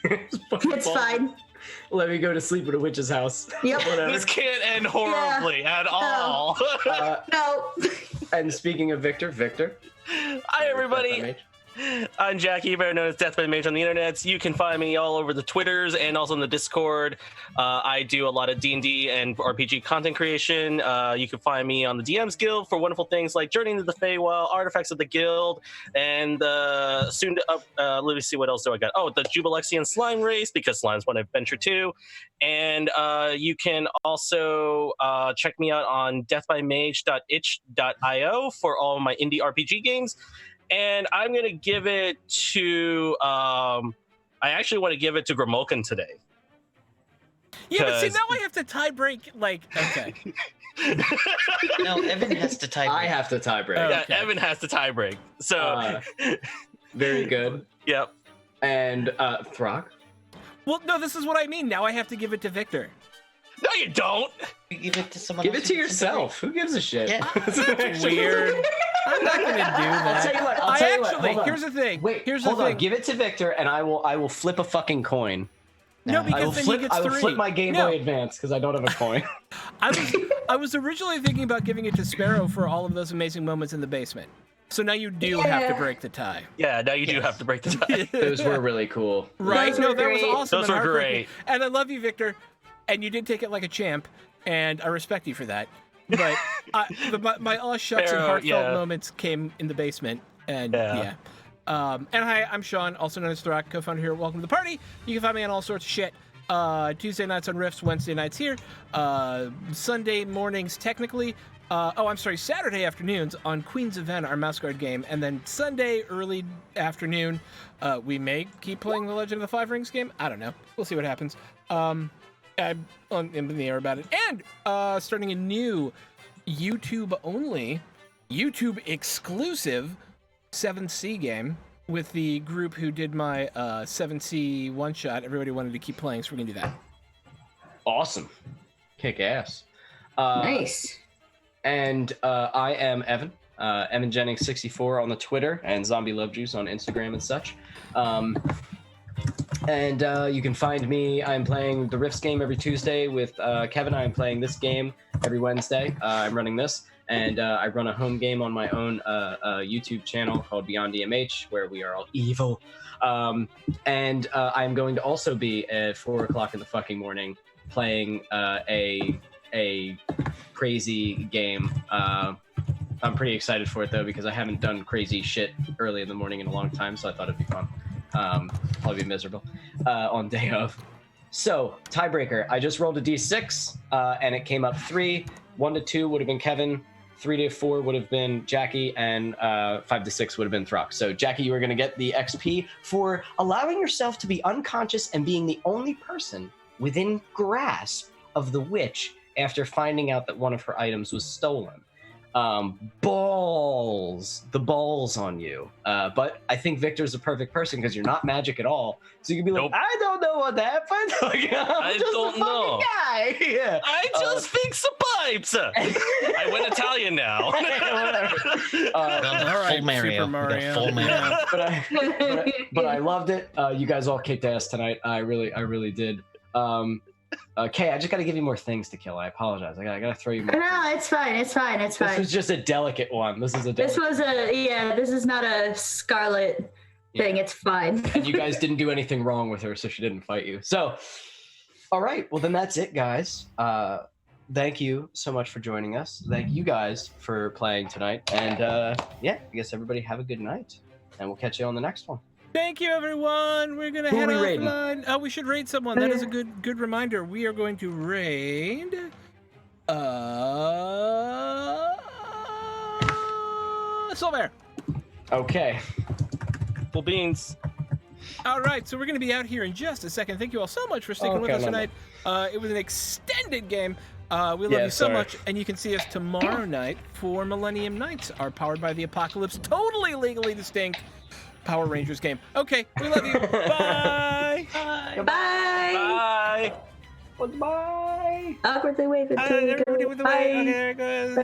It's fine. Let me go to sleep at a witch's house. Yep. Whatever. This can't end horribly at all. No. And speaking of Victor. Hi, everybody. I'm Jackie, better known as Death by Mage on the internet. You can find me all over the Twitters and also on the Discord. I do a lot of D&D and RPG content creation. You can find me on the DM's Guild for wonderful things like Journey into the Feywild, Artifacts of the Guild, and soon to up. Let me see, what else do I got? Oh, the Jubilexian Slime Race, because Slime's one adventure too. And you can also check me out on deathbymage.itch.io for all of my indie RPG games. And I'm going to give it to, I actually want to give it to Grimalkin today. Yeah, but see, now I have to tie break, okay. No, Evan has to tie break. I have to tie break. Oh. Yeah, Okay. Evan has to tie break. So, Very good. yep. And Throck? Well, no, this is what I mean. Now I have to give it to Victor. No, you don't. You give it to someone Give else it to who gets yourself. Who gives a shit? Yeah. That's weird. I'm not going to do that. I'll tell you what. I'll tell you what. Actually, Hold on. here's the thing. Wait, here's hold the on. thing. Give it to Victor, and I will flip a fucking coin. No, I because I will then flip. he gets I will 3. flip my Game No, Boy Advance because I don't have a coin. I was originally thinking about giving it to Sparrow for all of those amazing moments in the basement. So now you do have to break the tie. Yeah, now you do have to break the tie. Those were really cool. Right? Those No, were that was great. awesome. Those and were heartbreaking. great. And I love you, Victor. And you did take it like a champ, and I respect you for that. But my all shucks and Sparrow, heartfelt yeah. moments came in the basement, and Yeah. And hi, I'm Sean, also known as Thrak, co-founder here at Welcome to the Party. You can find me on all sorts of shit. Tuesday nights on Rifts, Wednesday nights here. Sunday mornings, technically. Saturday afternoons on Queen's Event, our Mouse Guard game. And then Sunday early afternoon, we may keep playing the Legend of the Five Rings game. I don't know. We'll see what happens. I'm in the air about it. And starting a new YouTube-only, YouTube-exclusive 7C game with the group who did my 7C one-shot. Everybody wanted to keep playing, so we're going to do that. Awesome. Kick ass. Nice. And I am Evan. Evan Jennings 64 on the Twitter and Zombie Love Juice on Instagram and such. And you can find me. I'm playing the Rifts game every Tuesday with Kevin. I'm playing this game every Wednesday. I'm running this. And I run a home game on my own YouTube channel called Beyond EMH, where we are all evil. And I'm going to also be at 4 o'clock in the fucking morning playing a crazy game. I'm pretty excited for it, though, because I haven't done crazy shit early in the morning in a long time, so I thought it'd be fun. Probably be miserable on day of. So, tiebreaker. I just rolled a d6, and it came up 3. 1 to 2 would have been Kevin. 3 to 4 would have been Jackie, and 5 to 6 would have been Throck. So, Jackie, you are going to get the XP for allowing yourself to be unconscious and being the only person within grasp of the witch after finding out that one of her items was stolen. Balls. The balls on you. But I think Victor's the perfect person because you're not magic at all. So you can be like, Nope. I don't know what happened. Like, I'm just don't a know. fucking guy. Yeah. I just fixed the pipes. I went Italian now. Whatever. All right, Full Mario. Super We got Mario. full Mario. But I loved it. You guys all kicked ass tonight. I really did. Kay, I just got to give you more things to kill. I apologize. I gotta throw you more. No, it's fine. It's fine. It's This fine. was just a delicate one. This is a This delicate. was this is not a Scarlet thing. Yeah. It's fine. And you guys didn't do anything wrong with her, so she didn't fight you. So, all right. Well, then that's it, guys. Thank you so much for joining us. Thank you guys for playing tonight. And yeah, I guess everybody have a good night. And we'll catch you on the next one. Thank you, everyone. We're gonna Who head are we raiding? offline. Oh, we should raid someone. That is a good reminder. We are going to raid. Silver. Okay. Full beans. All right, so we're going to be out here in just a second. Thank you all so much for sticking with Okay, us no, tonight. It was an extended game. We love Yeah, you so sorry. much, and you can see us tomorrow night for Millennium Nights, our Powered by the Apocalypse, totally legally distinct Power Rangers game. Okay, we love you. Bye. Bye. Bye. Goodbye. Awkwardly waving. Everybody with the way. Bye. Okay, there it goes.